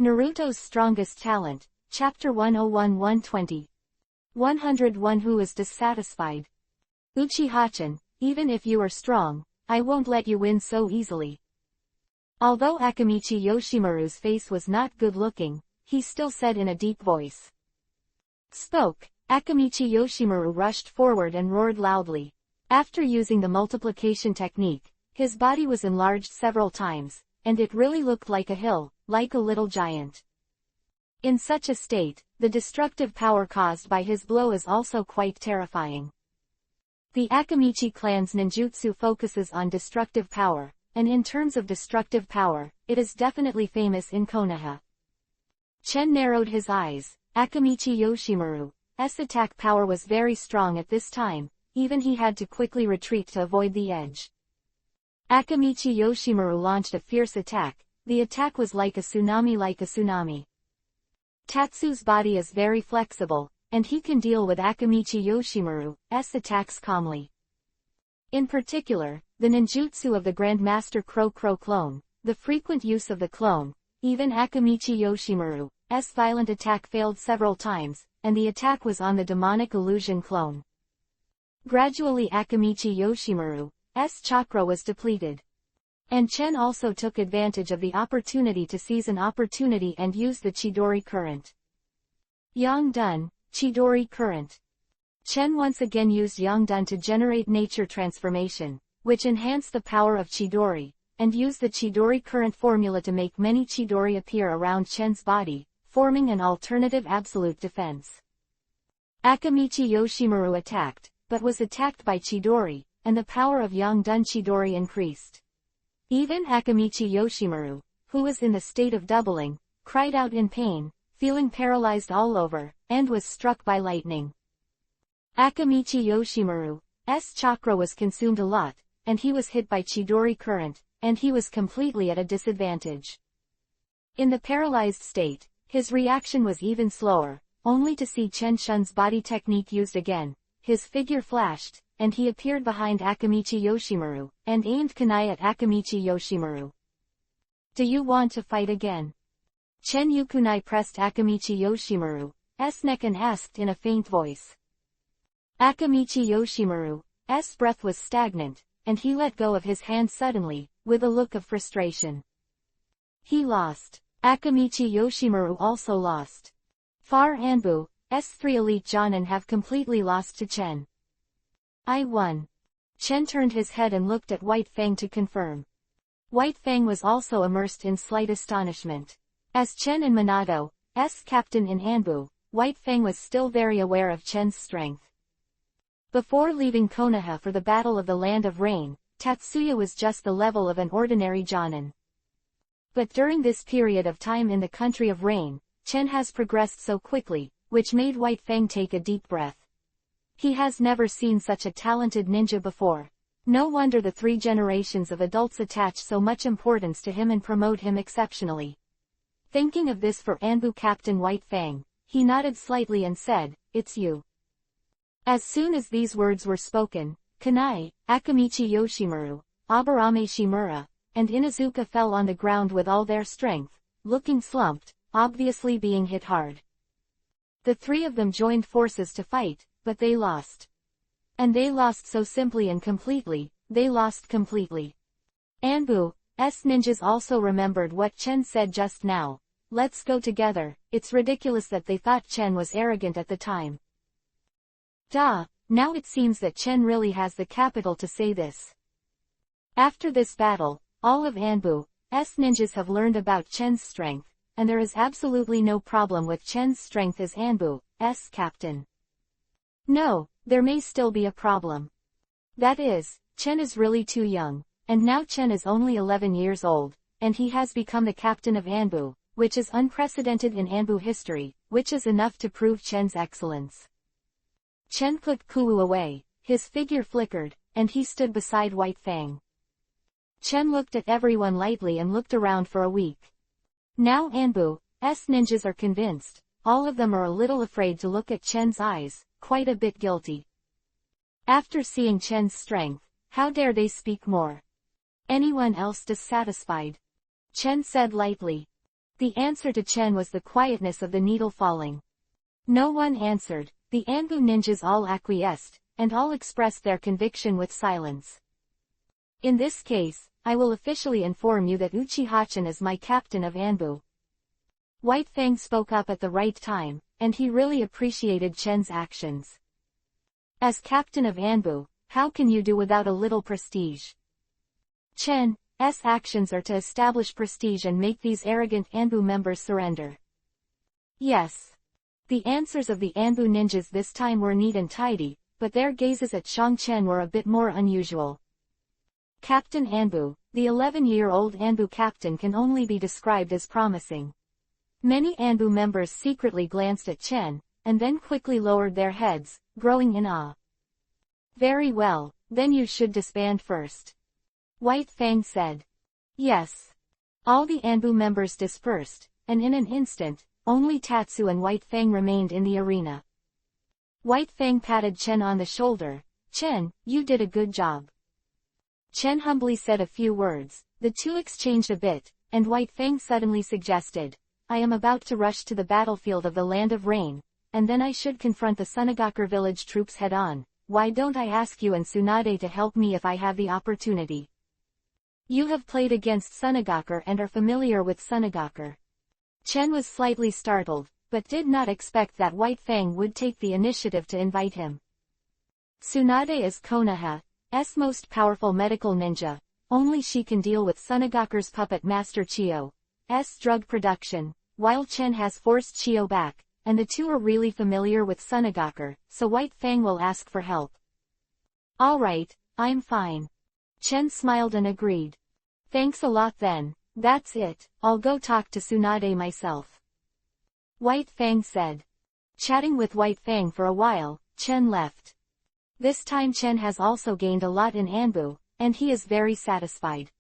Naruto's Strongest Talent, Chapter 101-120. 101 Who is dissatisfied? Uchiha-chan, even if you are strong, I won't let you win so easily. Although Akamichi Yoshimaru's face was not good-looking, he still said in a deep voice. Akamichi Yoshimaru rushed forward and roared loudly. After using the multiplication technique, his body was enlarged several times, and it really looked like a hill, like a little giant. In such a state, the destructive power caused by his blow is also quite terrifying. The Akamichi clan's ninjutsu focuses on destructive power, and in terms of destructive power, it is definitely famous in Konoha. Chen narrowed his eyes. Akamichi Yoshimaru's attack power was very strong at this time, even he had to quickly retreat to avoid the edge. Akamichi Yoshimaru launched a fierce attack. The attack was like a tsunami. Tatsu's body is very flexible, and he can deal with Akamichi Yoshimaru's attacks calmly. In particular, the ninjutsu of the Grandmaster Crow clone, the frequent use of the clone, even Akamichi Yoshimaru's violent attack failed several times, and the attack was on the demonic illusion clone. Gradually Akamichi Yoshimaru's chakra was depleted. And Chen also took advantage of the opportunity to seize an opportunity and use the Chidori current. Yongdun, Chidori current. Chen once again used Yongdun to generate nature transformation, which enhanced the power of Chidori, and used the Chidori current formula to make many Chidori appear around Chen's body, forming an alternative absolute defense. Akamichi Yoshimaru attacked, but was attacked by Chidori, and the power of Yongdun Chidori increased. Even Akamichi Yoshimaru, who was in the state of doubling, cried out in pain, feeling paralyzed all over, and was struck by lightning. Akamichi Yoshimaru's chakra was consumed a lot, and he was hit by Chidori current, and he was completely at a disadvantage. In the paralyzed state, his reaction was even slower, only to see Chen Shun's body technique used again. His figure flashed, and he appeared behind Akamichi Yoshimaru, and aimed kunai at Akamichi Yoshimaru. Do you want to fight again? Chen Yukunai pressed Akamichi Yoshimaru's neck and asked in a faint voice. Akamichi Yoshimaru's breath was stagnant, and he let go of his hand suddenly, with a look of frustration. He lost. Akamichi Yoshimaru also lost. Far Anbu's 3 elite Jonin have completely lost to Chen. I won. Chen turned his head and looked at White Fang to confirm. White Fang was also immersed in slight astonishment. As Chen and Minato's captain in Anbu, White Fang was still very aware of Chen's strength. Before leaving Konoha for the Battle of the Land of Rain, Tatsuya was just the level of an ordinary Jonin. But during this period of time in the Country of Rain, Chen has progressed so quickly, which made White Fang take a deep breath. He has never seen such a talented ninja before. No wonder the 3 generations of adults attach so much importance to him and promote him exceptionally. Thinking of this for Anbu Captain White Fang, he nodded slightly and said, "It's you." As soon as these words were spoken, Kunai, Akamichi Yoshimaru, Aburame Shimura, and Inuzuka fell on the ground with all their strength, looking slumped, obviously being hit hard. The 3 of them joined forces to fight, but they lost. And they lost so simply and completely, they lost completely. Anbu's ninjas also remembered what Chen said just now. Let's go together. It's ridiculous that they thought Chen was arrogant at the time. Now it seems that Chen really has the capital to say this. After this battle, all of Anbu's ninjas have learned about Chen's strength, and there is absolutely no problem with Chen's strength as Anbu's captain. No, there may still be a problem. That is, Chen is really too young, and now Chen is only 11 years old, and he has become the captain of Anbu, which is unprecedented in Anbu history, which is enough to prove Chen's excellence. Chen put Kuu away, his figure flickered, and he stood beside White Fang. Chen looked at everyone lightly and looked around for a week. Now Anbu's ninjas are convinced, all of them are a little afraid to look at Chen's eyes, quite a bit guilty. After seeing Chen's strength, how dare they speak more? Anyone else dissatisfied? Chen said lightly. The answer to Chen was the quietness of the needle falling. No one answered, the Anbu ninjas all acquiesced, and all expressed their conviction with silence. In this case, I will officially inform you that Uchiha-chan is my captain of Anbu. White Fang spoke up at the right time, and he really appreciated Chen's actions. As captain of Anbu, how can you do without a little prestige? Chen's actions are to establish prestige and make these arrogant Anbu members surrender. Yes. The answers of the Anbu ninjas this time were neat and tidy, but their gazes at Shang Chen were a bit more unusual. Captain Anbu, the 11-year-old Anbu captain, can only be described as promising. Many Anbu members secretly glanced at Chen, and then quickly lowered their heads, growing in awe. Very well, then you should disband first. White Fang said. Yes. All the Anbu members dispersed, and in an instant, only Tatsu and White Fang remained in the arena. White Fang patted Chen on the shoulder. Chen, you did a good job. Chen humbly said a few words, the two exchanged a bit, and White Fang suddenly suggested, I am about to rush to the battlefield of the Land of Rain, and then I should confront the Sunagakur village troops head-on. Why don't I ask you and Tsunade to help me if I have the opportunity? You have played against Sunagakur and are familiar with Sunagakur. Chen was slightly startled, but did not expect that White Fang would take the initiative to invite him. Tsunade is Konoha's most powerful medical ninja. Only she can deal with Sunagakur's puppet master Chiyo's drug production, while Chen has forced Chiyo back, and the two are really familiar with Sunagakur, so White Fang will ask for help. Alright, I'm fine. Chen smiled and agreed. Thanks a lot then, that's it, I'll go talk to Tsunade myself. White Fang said. Chatting with White Fang for a while, Chen left. This time Chen has also gained a lot in Anbu, and he is very satisfied.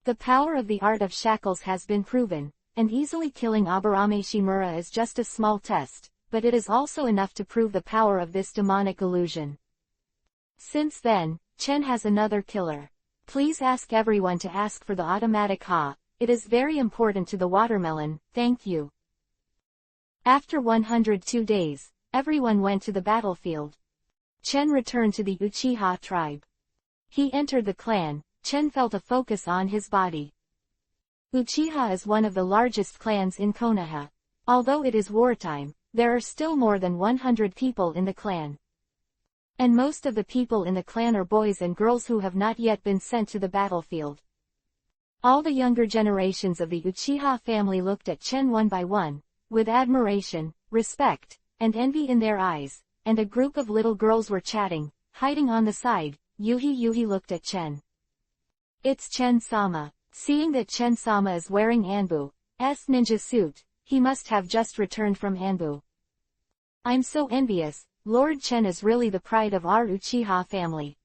The power of the art of shackles has been proven, and easily killing Aburame Shimura is just a small test, but it is also enough to prove the power of this demonic illusion. Since then, Chen has another killer. Please ask everyone to ask for the automatic ha, it is very important to the watermelon, thank you. After 102 days, everyone went to the battlefield. Chen returned to the Uchiha tribe. He entered the clan. Chen felt a focus on his body. Uchiha is one of the largest clans in Konoha. Although it is wartime, there are still more than 100 people in the clan. And most of the people in the clan are boys and girls who have not yet been sent to the battlefield. All the younger generations of the Uchiha family looked at Chen one by one, with admiration, respect, and envy in their eyes, and a group of little girls were chatting, hiding on the side. Yuhi looked at Chen. It's Chen-sama. Seeing that Chen-sama is wearing Anbu's ninja suit, he must have just returned from Anbu. I'm so envious, Lord Chen is really the pride of our Uchiha family.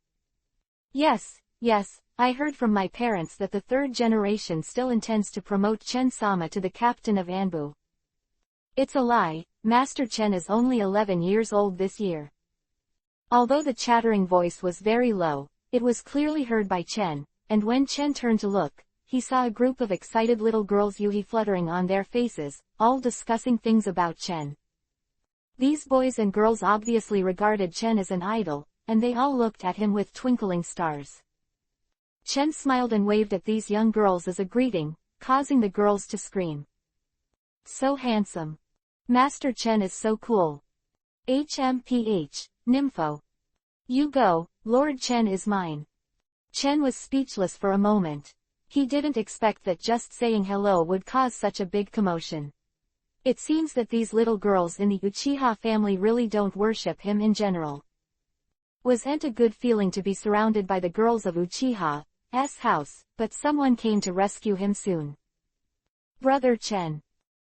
Yes, I heard from my parents that the third generation still intends to promote Chen-sama to the captain of Anbu. It's a lie, Master Chen is only 11 years old this year. Although the chattering voice was very low, it was clearly heard by Chen, and when Chen turned to look, he saw a group of excited little girls Yuhi fluttering on their faces, all discussing things about Chen. These boys and girls obviously regarded Chen as an idol, and they all looked at him with twinkling stars. Chen smiled and waved at these young girls as a greeting, causing the girls to scream. So handsome. Master Chen is so cool. HMPH, Nympho. You go, Lord Chen is mine. Chen was speechless for a moment. He didn't expect that just saying hello would cause such a big commotion. It seems that these little girls in the Uchiha family really don't worship him in general. Wasn't a good feeling to be surrounded by the girls of Uchiha's house, but someone came to rescue him soon. Brother Chen.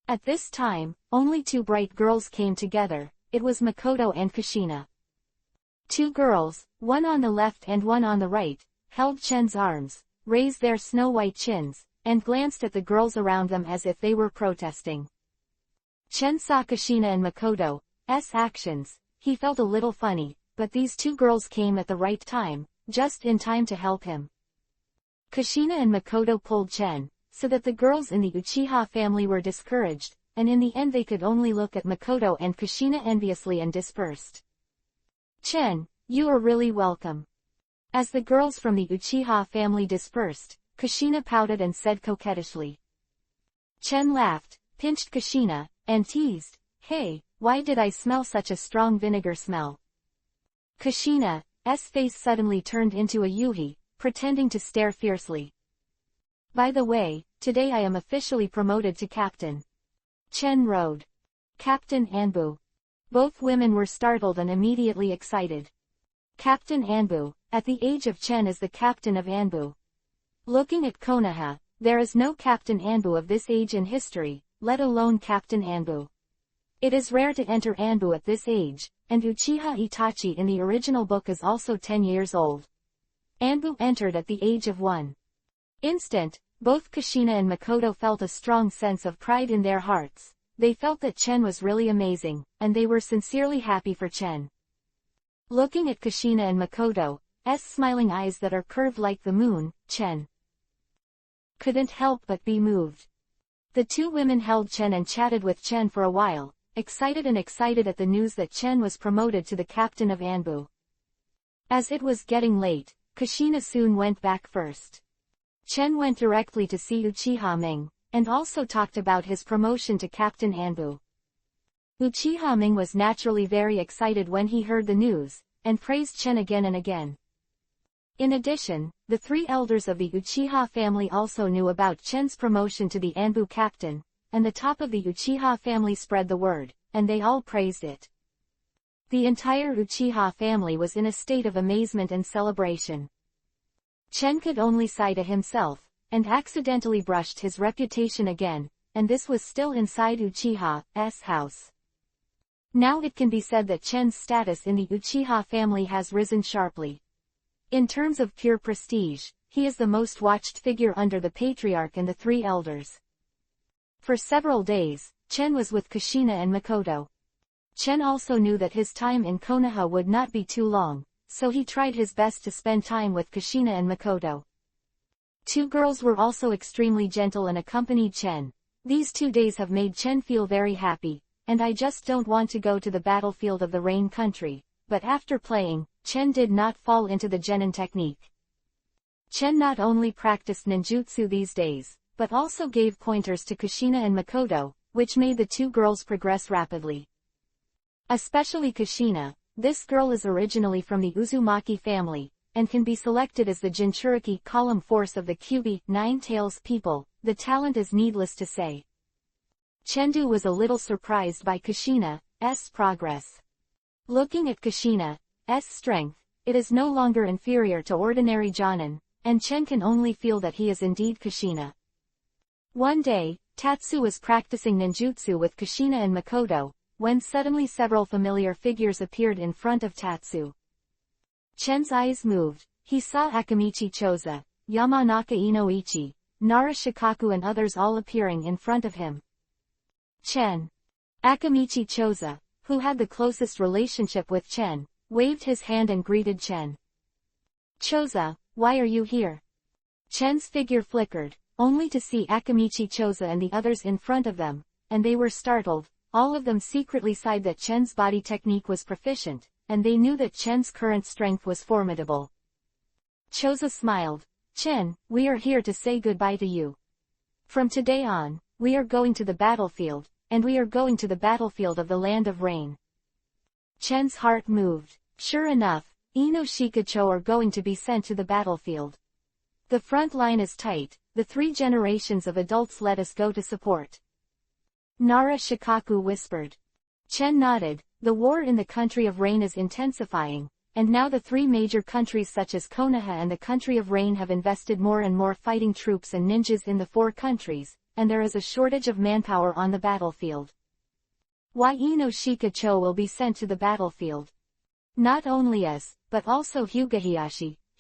At this time, only two bright girls came together. It was Makoto and Kushina. Two girls, one on the left and one on the right, held Chen's arms, raised their snow-white chins, and glanced at the girls around them as if they were protesting. Chen saw Kushina and Makoto's actions. He felt a little funny, but these two girls came at the right time, just in time to help him. Kushina and Makoto pulled Chen, so that the girls in the Uchiha family were discouraged, and in the end they could only look at Makoto and Kushina enviously and dispersed. "Chen, you are really welcome." As the girls from the Uchiha family dispersed, Kushina pouted and said coquettishly. Chen laughed, pinched Kushina, and teased, "Hey, why did I smell such a strong vinegar smell?" Kushina's face suddenly turned into a yuhi, pretending to stare fiercely. "By the way, today I am officially promoted to captain." Chen rode. "Captain Anbu." Both women were startled and immediately excited. Captain Anbu, at the age of Chen, is the captain of Anbu. Looking at Konoha, there is no Captain Anbu of this age in history, let alone Captain Anbu. It is rare to enter Anbu at this age, and Uchiha Itachi in the original book is also 10 years old. Anbu entered at the age of 1. Instant, both Kushina and Makoto felt a strong sense of pride in their hearts. They felt that Chen was really amazing, and they were sincerely happy for Chen. Looking at Kushina and Makoto's smiling eyes that are curved like the moon, Chen couldn't help but be moved. The two women held Chen and chatted with Chen for a while, excited at the news that Chen was promoted to the captain of Anbu. As it was getting late, Kushina soon went back first. Chen went directly to see Uchiha Ming, and also talked about his promotion to Captain Anbu. Uchiha Ming was naturally very excited when he heard the news, and praised Chen again and again. In addition, the three elders of the Uchiha family also knew about Chen's promotion to the Anbu captain, and the top of the Uchiha family spread the word, and they all praised it. The entire Uchiha family was in a state of amazement and celebration. Chen could only sigh to himself, and accidentally brushed his reputation again, and this was still inside Uchiha's house. Now it can be said that Chen's status in the Uchiha family has risen sharply. In terms of pure prestige, he is the most watched figure under the patriarch and the three elders. For several days, Chen was with Kushina and Makoto. Chen also knew that his time in Konoha would not be too long, so he tried his best to spend time with Kushina and Makoto. Two girls were also extremely gentle and accompanied Chen. "These 2 days have made Chen feel very happy, and I just don't want to go to the battlefield of the rain country." But after playing, Chen did not fall into the genin technique. Chen not only practiced ninjutsu these days, but also gave pointers to Kushina and Makoto, which made the two girls progress rapidly. Especially Kushina. This girl is originally from the Uzumaki family, and can be selected as the Jinchuriki column force of the Kyubi, Nine-Tails people. The talent is needless to say. Chendu was a little surprised by Kushina's progress. Looking at Kushina's strength, it is no longer inferior to ordinary Jonin, and Chen can only feel that he is indeed Kushina. One day, Tatsu was practicing ninjutsu with Kushina and Makoto, when suddenly several familiar figures appeared in front of Tatsu. Chen's eyes moved. He saw Akamichi Choza, Yamanaka Inoichi, Nara Shikaku and others all appearing in front of him. Chen. Akamichi Choza, who had the closest relationship with Chen, waved his hand and greeted Chen. "Choza, why are you here?" Chen's figure flickered, only to see Akamichi Choza and the others in front of them, and they were startled. All of them secretly sighed that Chen's body technique was proficient, and they knew that Chen's current strength was formidable. Choza smiled. "Chen, we are here to say goodbye to you. From today on, we are going to the battlefield, and we are going to the battlefield of the Land of Rain." Chen's heart moved. Sure enough, Ino Shikacho are going to be sent to the battlefield. The front line is tight, the 3 generations of adults let us go to support. Nara Shikaku whispered. Chen nodded. The war in the country of rain is intensifying, and now the 3 major countries such as Konoha and the country of rain have invested more and more fighting troops and ninjas in the 4 countries, and there is a shortage of manpower on the battlefield. Why Ino Shikacho will be sent to the battlefield. Not only us, but also Hyuga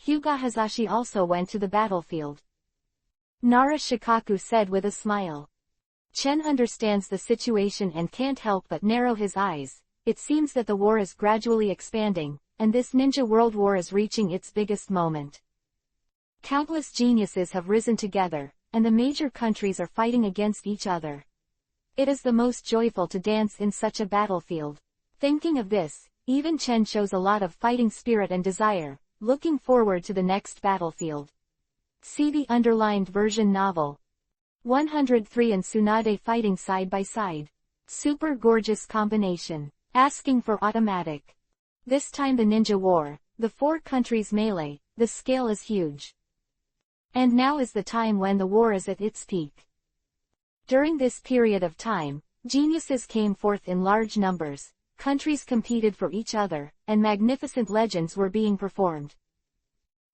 Hazashi also went to the battlefield. Nara Shikaku said with a smile. Chen understands the situation and can't help but narrow his eyes. It seems that the war is gradually expanding, and this ninja world war is reaching its biggest moment. Countless geniuses have risen together, and the major countries are fighting against each other. It is the most joyful to dance in such a battlefield. Thinking of this, even Chen shows a lot of fighting spirit and desire, looking forward to the next battlefield. See the underlined version novel. 103 and Tsunade fighting side by side. Super gorgeous combination. Asking for automatic. This time the ninja war, the 4 countries melee, the scale is huge. And now is the time when the war is at its peak. During this period of time, geniuses came forth in large numbers, countries competed for each other, and magnificent legends were being performed.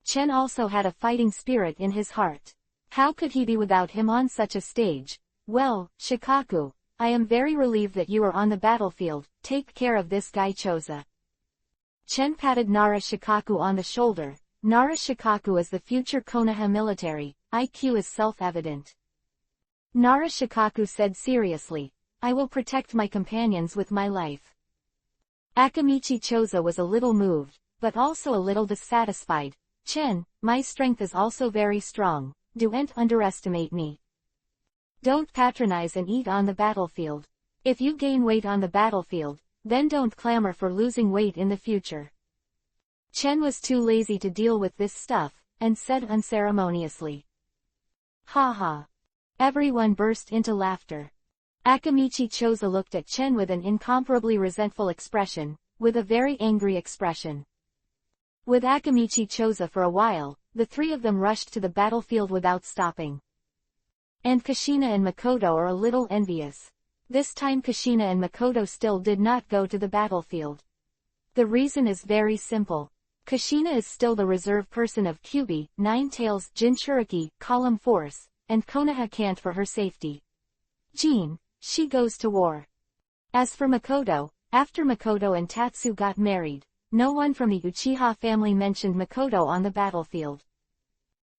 Chen also had a fighting spirit in his heart. How could he be without him on such a stage? Well, Shikaku, I am very relieved that you are on the battlefield, take care of this guy Choza. Chen patted Nara Shikaku on the shoulder. Nara Shikaku is the future Konoha military, IQ is self-evident. Nara Shikaku said seriously, I will protect my companions with my life. Akamichi Choza was a little moved, but also a little dissatisfied. Chen, my strength is also very strong, don't underestimate me. Don't patronize and eat on the battlefield. If you gain weight on the battlefield, then don't clamor for losing weight in the future. Chen was too lazy to deal with this stuff, and said unceremoniously. Ha ha. Everyone burst into laughter. Akamichi Choza looked at Chen with an incomparably resentful expression, with a very angry expression. With Akamichi Choza for a while, the 3 of them rushed to the battlefield without stopping. And Kushina and Makoto are a little envious. This time Kushina and Makoto still did not go to the battlefield. The reason is very simple. Kushina is still the reserve person of Kyubi, Nine Tails, Jinchuriki, Column Force, and Konoha can't for her safety. Jean, she goes to war. As for Makoto, after Makoto and Tatsu got married, no one from the Uchiha family mentioned Makoto on the battlefield.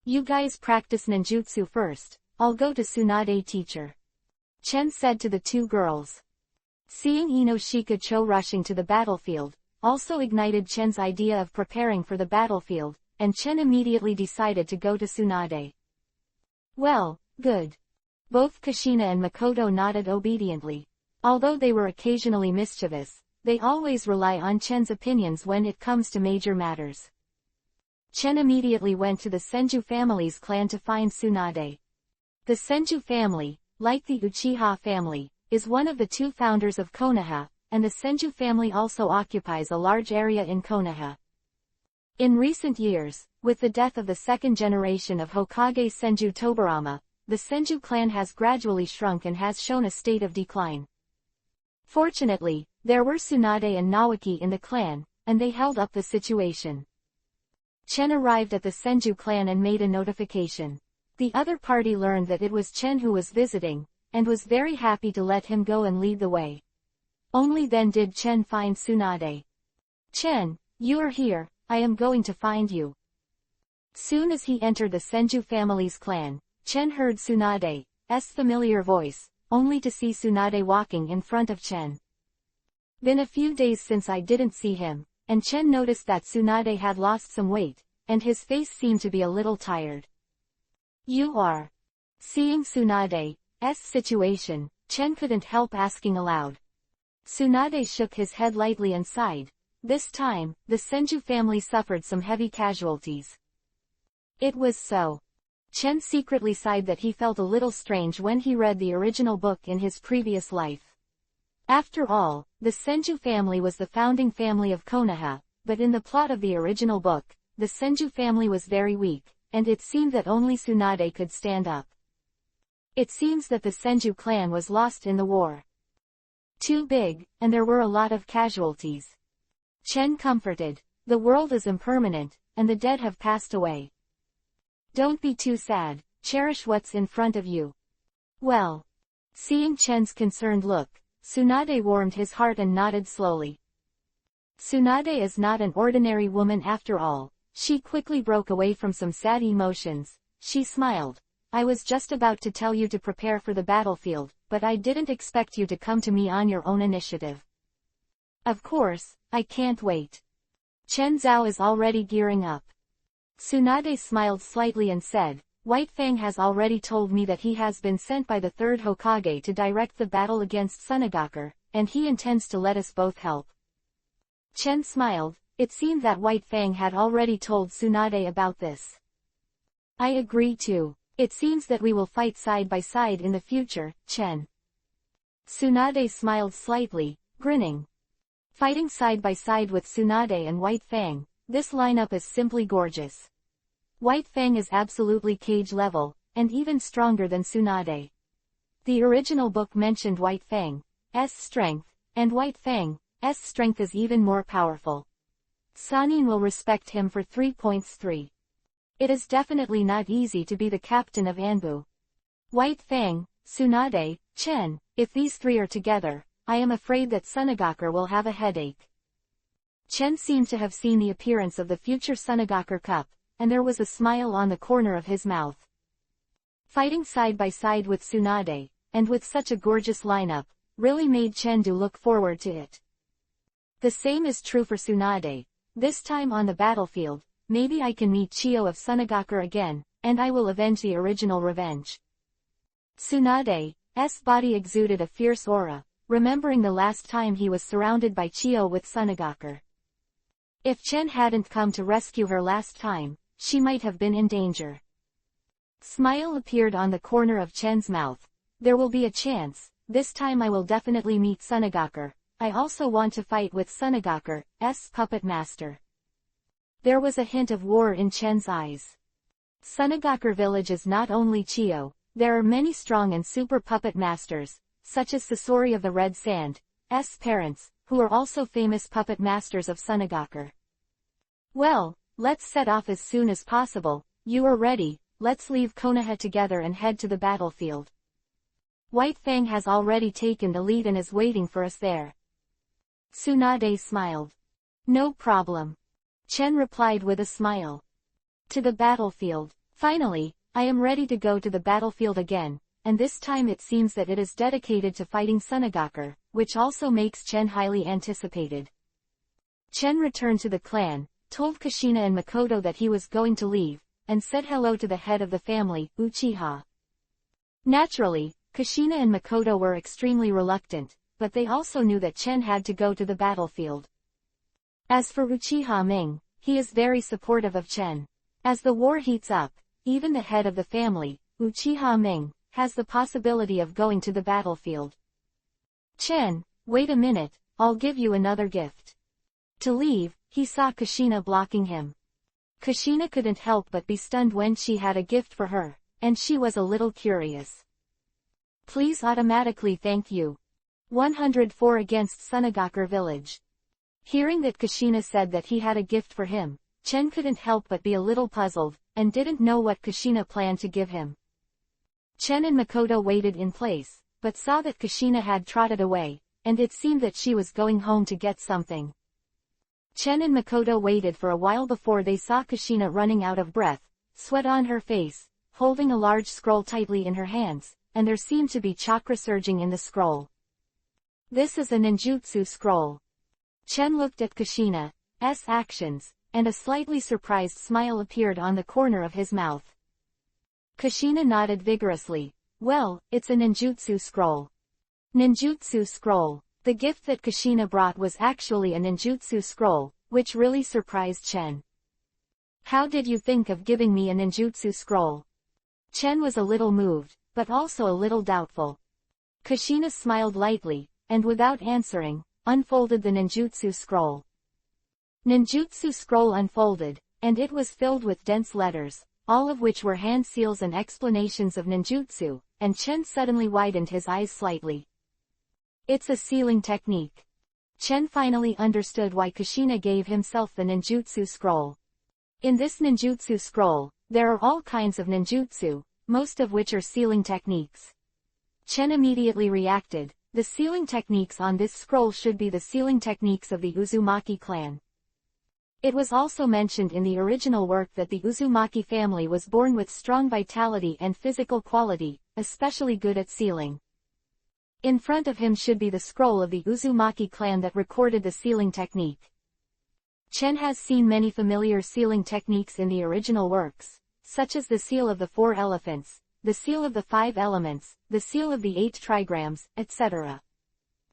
You guys practice ninjutsu first, I'll go to Tsunade teacher. Chen said to the 2 girls. Seeing Inoshika Cho rushing to the battlefield, also ignited Chen's idea of preparing for the battlefield, and Chen immediately decided to go to Tsunade. Well, good. Both Kushina and Makoto nodded obediently. Although they were occasionally mischievous, they always rely on Chen's opinions when it comes to major matters. Chen immediately went to the Senju family's clan to find Tsunade. The Senju family, like the Uchiha family, is one of the 2 founders of Konoha, and the Senju family also occupies a large area in Konoha. In recent years, with the death of the 2nd generation of Hokage Senju Tobarama, the Senju clan has gradually shrunk and has shown a state of decline. Fortunately, there were Tsunade and Nawaki in the clan, and they held up the situation. Chen arrived at the Senju clan and made a notification. The other party learned that it was Chen who was visiting, and was very happy to let him go and lead the way. Only then did Chen find Tsunade. Chen, you are here, I am going to find you. Soon as he entered the Senju family's clan, Chen heard Tsunade's familiar voice, only to see Tsunade walking in front of Chen. Been a few days since I didn't see him, and Chen noticed that Tsunade had lost some weight, and his face seemed to be a little tired. You are. Seeing Tsunade's situation, Chen couldn't help asking aloud. Tsunade shook his head lightly and sighed. This time, the Senju family suffered some heavy casualties. It was so. Chen secretly sighed that he felt a little strange when he read the original book in his previous life. After all, the Senju family was the founding family of Konoha, but in the plot of the original book, the Senju family was very weak, and it seemed that only Tsunade could stand up. It seems that the Senju clan was lost in the war. Too big, and there were a lot of casualties. Chen comforted. The world is impermanent, and the dead have passed away. Don't be too sad, cherish what's in front of you. Well. Seeing Chen's concerned look, Tsunade warmed his heart and nodded slowly. Tsunade is not an ordinary woman after all. She quickly broke away from some sad emotions. She smiled. I was just about to tell you to prepare for the battlefield, but I didn't expect you to come to me on your own initiative. Of course, I can't wait. Chen Zhao is already gearing up. Tsunade smiled slightly and said, White Fang has already told me that he has been sent by the third Hokage to direct the battle against Sunagakure, and he intends to let us both help. Chen smiled. It seemed that White Fang had already told Tsunade about this. I agree too. It seems that we will fight side by side in the future, Chen. Tsunade smiled slightly, grinning. Fighting side by side with Tsunade and White Fang, this lineup is simply gorgeous. White Fang is absolutely cage level, and even stronger than Tsunade. The original book mentioned White Fang's strength, and White Fang's strength is even more powerful. Sannin will respect him for 3.3. It is definitely not easy to be the captain of Anbu. White Fang, Tsunade, Chen, if these three are together, I am afraid that Sunagakure will have a headache. Chen seemed to have seen the appearance of the future Sunagakure cup, and there was a smile on the corner of his mouth. Fighting side by side with Tsunade, and with such a gorgeous lineup, really made Chen do look forward to it. The same is true for Tsunade. This time on the battlefield, maybe I can meet Chiyo of Sunagakure again, and I will avenge the original revenge. Tsunade's body exuded a fierce aura, remembering the last time he was surrounded by Chiyo with Sunagakure. If Chen hadn't come to rescue her last time, she might have been in danger. Smile appeared on the corner of Chen's mouth. There will be a chance. This time I will definitely meet Sunagakure. I also want to fight with Sunagakure's puppet master. There was a hint of war in Chen's eyes. Sunagakure village is not only Chiyo, there are many strong and super puppet masters, such as Sasori of the Red Sand's parents, who are also famous puppet masters of Sunagakure. Well, let's set off as soon as possible. You are ready, let's leave Konoha together and head to the battlefield. White Fang has already taken the lead and is waiting for us there. Tsunade smiled. No problem. Chen replied with a smile. To the battlefield. Finally, I am ready to go to the battlefield again, and this time it seems that it is dedicated to fighting Sunagakure, which also makes Chen highly anticipated. Chen returned to the clan, told Kushina and Makoto that he was going to leave, and said hello to the head of the family, Uchiha. Naturally, Kushina and Makoto were extremely reluctant, but they also knew that Chen had to go to the battlefield. As for Uchiha Ming, he is very supportive of Chen. As the war heats up, even the head of the family, Uchiha Ming, has the possibility of going to the battlefield. Chen, wait a minute, I'll give you another gift. To leave, he saw Kushina blocking him. Kushina couldn't help but be stunned when she had a gift for her, and she was a little curious. Please automatically thank you. 104 against Sunagakure village. Hearing that Kushina said that he had a gift for him, Chen couldn't help but be a little puzzled, and didn't know what Kushina planned to give him. Chen and Makoto waited in place, but saw that Kushina had trotted away, and it seemed that she was going home to get something. Chen and Makoto waited for a while before they saw Kushina running out of breath, sweat on her face, holding a large scroll tightly in her hands, and there seemed to be chakra surging in the scroll. This is a ninjutsu scroll. Chen looked at Kushina's actions, and a slightly surprised smile appeared on the corner of his mouth. Kushina nodded vigorously. Well, it's a ninjutsu scroll. Ninjutsu scroll. The gift that Kushina brought was actually a ninjutsu scroll, which really surprised Chen. How did you think of giving me a ninjutsu scroll? Chen was a little moved, but also a little doubtful. Kushina smiled lightly, and without answering, unfolded the ninjutsu scroll. Ninjutsu scroll unfolded, and it was filled with dense letters, all of which were hand seals and explanations of ninjutsu, and Chen suddenly widened his eyes slightly. It's a sealing technique. Chen finally understood why Kushina gave himself the ninjutsu scroll. In this ninjutsu scroll, there are all kinds of ninjutsu, most of which are sealing techniques. Chen immediately reacted. The sealing techniques on this scroll should be the sealing techniques of the Uzumaki clan. It was also mentioned in the original work that the Uzumaki family was born with strong vitality and physical quality, especially good at sealing. In front of him should be the scroll of the Uzumaki clan that recorded the sealing technique. Chen has seen many familiar sealing techniques in the original works, such as the seal of the 4 elephants, the seal of the 5 elements, the seal of the 8 trigrams, etc.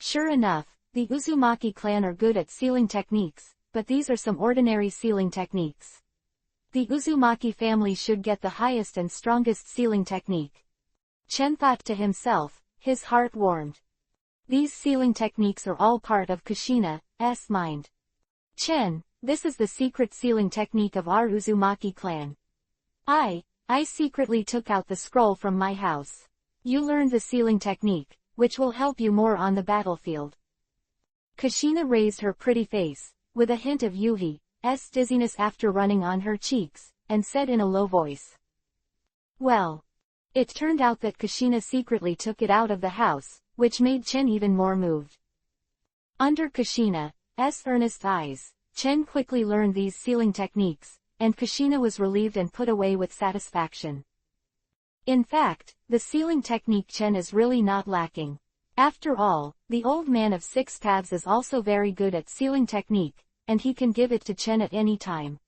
Sure enough, the Uzumaki clan are good at sealing techniques, but these are some ordinary sealing techniques. The Uzumaki family should get the highest and strongest sealing technique. Chen thought to himself, his heart warmed. These sealing techniques are all part of Kushina's mind. Chen, this is the secret sealing technique of our Uzumaki clan. I secretly took out the scroll from my house. You learned the sealing technique, which will help you more on the battlefield. Kushina raised her pretty face, with a hint of Yuhi's dizziness after running on her cheeks, and said in a low voice. Well. It turned out that Kushina secretly took it out of the house, which made Chen even more moved. Under Kushina's earnest eyes, Chen quickly learned these sealing techniques, and Kushina was relieved and put away with satisfaction. In fact, the sealing technique Chen is really not lacking. After all, the old man of 6 paths is also very good at sealing technique, and he can give it to Chen at any time.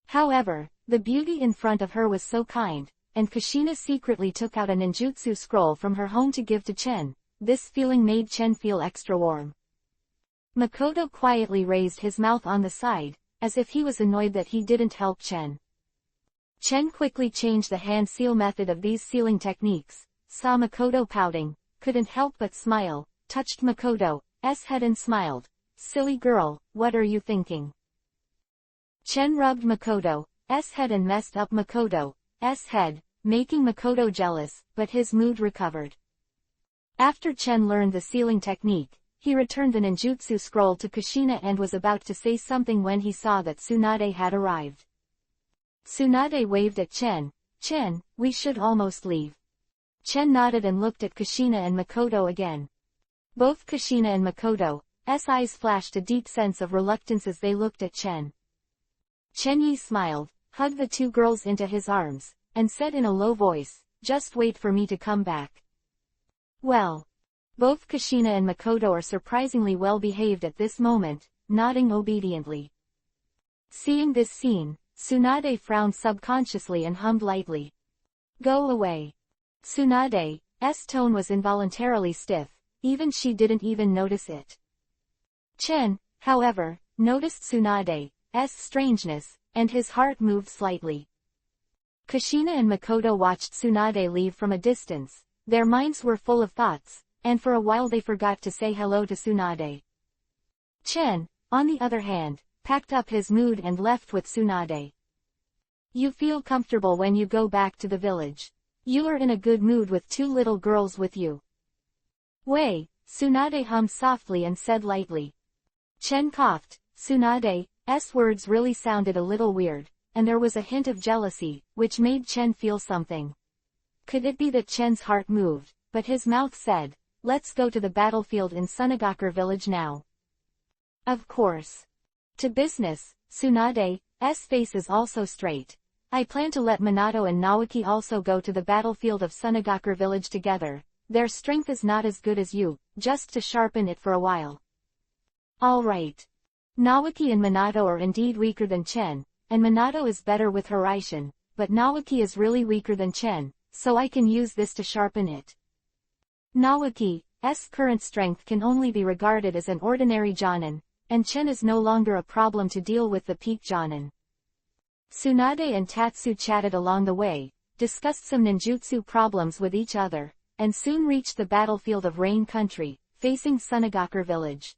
However, the beauty in front of her was so kind, and Kushina secretly took out a ninjutsu scroll from her home to give to Chen. This feeling made Chen feel extra warm. Makoto quietly raised his mouth on the side, as if he was annoyed that he didn't help Chen. Chen quickly changed the hand seal method of these sealing techniques, saw Makoto pouting, couldn't help but smile, touched Makoto's head and smiled. Silly girl, what are you thinking? Chen rubbed Makoto's head and messed up Makoto's head, making Makoto jealous, but his mood recovered. After Chen learned the sealing technique, he returned the ninjutsu scroll to Kushina and was about to say something when he saw that Tsunade had arrived. Tsunade waved at Chen. Chen, we should almost leave. Chen nodded and looked at Kushina and Makoto again. Both Kushina and Makoto's eyes flashed a deep sense of reluctance as they looked at Chen. Chen Yi smiled, hugged the 2 girls into his arms, and said in a low voice, just wait for me to come back. Well. Both Kushina and Makoto are surprisingly well behaved at this moment, nodding obediently. Seeing this scene, Tsunade frowned subconsciously and hummed lightly. Go away. Tsunade's tone was involuntarily stiff, even she didn't even notice it. Chen, however, noticed Tsunade's strangeness, and his heart moved slightly. Kushina and Makoto watched Tsunade leave from a distance. Their minds were full of thoughts, and for a while they forgot to say hello to Tsunade. Chen, on the other hand, packed up his mood and left with Tsunade. You feel comfortable when you go back to the village. You are in a good mood with 2 little girls with you. Wei, Tsunade hummed softly and said lightly. Chen coughed. Tsunade's words really sounded a little weird, and there was a hint of jealousy, which made Chen feel something. Could it be that Chen's heart moved, but his mouth said, let's go to the battlefield in Sunagakure village now. Of course. To business. Tsunade's face is also straight. I plan to let Minato and Naoki also go to the battlefield of Sunagakure village together. Their strength is not as good as you, just to sharpen it for a while. Alright. Naoki and Minato are indeed weaker than Chen, and Minato is better with Hiraishin, but Naoki is really weaker than Chen, so I can use this to sharpen it. Naoki's current strength can only be regarded as an ordinary Jonin, and Chen is no longer a problem to deal with the peak Jonin. Tsunade and Tatsu chatted along the way, discussed some ninjutsu problems with each other, and soon reached the battlefield of Rain Country, facing Sunagakure village.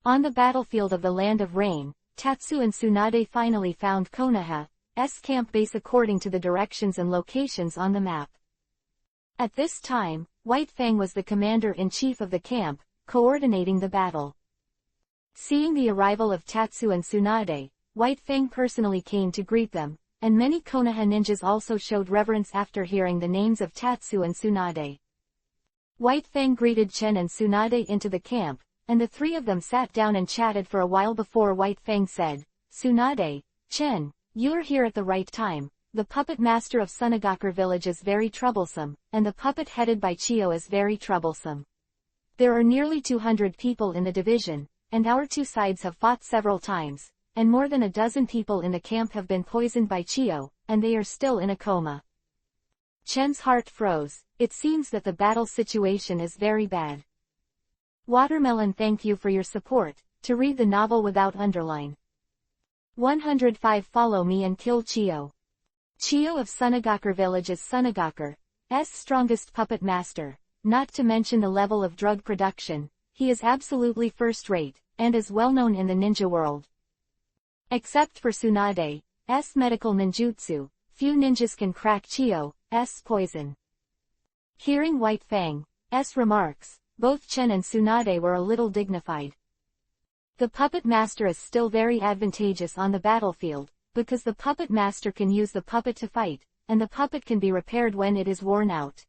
On the battlefield of the Land of Rain, Tatsu and Tsunade finally found Konoha's camp base according to the directions and locations on the map. At this time, White Fang was the commander-in-chief of the camp, coordinating the battle. Seeing the arrival of Tatsu and Tsunade, White Fang personally came to greet them, and many Konoha ninjas also showed reverence after hearing the names of Tatsu and Tsunade. White Fang greeted Chen and Tsunade into the camp, and the 3 of them sat down and chatted for a while before White Fang said, Tsunade, Chen, you're here at the right time. The puppet master of Sunagakure village is very troublesome, and the puppet headed by Chiyo is very troublesome. There are nearly 200 people in the division, and our 2 sides have fought several times, and more than a dozen people in the camp have been poisoned by Chiyo, and they are still in a coma. Chen's heart froze. It seems that the battle situation is very bad. Watermelon, thank you for your support. To read the novel without underline. 105 Follow me and kill Chio. Chio of Sunagakur Village is Sunagakur's strongest puppet master. Not to mention the level of drug production, he is absolutely first-rate, and is well-known in the ninja world. Except for Tsunade's medical ninjutsu, few ninjas can crack Chio's poison. Hearing White Fang's remarks, both Chen and Tsunade were a little dignified. The puppet master is still very advantageous on the battlefield, because the puppet master can use the puppet to fight, and the puppet can be repaired when it is worn out.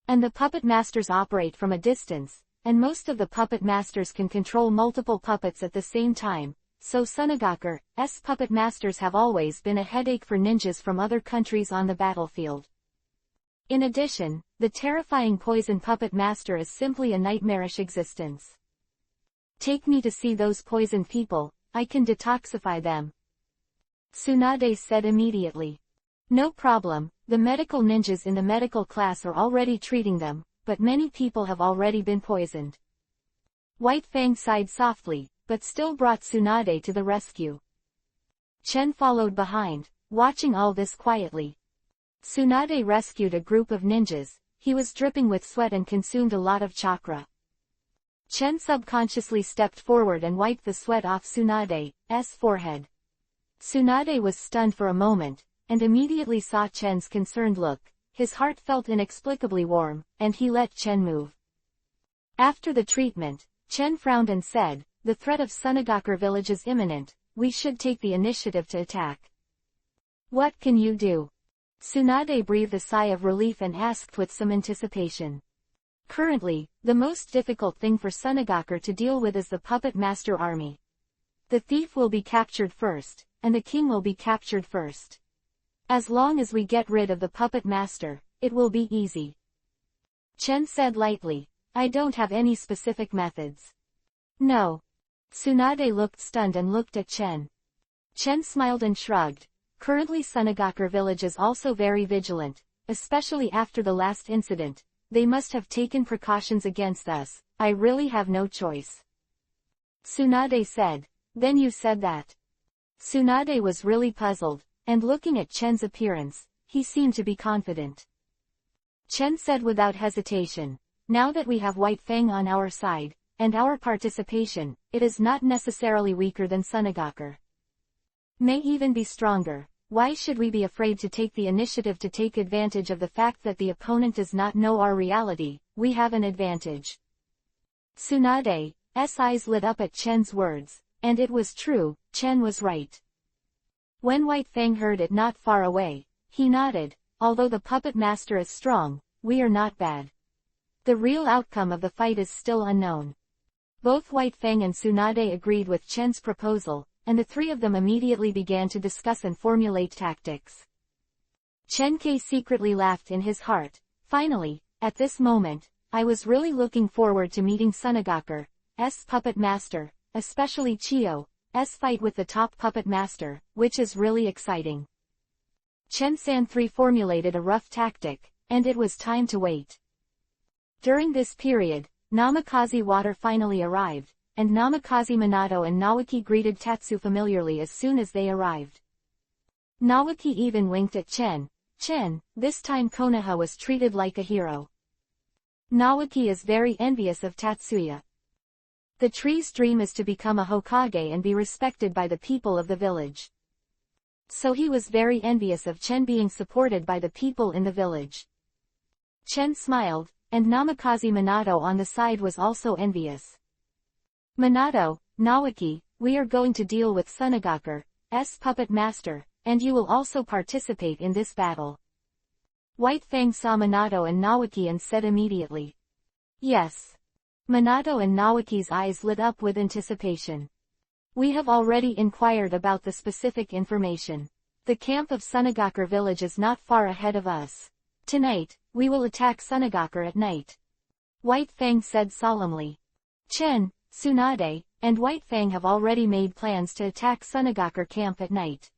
And the puppet masters operate from a distance, and most of the puppet masters can control multiple puppets at the same time, so Sunagakur's puppet masters have always been a headache for ninjas from other countries on the battlefield. In addition, the terrifying poison puppet master is simply a nightmarish existence. Take me to see those poison people, I can detoxify them. Tsunade said immediately. No problem, the medical ninjas in the medical class are already treating them, but many people have already been poisoned. White Fang sighed softly, but still brought Tsunade to the rescue. Chen followed behind, watching all this quietly. Tsunade rescued a group of ninjas. He was dripping with sweat and consumed a lot of chakra. Chen subconsciously stepped forward and wiped the sweat off Tsunade's forehead. Tsunade was stunned for a moment, and immediately saw Chen's concerned look. His heart felt inexplicably warm, and he let Chen move. After the treatment, Chen frowned and said, the threat of Sunagakur village is imminent, we should take the initiative to attack. What can you do? Tsunade breathed a sigh of relief and asked with some anticipation. Currently, the most difficult thing for Sunagakur to deal with is the puppet master army. The thief will be captured first, and the king will be captured first. As long as we get rid of the puppet master, it will be easy. Chen said lightly, I don't have any specific methods. No. Tsunade looked stunned and looked at Chen. Chen smiled and shrugged. Currently Sunagakur village is also very vigilant, especially after the last incident. They must have taken precautions against us, I really have no choice. Tsunade said, then you said that. Tsunade was really puzzled, and looking at Chen's appearance, he seemed to be confident. Chen said without hesitation, now that we have White Fang on our side, and our participation, it is not necessarily weaker than Sunagakur. May even be stronger. Why should we be afraid to take the initiative to take advantage of the fact that the opponent does not know our reality? We have an advantage. Tsunade's eyes lit up at Chen's words, and it was true, Chen was right. When White Fang heard it not far away, he nodded, although the puppet master is strong, we are not bad. The real outcome of the fight is still unknown. Both White Fang and Tsunade agreed with Chen's proposal, and the three of them immediately began to discuss and formulate tactics. Chen Kai secretly laughed in his heart. Finally, at this moment, I was really looking forward to meeting Sunagakur's puppet master, especially Chio's fight with the top puppet master, which is really exciting. Chen-san 3 formulated a rough tactic, and it was time to wait. During this period, Namikaze water finally arrived, and Namikaze Minato and Naoki greeted Tatsu familiarly as soon as they arrived. Naoki even winked at Chen. Chen, this time Konoha was treated like a hero. Naoki is very envious of Tatsuya. The tree's dream is to become a Hokage and be respected by the people of the village. So he was very envious of Chen being supported by the people in the village. Chen smiled, and Namikaze Minato on the side was also envious. Minato, Naoki, we are going to deal with Sunagakur's puppet master, and you will also participate in this battle. White Fang saw Minato and Naoki and said immediately. Yes. Minato and Naoki's eyes lit up with anticipation. We have already inquired about the specific information. The camp of Sunagakur village is not far ahead of us. Tonight, we will attack Sunagakur at night. White Fang said solemnly. Chen, Tsunade, and White Fang have already made plans to attack Sunagakur camp at night.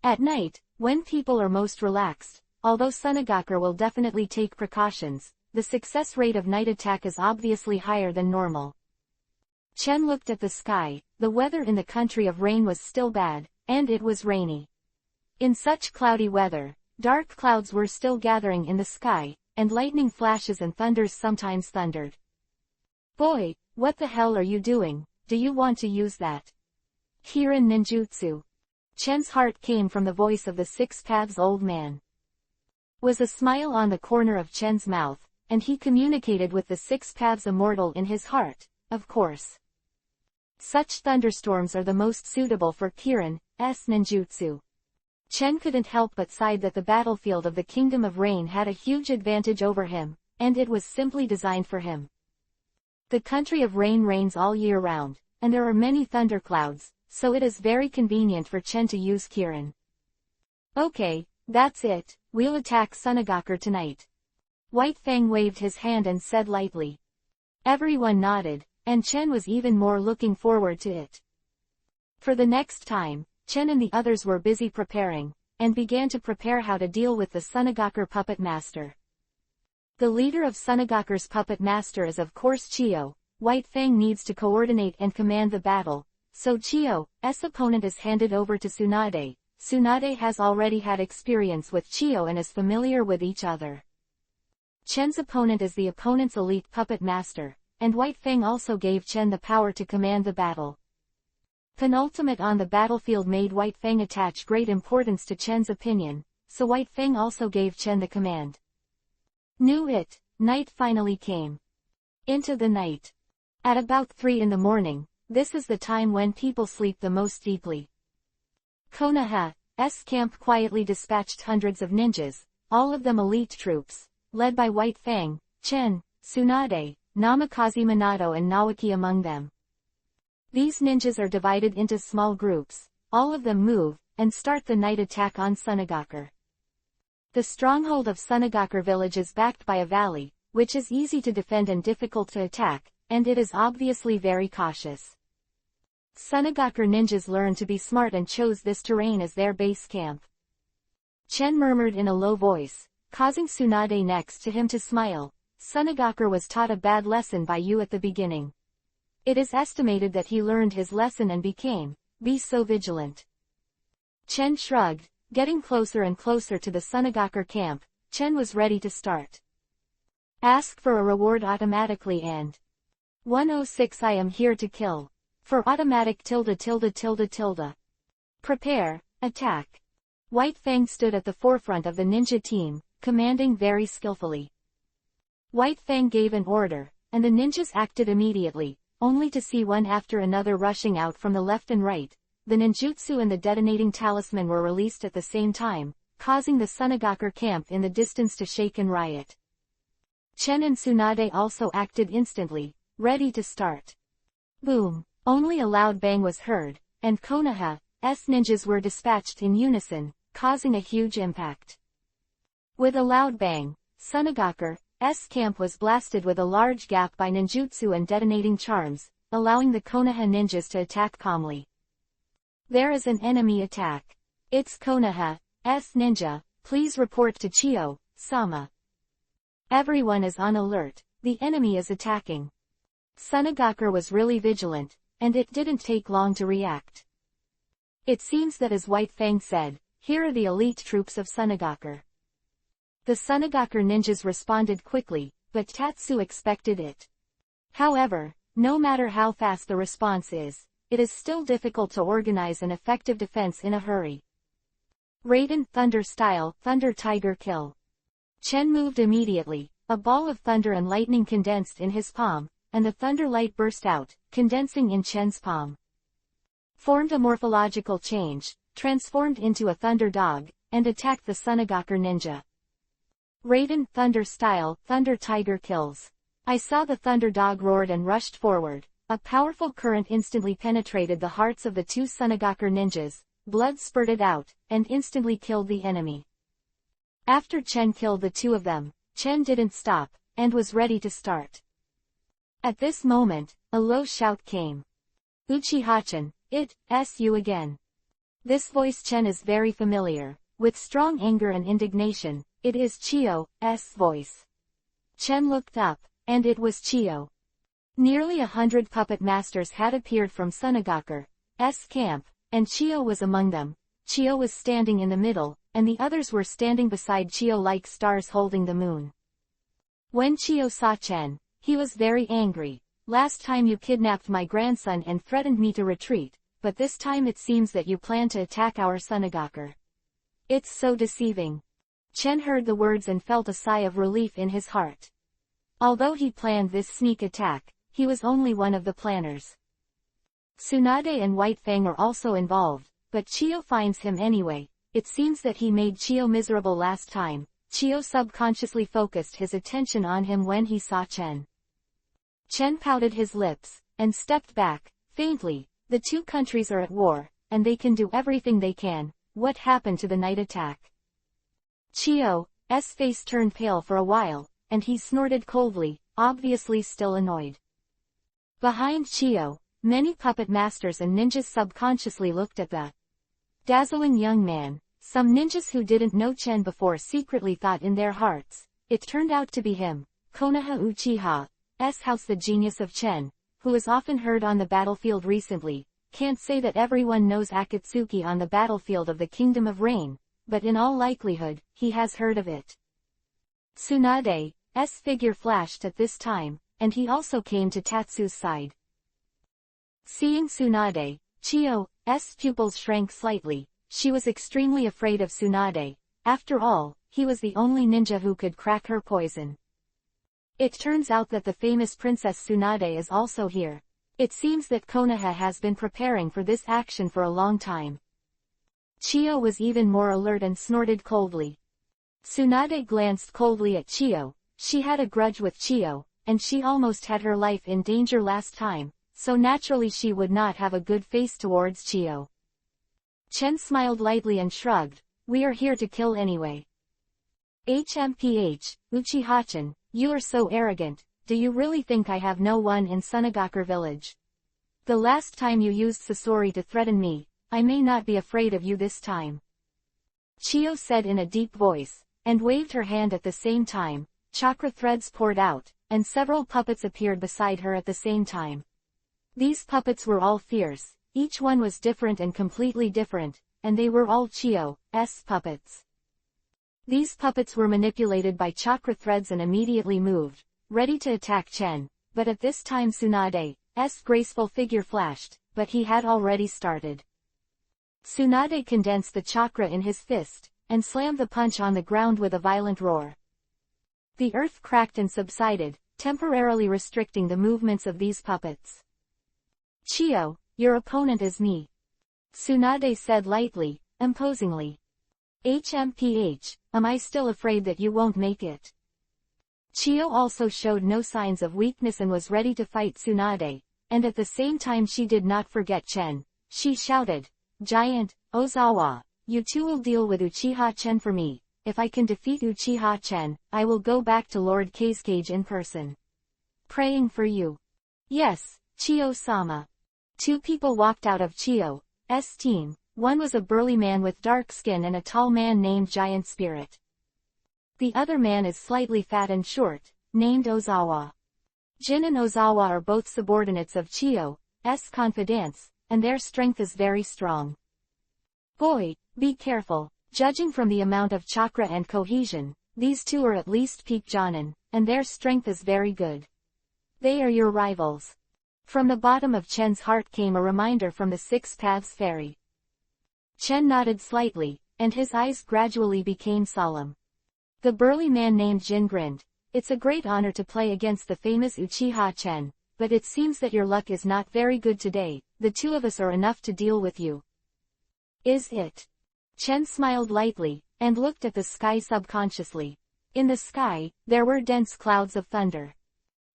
At night, when people are most relaxed, although Sunagakur will definitely take precautions, the success rate of night attack is obviously higher than normal. Chen looked at the sky. The weather in the country of rain was still bad, and it was rainy. In such cloudy weather, dark clouds were still gathering in the sky, and lightning flashes and thunders sometimes thundered. Boy, what the hell are you doing? Do you want to use that Kirin ninjutsu? Chen's heart came from the voice of the Six Paths old man. Was a smile on the corner of Chen's mouth, and he communicated with the Six Paths immortal in his heart, of course. Such thunderstorms are the most suitable for Kirin's ninjutsu. Chen couldn't help but sigh that the battlefield of the Kingdom of Rain had a huge advantage over him, and it was simply designed for him. The country of rain rains all year round, and there are many thunderclouds, so it is very convenient for Chen to use Kirin. Okay, that's it, we'll attack Sunagakur tonight. White Fang waved his hand and said lightly. Everyone nodded, and Chen was even more looking forward to it. For the next time, Chen and the others were busy preparing, and began to prepare how to deal with the Sunagakur puppet master. The leader of Sunagakur's puppet master is of course Chiyo's. White Fang needs to coordinate and command the battle, so Chiyo's opponent is handed over to Tsunade. Tsunade has already had experience with Chiyo and is familiar with each other. Chen's opponent is the opponent's elite puppet master, and White Fang also gave Chen the power to command the battle. Penultimate on the battlefield made White Fang attach great importance to Chen's opinion, so White Fang also gave Chen the command. Night finally came. Into the night. At about 3 in the morning, this is the time when people sleep the most deeply. Konoha's camp quietly dispatched hundreds of ninjas, all of them elite troops, led by White Fang, Chen, Tsunade, Namikaze Minato and Naoki among them. These ninjas are divided into small groups, all of them move, and start the night attack on Sunagakur. The stronghold of Sunagakur village is backed by a valley, which is easy to defend and difficult to attack, and it is obviously very cautious. Sunagakur ninjas learned to be smart and chose this terrain as their base camp. Chen murmured in a low voice, causing Tsunade next to him to smile. Sunagakur was taught a bad lesson by you at the beginning. It is estimated that he learned his lesson and be so vigilant. Chen shrugged, getting closer and closer to the Sunagakur camp. Chen was ready to start. Ask for a reward automatically and 106 I am here to kill. For automatic ... Prepare, attack. White Fang stood at the forefront of the ninja team, commanding very skillfully. White Fang gave an order, and the ninjas acted immediately, only to see one after another rushing out from the left and right. The ninjutsu and the detonating talisman were released at the same time, causing the Sunagakur camp in the distance to shake and riot. Chen and Tsunade also acted instantly, ready to start. Boom! Only a loud bang was heard, and Konoha's ninjas were dispatched in unison, causing a huge impact. With a loud bang, Sunagakur's camp was blasted with a large gap by ninjutsu and detonating charms, allowing the Konoha ninjas to attack calmly. There is an enemy attack. It's Konoha's ninja, please report to Chiyo-sama. Everyone is on alert, the enemy is attacking. Sunagakur was really vigilant, and it didn't take long to react. It seems that as White Fang said, here are the elite troops of Sunagakur. The Sunagakur ninjas responded quickly, but Tatsu expected it. However, no matter how fast the response is, it is still difficult to organize an effective defense in a hurry. Raiden Thunder Style Thunder Tiger Kill. Chen moved immediately, a ball of thunder and lightning condensed in his palm, and the thunder light burst out, condensing in Chen's palm. Formed a morphological change, transformed into a thunder dog, and attacked the Sunagakur ninja. Raiden Thunder Style Thunder Tiger Kills. I saw the thunder dog roared and rushed forward. A powerful current instantly penetrated the hearts of the two Sunagakur ninjas, blood spurted out, and instantly killed the enemy. After Chen killed the two of them, Chen didn't stop, and was ready to start. At this moment, a low shout came. Uchiha-chan, it's you again. This voice Chen is very familiar. With strong anger and indignation, it is Chiyo's voice. Chen looked up, and it was Chiyo. Nearly 100 puppet masters had appeared from Sunagaku's camp, and Chiyo was among them. Chiyo was standing in the middle, and the others were standing beside Chiyo like stars holding the moon. When Chiyo saw Chen, he was very angry. Last time you kidnapped my grandson and threatened me to retreat, but this time it seems that you plan to attack our Sunagaku. It's so deceiving. Chen heard the words and felt a sigh of relief in his heart. Although he planned this sneak attack, he was only one of the planners. Tsunade and White Fang are also involved, but Chiyo finds him anyway. It seems that he made Chiyo miserable last time. Chiyo subconsciously focused his attention on him when he saw Chen. Chen pouted his lips, and stepped back, faintly. The two countries are at war, and they can do everything they can. What happened to the night attack? Chiyo's face turned pale for a while, and he snorted coldly, obviously still annoyed. Behind Chiyo, many puppet masters and ninjas subconsciously looked at the dazzling young man. Some ninjas who didn't know Chen before secretly thought in their hearts, it turned out to be him, Konoha Uchiha's house, the genius of Chen, who is often heard on the battlefield recently. Can't say that everyone knows Akatsuki on the battlefield of the Kingdom of Rain, but in all likelihood, he has heard of it. Tsunade's figure flashed at this time, and he also came to Tatsu's side. Seeing Tsunade, Chiyo's pupils shrank slightly. She was extremely afraid of Tsunade. After all, he was the only ninja who could crack her poison. It turns out that the famous Princess Tsunade is also here. It seems that Konoha has been preparing for this action for a long time. Chiyo was even more alert and snorted coldly. Tsunade glanced coldly at Chiyo. She had a grudge with Chiyo, and she almost had her life in danger last time, so naturally she would not have a good face towards Chiyo. Chen smiled lightly and shrugged. We are here to kill anyway. Uchiha-chan, you are so arrogant. Do you really think I have no one in Sunagaku village? The last time you used Sasori to threaten me, I may not be afraid of you this time. Chiyo said in a deep voice, and waved her hand at the same time. Chakra threads poured out, and several puppets appeared beside her at the same time. These puppets were all fierce, each one was different and completely different, and they were all Chiyo's puppets. These puppets were manipulated by chakra threads and immediately moved, ready to attack Chen, but at this time Tsunade's graceful figure flashed, but he had already started. Tsunade condensed the chakra in his fist, and slammed the punch on the ground with a violent roar. The earth cracked and subsided, temporarily restricting the movements of these puppets. Chiyo, your opponent is me. Tsunade said lightly, imposingly. Am I still afraid that you won't make it? Chiyo also showed no signs of weakness and was ready to fight Tsunade, and at the same time she did not forget Chen. She shouted, Giant, Ozawa, you two will deal with Uchiha-chen for me. If I can defeat Uchiha-chen, I will go back to Lord Kazekage in person. Praying for you. Yes, Chiyo-sama. Two people walked out of Chiyo's team. One was a burly man with dark skin and a tall man named Giant Spirit. The other man is slightly fat and short, named Ozawa. Jin and Ozawa are both subordinates of Chiyo's confidants, and their strength is very strong. Boy, be careful. Judging from the amount of chakra and cohesion, these two are at least peak Jonin, and their strength is very good. They are your rivals. From the bottom of Chen's heart came a reminder from the Six Paths Fairy. Chen nodded slightly, and his eyes gradually became solemn. The burly man named Jin grinned. It's a great honor to play against the famous Uchiha-chen, but it seems that your luck is not very good today. The two of us are enough to deal with you. Is it? Chen smiled lightly, and looked at the sky subconsciously. In the sky, there were dense clouds of thunder.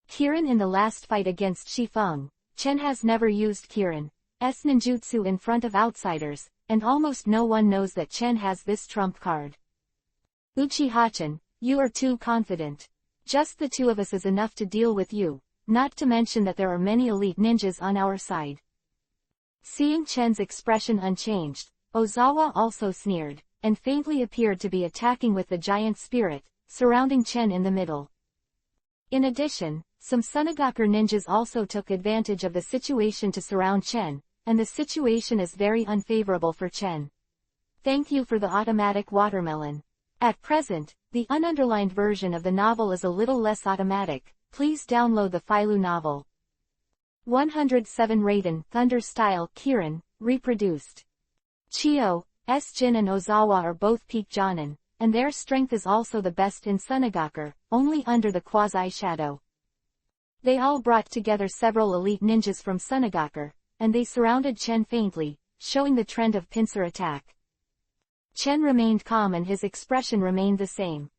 Kirin in the last fight against Shifeng. Chen has never used Kirin's ninjutsu in front of outsiders, and almost no one knows that Chen has this trump card. Uchiha-chen, you are too confident. Just the two of us is enough to deal with you, not to mention that there are many elite ninjas on our side. Seeing Chen's expression unchanged, Ozawa also sneered, and faintly appeared to be attacking with the giant spirit, surrounding Chen in the middle. In addition, some Sunagaku ninjas also took advantage of the situation to surround Chen, and the situation is very unfavorable for Chen. Thank you for the automatic watermelon. At present, the ununderlined version of the novel is a little less automatic. Please download the Filu novel. 107 Raiden, Thunder Style, Kirin, reproduced. Chio, Jin and Ozawa are both peak Jonin, and their strength is also the best in Sunagaku, only under the quasi-shadow. They all brought together several elite ninjas from Sunagaku, and they surrounded Chen faintly, showing the trend of pincer attack. Chen remained calm and his expression remained the same.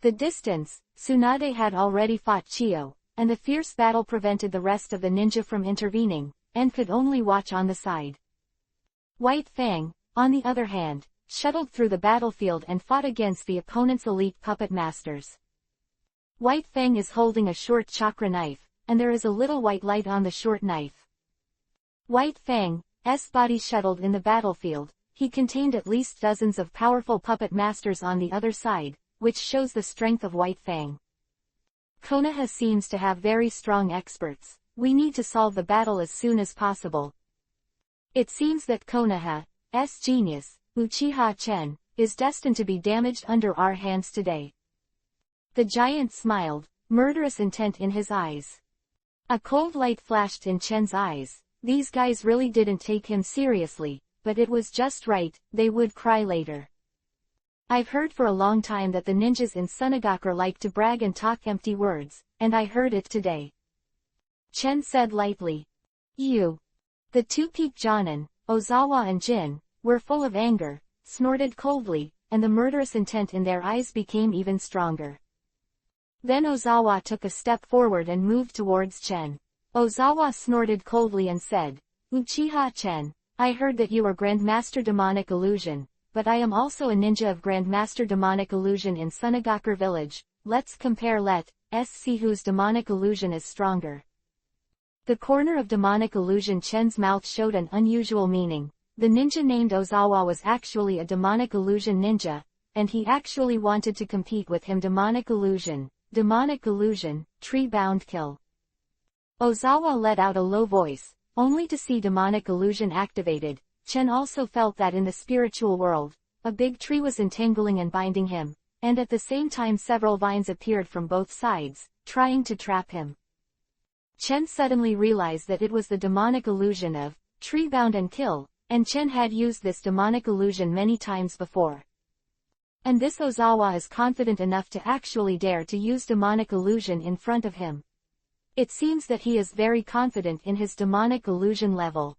The distance, Tsunade had already fought Chio, and the fierce battle prevented the rest of the ninja from intervening, and could only watch on the side. White Fang, on the other hand, shuttled through the battlefield and fought against the opponent's elite puppet masters. White Fang is holding a short chakra knife, and there is a little white light on the short knife. White Fang's body shuttled in the battlefield. He contained at least dozens of powerful puppet masters on the other side, which shows the strength of White Fang. Konoha seems to have very strong experts. We need to solve the battle as soon as possible. It seems that Konoha's genius, Uchiha Chen, is destined to be damaged under our hands today. The giant smiled, murderous intent in his eyes. A cold light flashed in Chen's eyes. These guys really didn't take him seriously, but it was just right, they would cry later. I've heard for a long time that the ninjas in Sunagaku like to brag and talk empty words, and I heard it today. Chen said lightly. You. The two peak Jonin, Ozawa and Jin, were full of anger, snorted coldly, and the murderous intent in their eyes became even stronger. Then Ozawa took a step forward and moved towards Chen. Ozawa snorted coldly and said, Uchiha Chen, I heard that you are Grandmaster Demonic Illusion, but I am also a ninja of Grandmaster Demonic Illusion in Sunagaku Village. Let's compare. Let's see whose demonic illusion is stronger. The corner of demonic illusion Chen's mouth showed an unusual meaning. The ninja named Ozawa was actually a demonic illusion ninja, and he actually wanted to compete with him. Demonic illusion, tree-bound kill. Ozawa let out a low voice, only to see demonic illusion activated. Chen also felt that in the spiritual world, a big tree was entangling and binding him, and at the same time several vines appeared from both sides, trying to trap him. Chen suddenly realized that it was the demonic illusion of tree-bound and kill, and Chen had used this demonic illusion many times before. And this Ozawa is confident enough to actually dare to use demonic illusion in front of him. It seems that he is very confident in his demonic illusion level.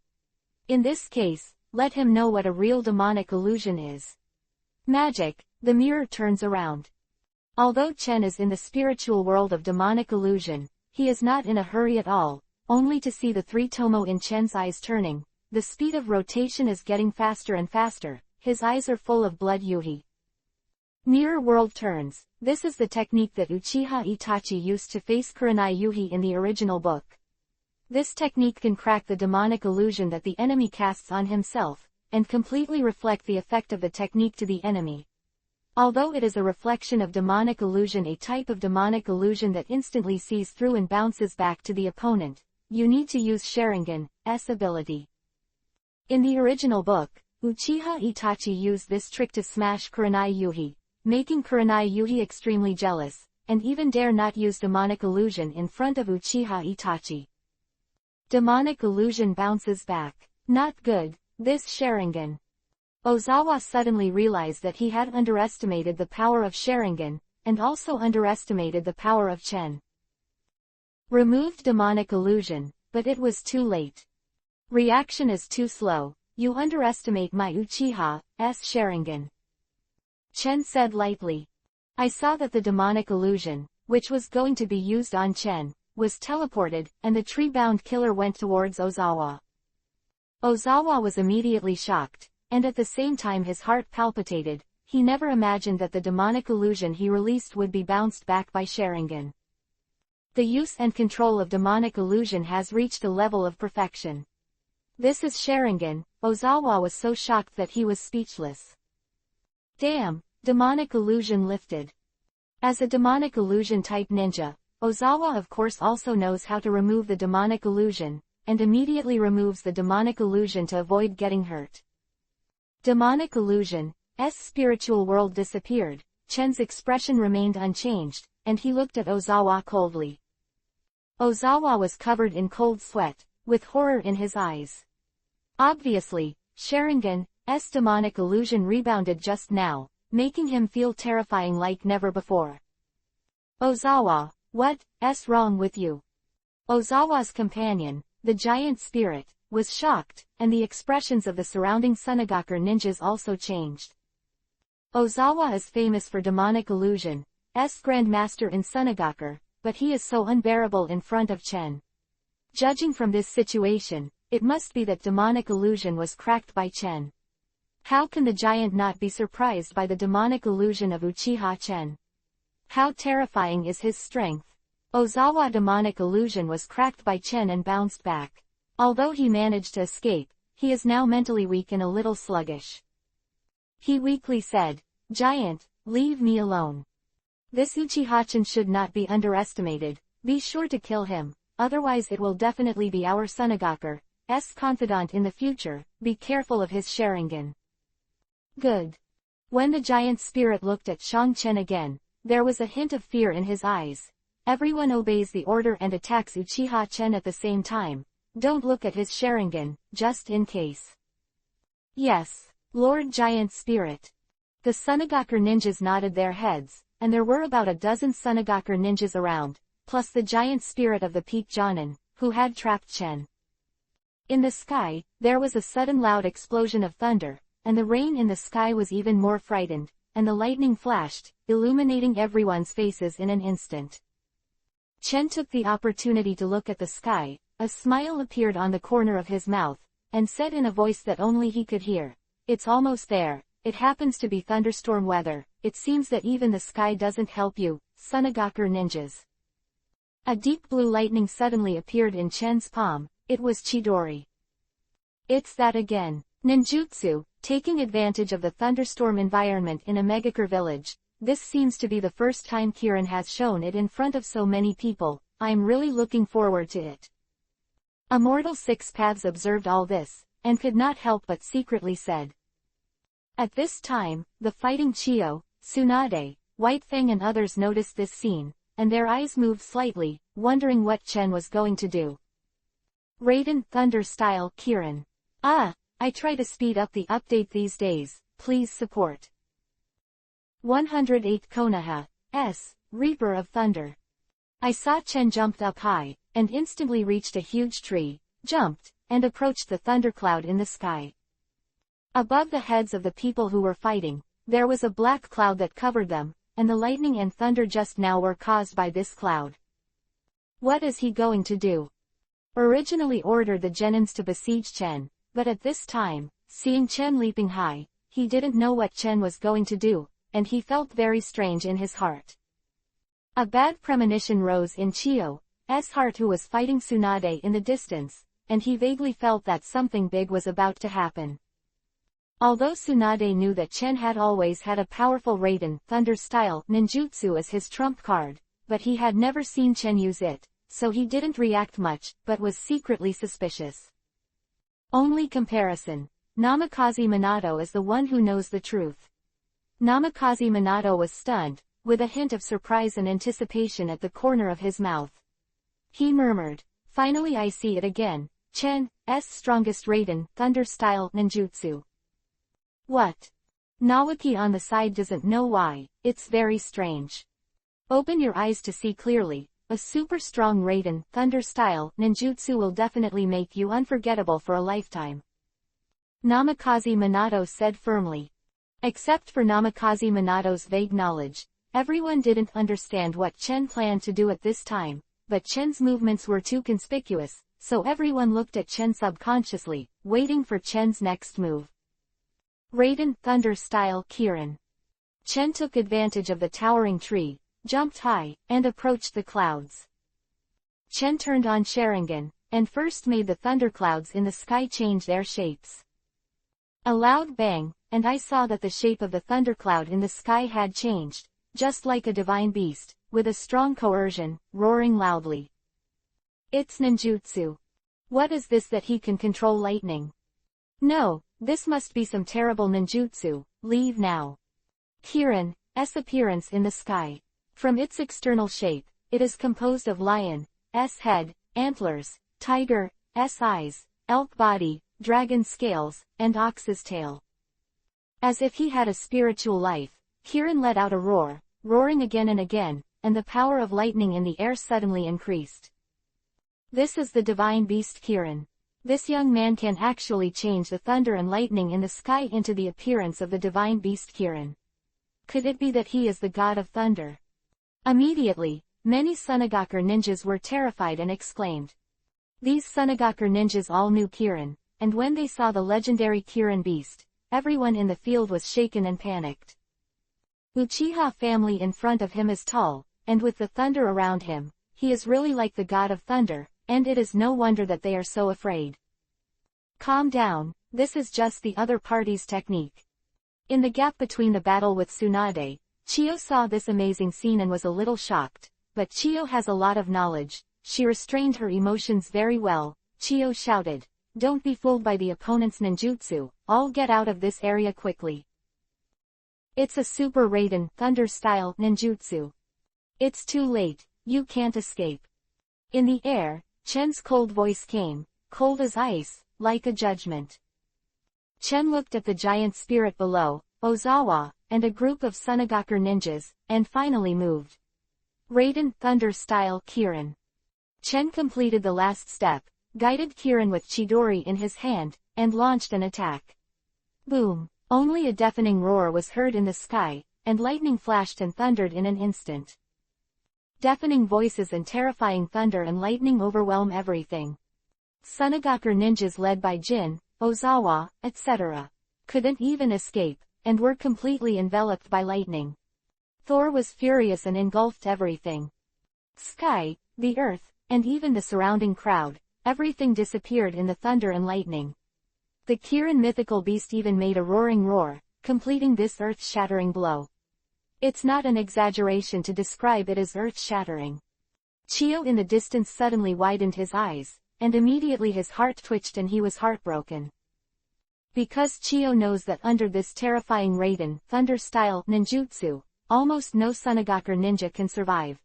In this case, let him know what a real demonic illusion is. Magic, the mirror turns around. Although Chen is in the spiritual world of demonic illusion, he is not in a hurry at all, only to see the three tomo in Chen's eyes turning. The speed of rotation is getting faster and faster, his eyes are full of blood. Yuhi. Mirror world turns. This is the technique that Uchiha Itachi used to face Kurenai Yuhi in the original book. This technique can crack the demonic illusion that the enemy casts on himself, and completely reflect the effect of the technique to the enemy. Although it is a reflection of demonic illusion, a type of demonic illusion that instantly sees through and bounces back to the opponent, you need to use Sharingan's ability. In the original book, Uchiha Itachi used this trick to smash Kurenai Yuhi, making Kurenai Yuhi extremely jealous, and even dare not use demonic illusion in front of Uchiha Itachi. Demonic illusion bounces back. Not good, this Sharingan. Ozawa suddenly realized that he had underestimated the power of Sharingan, and also underestimated the power of Chen. Removed demonic illusion, but it was too late. Reaction is too slow. You underestimate my Uchiha's Sharingan. Chen said lightly. I saw that the demonic illusion, which was going to be used on Chen, was teleported, and the tree-bound killer went towards Ozawa. Ozawa was immediately shocked, and at the same time his heart palpitated. He never imagined that the demonic illusion he released would be bounced back by Sharingan. The use and control of demonic illusion has reached a level of perfection. This is Sharingan. Ozawa was so shocked that he was speechless. Damn, demonic illusion lifted. As a demonic illusion type ninja, Ozawa of course also knows how to remove the demonic illusion, and immediately removes the demonic illusion to avoid getting hurt. Demonic illusion's spiritual world disappeared, Chen's expression remained unchanged, and he looked at Ozawa coldly. Ozawa was covered in cold sweat, with horror in his eyes. Obviously, Sharingan's demonic illusion rebounded just now, making him feel terrifying like never before. Ozawa, what's wrong with you? Ozawa's companion, the giant spirit, was shocked, and the expressions of the surrounding Sunagaku ninjas also changed. Ozawa is famous for demonic illusion's grandmaster in Sunagaku, but he is so unbearable in front of Chen. Judging from this situation, it must be that demonic illusion was cracked by Chen. How can the giant not be surprised by the demonic illusion of Uchiha Chen? How terrifying is his strength? Ozawa's demonic illusion was cracked by Chen and bounced back. Although he managed to escape, he is now mentally weak and a little sluggish. He weakly said, "Giant, leave me alone. This Uchiha-chan should not be underestimated, be sure to kill him, otherwise it will definitely be our Sunagaku's confidant in the future, be careful of his Sharingan." Good. When the giant spirit looked at Shang Chen again, there was a hint of fear in his eyes. Everyone obeys the order and attacks Uchiha Chen at the same time. Don't look at his Sharingan, just in case. Yes, Lord Giant Spirit. The Sunagaku ninjas nodded their heads, and there were about a dozen Sunagaku ninjas around, plus the giant spirit of the Peak Jonin, who had trapped Chen. In the sky, there was a sudden loud explosion of thunder, and the rain in the sky was even more frightened, and the lightning flashed, illuminating everyone's faces in an instant. Chen took the opportunity to look at the sky. A smile appeared on the corner of his mouth, and said in a voice that only he could hear, "It's almost there, it happens to be thunderstorm weather, it seems that even the sky doesn't help you, Sunagaku ninjas." A deep blue lightning suddenly appeared in Chen's palm, it was Chidori. It's that again. Ninjutsu, taking advantage of the thunderstorm environment in a Megakure village, this seems to be the first time Kirin has shown it in front of so many people, I'm really looking forward to it. Immortal Six Paths observed all this, and could not help but secretly said. At this time, the fighting Chiyo, Tsunade, White Fang and others noticed this scene, and their eyes moved slightly, wondering what Chen was going to do. Raiden Thunder Style Kirin. I try to speed up the update these days, please support. 108 Konoha, Reaper of Thunder. I saw Chen jumped up high, and instantly reached a huge tree, jumped, and approached the thundercloud in the sky. Above the heads of the people who were fighting, there was a black cloud that covered them, and the lightning and thunder just now were caused by this cloud. What is he going to do? Originally ordered the genins to besiege Chen, but at this time, seeing Chen leaping high, he didn't know what Chen was going to do, and he felt very strange in his heart. A bad premonition rose in Chiyo's heart, who was fighting Tsunade in the distance, and he vaguely felt that something big was about to happen. Although Tsunade knew that Chen had always had a powerful Raiden Thunder style ninjutsu as his trump card, but he had never seen Chen use it, so he didn't react much, but was secretly suspicious. Only comparison. Namikaze Minato is the one who knows the truth. Namikaze Minato was stunned, with a hint of surprise and anticipation at the corner of his mouth. He murmured, "Finally I see it again, Chen's strongest Raiden Thunder style ninjutsu." What? Nawaki on the side doesn't know why, it's very strange. Open your eyes to see clearly, a super strong Raiden Thunder style ninjutsu will definitely make you unforgettable for a lifetime. Namikaze Minato said firmly. Except for Namikaze Minato's vague knowledge, everyone didn't understand what Chen planned to do at this time, but Chen's movements were too conspicuous, so everyone looked at Chen subconsciously, waiting for Chen's next move. Raiden Thunder style Kirin. Chen took advantage of the towering tree, jumped high, and approached the clouds. Chen turned on Sharingan, and first made the thunderclouds in the sky change their shapes. A loud bang, and I saw that the shape of the thundercloud in the sky had changed, just like a divine beast, with a strong coercion, roaring loudly. It's ninjutsu. What is this that he can control lightning? No, this must be some terrible ninjutsu, leave now. Kirin's appearance in the sky. From its external shape, it is composed of lion's head, antlers, tiger's eyes, elk body, dragon scales, and ox's tail. As if he had a spiritual life, Kirin let out a roar, roaring again and again, and the power of lightning in the air suddenly increased. This is the divine beast Kirin. This young man can actually change the thunder and lightning in the sky into the appearance of the divine beast Kirin. Could it be that he is the god of thunder? Immediately, many Sunagaku ninjas were terrified and exclaimed. These Sunagaku ninjas all knew Kirin, and when they saw the legendary Kirin beast, everyone in the field was shaken and panicked. Uchiha family in front of him is tall, and with the thunder around him, he is really like the god of thunder, and it is no wonder that they are so afraid. Calm down, this is just the other party's technique. In the gap between the battle with Tsunade, Chiyo saw this amazing scene and was a little shocked, but Chiyo has a lot of knowledge, she restrained her emotions very well. Chiyo shouted, "Don't be fooled by the opponent's ninjutsu, all get out of this area quickly. It's a Super Raiden Thunder-style ninjutsu. It's too late, you can't escape." In the air, Chen's cold voice came, cold as ice, like a judgment. Chen looked at the giant spirit below, Ozawa, and a group of Sunagaku ninjas, and finally moved. Raiden Thunder-style Kirin. Chen completed the last step, guided Kirin with Chidori in his hand, and launched an attack. Boom! Only a deafening roar was heard in the sky, and lightning flashed and thundered in an instant. Deafening voices and terrifying thunder and lightning overwhelm everything. Sunagaku ninjas led by Jin, Ozawa, etc. couldn't even escape, and were completely enveloped by lightning. Thor was furious and engulfed everything. Sky, the earth, and even the surrounding crowd, everything disappeared in the thunder and lightning. The Kirin mythical beast even made a roaring roar, completing this earth-shattering blow. It's not an exaggeration to describe it as earth-shattering. Chiyo in the distance suddenly widened his eyes, and immediately his heart twitched and he was heartbroken. Because Chiyo knows that under this terrifying Raiden Thunder-style ninjutsu, almost no Sunagaku ninja can survive.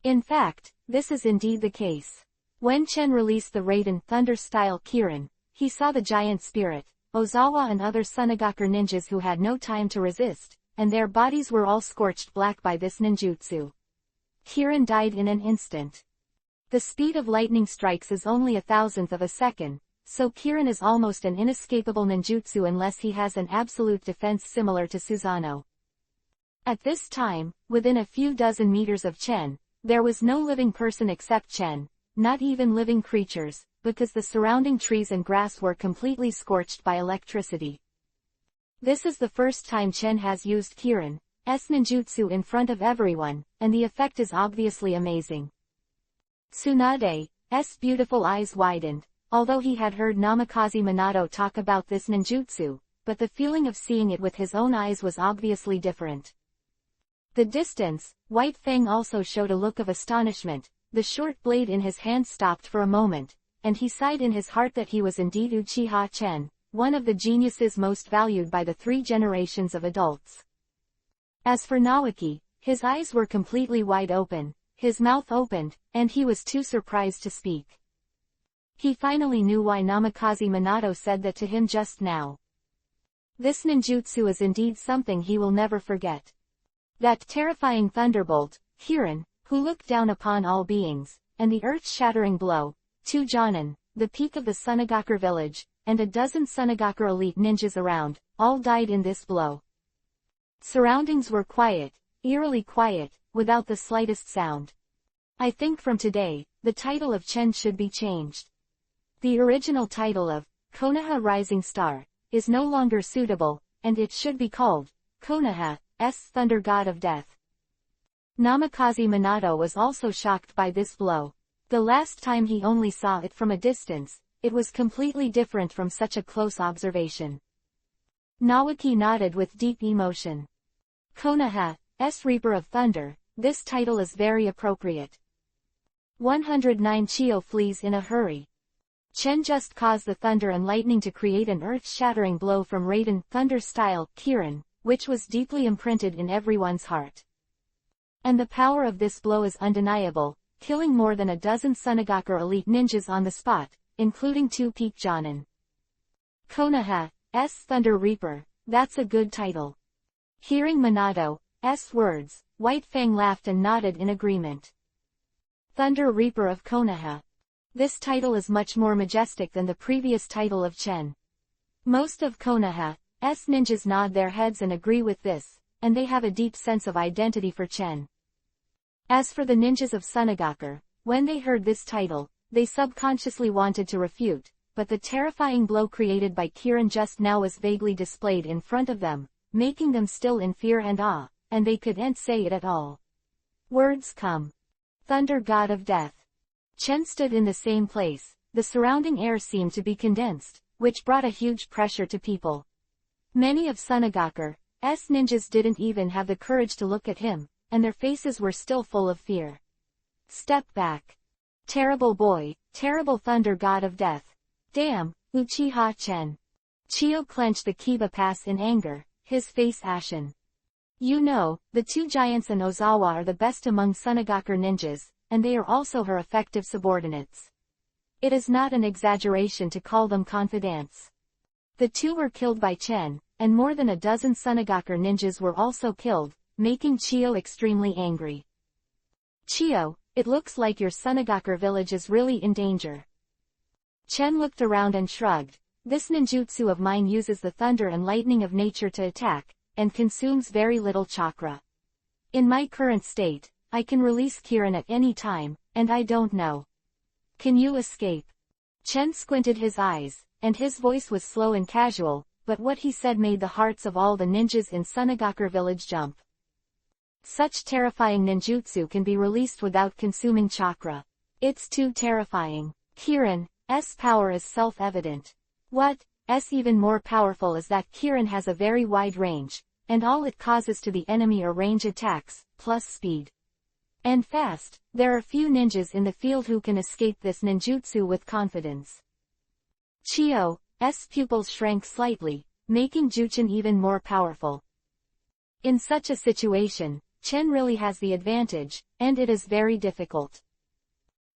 In fact, this is indeed the case. When Chen released the Raiden Thunder-style Kirin, he saw the giant spirit, Ozawa and other Sunagaku ninjas who had no time to resist, and their bodies were all scorched black by this ninjutsu. Kirin died in an instant. The speed of lightning strikes is only 1/1000th of a second, so Kirin is almost an inescapable ninjutsu unless he has an absolute defense similar to Susanoo. At this time, within a few dozen meters of Chen, there was no living person except Chen, not even living creatures, because the surrounding trees and grass were completely scorched by electricity. This is the first time Chen has used Kirin's ninjutsu in front of everyone, and the effect is obviously amazing. Tsunade's beautiful eyes widened, although he had heard Namikaze Minato talk about this ninjutsu, but the feeling of seeing it with his own eyes was obviously different. The distance, White Fang also showed a look of astonishment. The short blade in his hand stopped for a moment, and he sighed in his heart that he was indeed Uchiha Chen, one of the geniuses most valued by the 3 generations of adults. As for Naoki, his eyes were completely wide open, his mouth opened, and he was too surprised to speak. He finally knew why Namikaze Minato said that to him just now. This ninjutsu is indeed something he will never forget. That terrifying thunderbolt, Kirin, who looked down upon all beings, and the earth-shattering blow, 2 Jonin, the peak of the Sunagaku village, and a dozen Sunagaku elite ninjas around, all died in this blow. Surroundings were quiet, eerily quiet, without the slightest sound. I think from today, the title of Chen should be changed. The original title of Konoha Rising Star is no longer suitable, and it should be called Konoha's Thunder God of Death. Namikaze Minato was also shocked by this blow. The last time he only saw it from a distance, it was completely different from such a close observation. Naoki nodded with deep emotion. Konoha's Reaper of Thunder, this title is very appropriate. 109 Chiyo flees in a hurry. Chen just caused the thunder and lightning to create an earth-shattering blow from Raiden Thunder-style Kirin, which was deeply imprinted in everyone's heart. And the power of this blow is undeniable, killing more than a dozen Sunagaku elite ninjas on the spot, including 2 peak Jonin. Konoha's Thunder Reaper, that's a good title. Hearing Minato's words, White Fang laughed and nodded in agreement. Thunder Reaper of Konoha. This title is much more majestic than the previous title of Chen. Most of Konoha's ninjas nod their heads and agree with this, and they have a deep sense of identity for Chen. As for the ninjas of Sunagaku, when they heard this title, they subconsciously wanted to refute, but the terrifying blow created by Kirin just now was vaguely displayed in front of them, making them still in fear and awe, and they couldn't say it at all. Words come. Thunder God of Death. Chen stood in the same place, the surrounding air seemed to be condensed, which brought a huge pressure to people. Many of Sunagaku's ninjas didn't even have the courage to look at him, and their faces were still full of fear. Step back. Terrible boy, terrible Thunder God of Death. Damn, Uchiha Chen. Chiyo clenched the Kiba pass in anger, his face ashen. You know, the 2 giants and Ozawa are the best among Sunagaku ninjas, and they are also her effective subordinates. It is not an exaggeration to call them confidants. The 2 were killed by Chen, and more than a dozen Sunagaku ninjas were also killed, making Chiyo extremely angry. Chiyo, it looks like your Sunagaku village is really in danger. Chen looked around and shrugged. This ninjutsu of mine uses the thunder and lightning of nature to attack, and consumes very little chakra. In my current state, I can release Kirin at any time, and I don't know. Can you escape? Chen squinted his eyes, and his voice was slow and casual, but what he said made the hearts of all the ninjas in Sunagaku village jump. Such terrifying ninjutsu can be released without consuming chakra. It's too terrifying. Kirin's power is self-evident. What's even more powerful is that Kirin has a very wide range, and all it causes to the enemy are range attacks, plus speed. And fast. There are few ninjas in the field who can escape this ninjutsu with confidence. Chiyo's pupils shrank slightly, making Juchen even more powerful. In such a situation, Chen really has the advantage, and it is very difficult.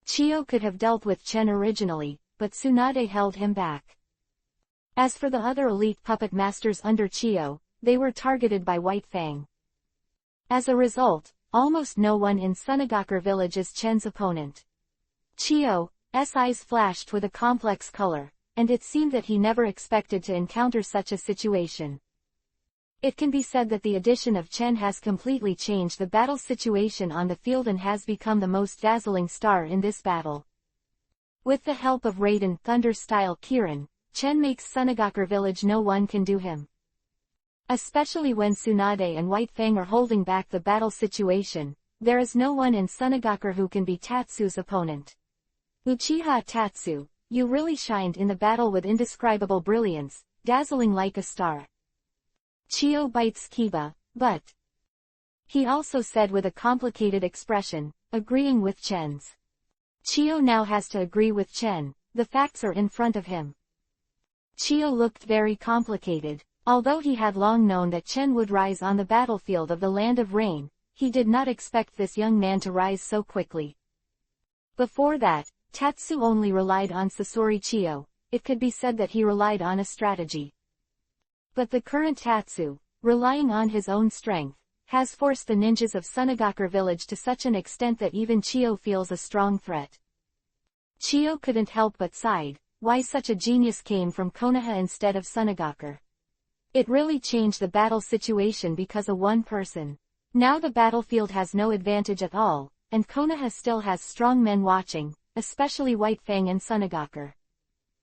Chiyo could have dealt with Chen originally, but Tsunade held him back. As for the other elite puppet masters under Chiyo, they were targeted by White Fang. As a result, almost no one in Sunagaku village is Chen's opponent. Chiyo's eyes flashed with a complex color, and it seemed that he never expected to encounter such a situation. It can be said that the addition of Chen has completely changed the battle situation on the field and has become the most dazzling star in this battle. With the help of Raiden Thunder-style Kirin, Chen makes Sunagaku village no one can do him. Especially when Tsunade and White Fang are holding back the battle situation, there is no one in Sunagaku who can be Tatsu's opponent. Uchiha Tatsu, you really shined in the battle with indescribable brilliance, dazzling like a star. Chiyo bites Kiba, but... he also said with a complicated expression, agreeing with Chen's. Chiyo now has to agree with Chen, the facts are in front of him. Chiyo looked very complicated. Although he had long known that Chen would rise on the battlefield of the Land of Rain, he did not expect this young man to rise so quickly. Before that, Tatsu only relied on Sasori Chiyo. It could be said that he relied on a strategy. But the current Tatsu, relying on his own strength, has forced the ninjas of Sunagaku village to such an extent that even Chiyo feels a strong threat. Chiyo couldn't help but sighed, why such a genius came from Konoha instead of Sunagaku. It really changed the battle situation because of one person. Now the battlefield has no advantage at all, and Konoha still has strong men watching, especially White Fang and Sunagaku.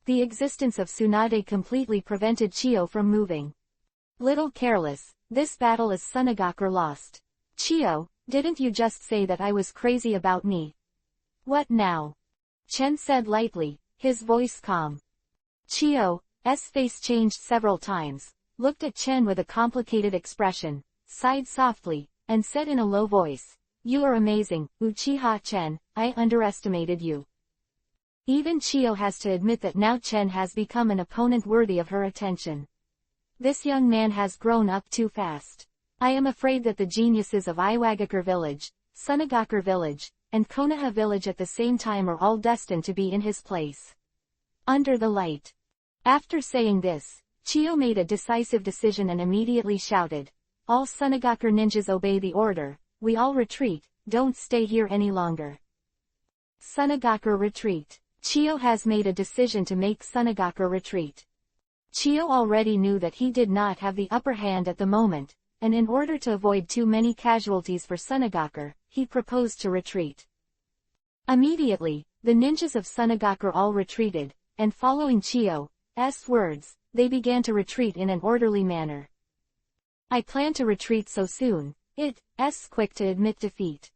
The existence of Tsunade completely prevented Chiyo from moving. Little careless, this battle is Sunagaku lost. Chiyo, didn't you just say that I was crazy about me? What now? Chen said lightly, his voice calm. Chiyo's face changed several times, looked at Chen with a complicated expression, sighed softly, and said in a low voice, "You are amazing, Uchiha Chen, I underestimated you." Even Chiyo has to admit that now Chen has become an opponent worthy of her attention. This young man has grown up too fast. I am afraid that the geniuses of Iwagakure Village, Sunagakure Village, and Konoha Village at the same time are all destined to be in his place. Under the light. After saying this, Chiyo made a decisive decision and immediately shouted, "All Sunagakure ninjas obey the order, we all retreat, don't stay here any longer." Sunagakure retreat. Chiyo has made a decision to make Sunagakure retreat. Chiyo already knew that he did not have the upper hand at the moment, and in order to avoid too many casualties for Sunagakure, he proposed to retreat. Immediately, the ninjas of Sunagakure all retreated, and following Chiyo's words, they began to retreat in an orderly manner. "I plan to retreat so soon, it's quick to admit defeat,"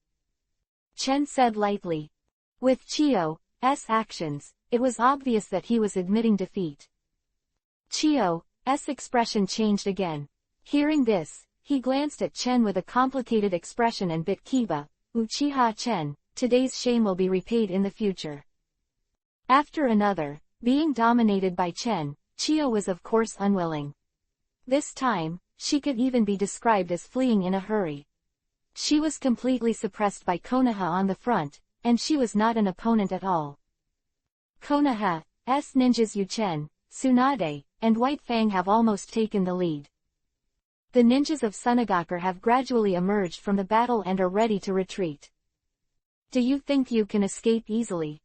Chen said lightly. With Chiyo's actions, it was obvious that he was admitting defeat. Chiyo's expression changed again. Hearing this, he glanced at Chen with a complicated expression and bit Kiba, "Uchiha Chen, today's shame will be repaid in the future." After another, being dominated by Chen, Chiyo was of course unwilling. This time, she could even be described as fleeing in a hurry. She was completely suppressed by Konoha on the front, and she was not an opponent at all. Konoha's ninjas Chen, Tsunade, and White Fang have almost taken the lead. The ninjas of Sunagakure have gradually emerged from the battle and are ready to retreat. "Do you think you can escape easily?"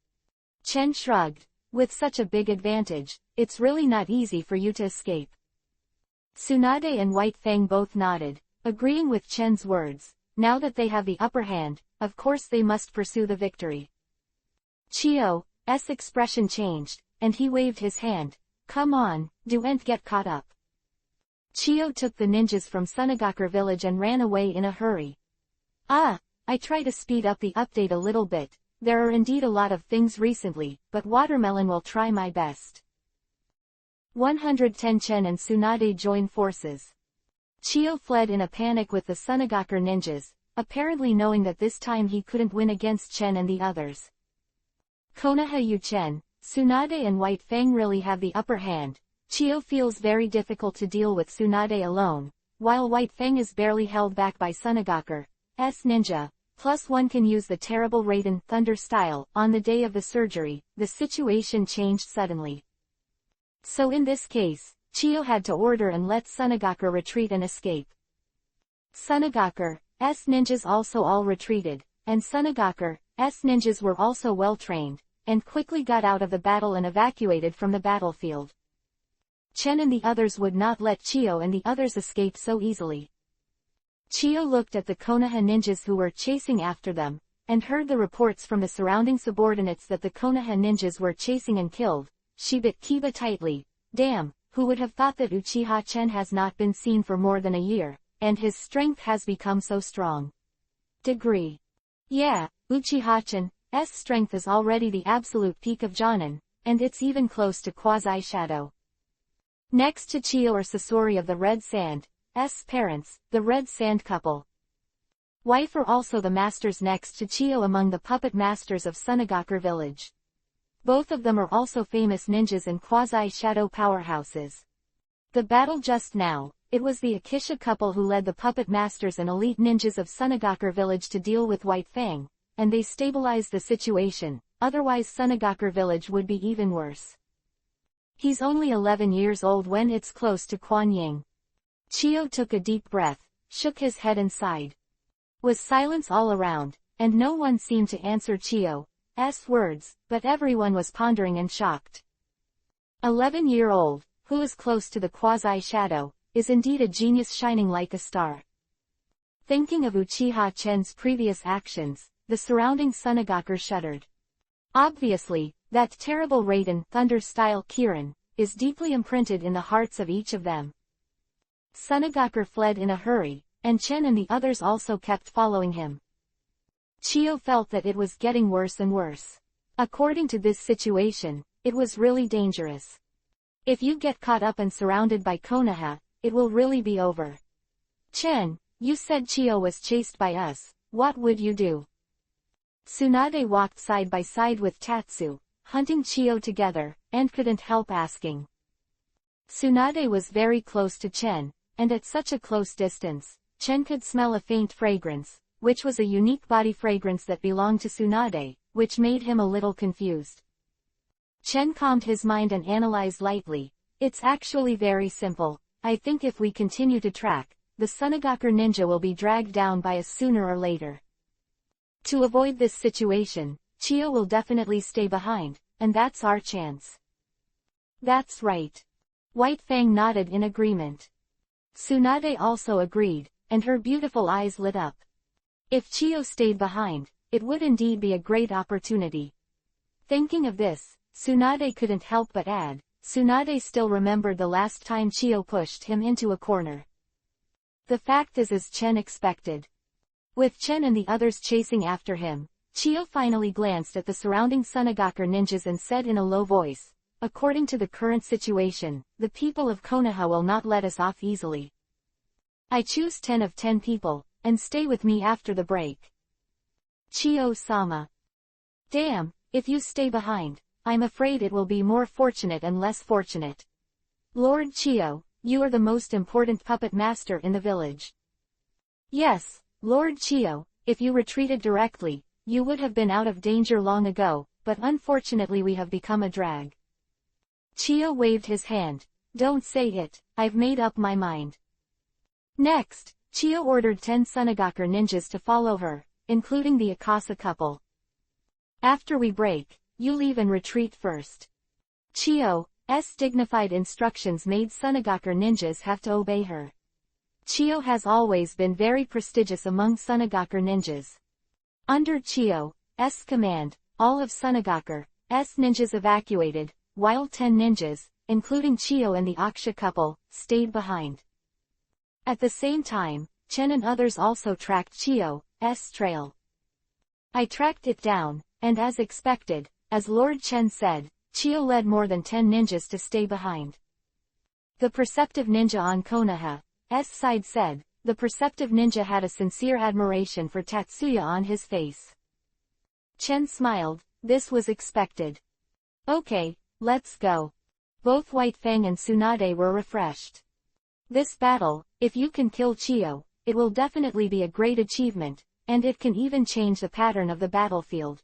Chen shrugged. "With such a big advantage, it's really not easy for you to escape." Tsunade and White Fang both nodded, agreeing with Chen's words. Now that they have the upper hand, of course they must pursue the victory. Chiyo's expression changed, and he waved his hand. "Come on, don't get caught up." Chiyo took the ninjas from Sunagakure Village and ran away in a hurry. I try to speed up the update a little bit. There are indeed a lot of things recently, but Watermelon will try my best. 110 Chen and Tsunade join forces. Chiyo fled in a panic with the Sunagakure ninjas, apparently knowing that this time he couldn't win against Chen and the others. Konoha Chen, Tsunade and White Fang really have the upper hand. Chiyo feels very difficult to deal with Tsunade alone, while White Fang is barely held back by Sunagakure's ninja. Plus one can use the terrible Raiden Thunder style. On the day of the surgery, the situation changed suddenly. So in this case, Chiyo had to order and let Sunagakure retreat and escape. Sunagakure's ninjas also all retreated, and Sunagakure's ninjas were also well trained, and quickly got out of the battle and evacuated from the battlefield. Chen and the others would not let Chiyo and the others escape so easily. Chiyo looked at the Konoha ninjas who were chasing after them, and heard the reports from the surrounding subordinates that the Konoha ninjas were chasing and killed. She bit Kiba tightly. Damn, who would have thought that Uchiha Chen has not been seen for more than a year, and his strength has become so strong. Degree. Yeah, Uchiha Chen's strength is already the absolute peak of Jonin, and it's even close to Quasi-Shadow. Next to Chiyo are Sasori of the Red Sand's parents, the Red Sand couple. Wife are also the masters next to Chiyo among the puppet masters of Sunagakure Village. Both of them are also famous ninjas and quasi-shadow powerhouses. The battle just now, it was the Akisha couple who led the puppet masters and elite ninjas of Sunagakure Village to deal with White Fang, and they stabilized the situation, otherwise Sunagakure Village would be even worse. He's only 11 years old when it's close to Kuan Yin. Chiyo took a deep breath, shook his head and sighed. Was silence all around, and no one seemed to answer Chiyo's words, but everyone was pondering and shocked. 11-year-old, who is close to the quasi-shadow, is indeed a genius shining like a star. Thinking of Uchiha Chen's previous actions, the surrounding Sunagakure shuddered. Obviously, that terrible Raiden Thunder-style Kirin is deeply imprinted in the hearts of each of them. Sunagakure fled in a hurry, and Chen and the others also kept following him. Chiyo felt that it was getting worse and worse. According to this situation, it was really dangerous. If you get caught up and surrounded by Konoha, it will really be over. Chen, you said Chiyo was chased by us, what would you do? Tsunade walked side by side with Tatsu, hunting Chiyo together, and couldn't help asking. Tsunade was very close to Chen, and at such a close distance, Chen could smell a faint fragrance, which was a unique body fragrance that belonged to Tsunade, which made him a little confused. Chen calmed his mind and analyzed lightly. It's actually very simple. I think if we continue to track, the Sunagaku ninja will be dragged down by us sooner or later. To avoid this situation, Chiyo will definitely stay behind, and that's our chance. That's right. White Fang nodded in agreement. Tsunade also agreed, and her beautiful eyes lit up. If Chiyo stayed behind, it would indeed be a great opportunity. Thinking of this, Tsunade couldn't help but add, Tsunade still remembered the last time Chiyo pushed him into a corner. The fact is as Chen expected. With Chen and the others chasing after him, Chiyo finally glanced at the surrounding Sunagaku ninjas and said in a low voice, according to the current situation, the people of Konoha will not let us off easily. I choose 10 of 10 people, and stay with me after the break. Chiyo-sama. Damn, if you stay behind, I'm afraid it will be more fortunate and less fortunate. Lord Chiyo, you are the most important puppet master in the village. Yes, Lord Chiyo, if you retreated directly, you would have been out of danger long ago, but unfortunately we have become a drag. Chiyo waved his hand. Don't say it, I've made up my mind. Next, Chiyo ordered 10 Sunagaku ninjas to follow her, including the Akasa couple. After we break, you leave and retreat first. Chiyo's dignified instructions made Sunagaku ninjas have to obey her. Chiyo has always been very prestigious among Sunagaku ninjas. Under Chiyo's command, all of Sunagaku's ninjas evacuated, while 10 ninjas, including Chiyo and the Aksha couple, stayed behind. At the same time, Chen and others also tracked Chiyo's trail. I tracked it down, and as expected, as Lord Chen said, Chiyo led more than 10 ninjas to stay behind. The perceptive ninja on Konoha's side said, the perceptive ninja had a sincere admiration for Tatsuya on his face. Chen smiled, this was expected. Okay, let's go. Both White Fang and Tsunade were refreshed. This battle, if you can kill Chiyo, it will definitely be a great achievement, and it can even change the pattern of the battlefield.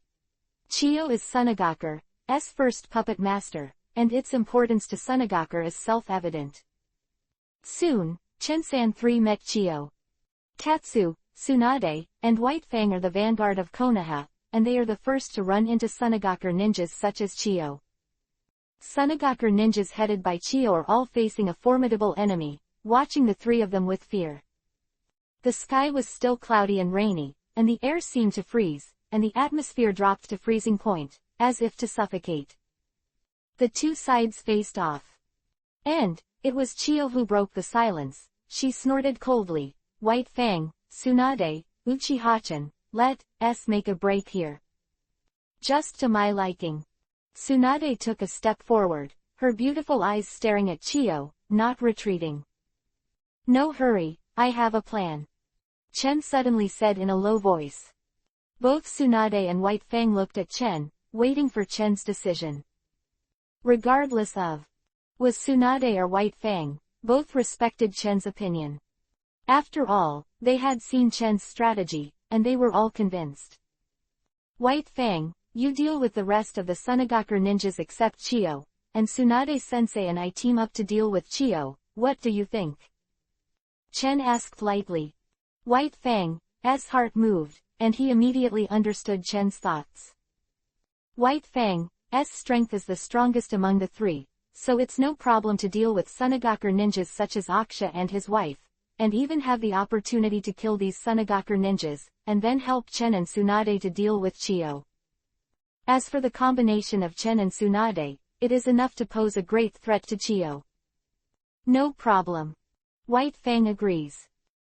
Chiyo is Sunagaku's first puppet master, and its importance to Sunagaku is self-evident. Soon, Chen-san 3 met Chiyo. Tatsu, Tsunade, and White Fang are the vanguard of Konoha, and they are the first to run into Sunagaku ninjas such as Chiyo. Sunagaku ninjas headed by Chiyo are all facing a formidable enemy, watching the three of them with fear. The sky was still cloudy and rainy, and the air seemed to freeze, and the atmosphere dropped to freezing point, as if to suffocate. The two sides faced off. And, it was Chiyo who broke the silence. She snorted coldly, White Fang, Tsunade, Uchiha-chan, let's make a break here. Just to my liking. Tsunade took a step forward, her beautiful eyes staring at Chiyo, not retreating. No hurry, I have a plan. Chen suddenly said in a low voice. Both Tsunade and White Fang looked at Chen, waiting for Chen's decision. Regardless of was Tsunade or White Fang, both respected Chen's opinion. After all, they had seen Chen's strategy, and they were all convinced. White Fang, you deal with the rest of the Sunagaku ninjas except Chiyo, and Tsunade-sensei and I team up to deal with Chiyo, what do you think? Chen asked lightly. White Fang's heart moved, and he immediately understood Chen's thoughts. White Fang's strength is the strongest among the three, so it's no problem to deal with Sunagaku ninjas such as Aksha and his wife, and even have the opportunity to kill these Sunagaku ninjas, and then help Chen and Tsunade to deal with Chiyo. As for the combination of Chen and Tsunade, it is enough to pose a great threat to Chiyo. No problem. White Fang agrees.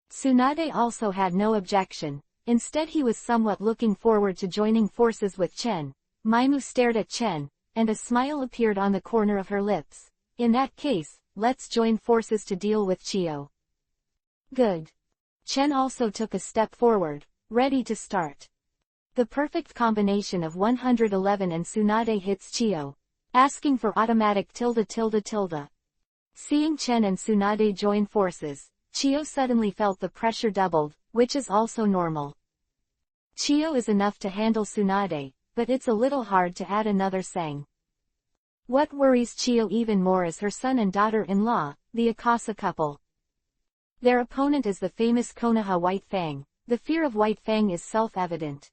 Tsunade also had no objection, instead he was somewhat looking forward to joining forces with Chen, Maimu stared at Chen, and a smile appeared on the corner of her lips. In that case, let's join forces to deal with Chiyo. Good. Chen also took a step forward, ready to start. The perfect combination of 111 and Tsunade hits Chiyo, asking for automatic ... Seeing Chen and Tsunade join forces, Chiyo suddenly felt the pressure doubled, which is also normal. Chiyo is enough to handle Tsunade, but it's a little hard to add another Sang. What worries Chiyo even more is her son and daughter-in-law, the Akasa couple. Their opponent is the famous Konoha White Fang. The fear of White Fang is self-evident.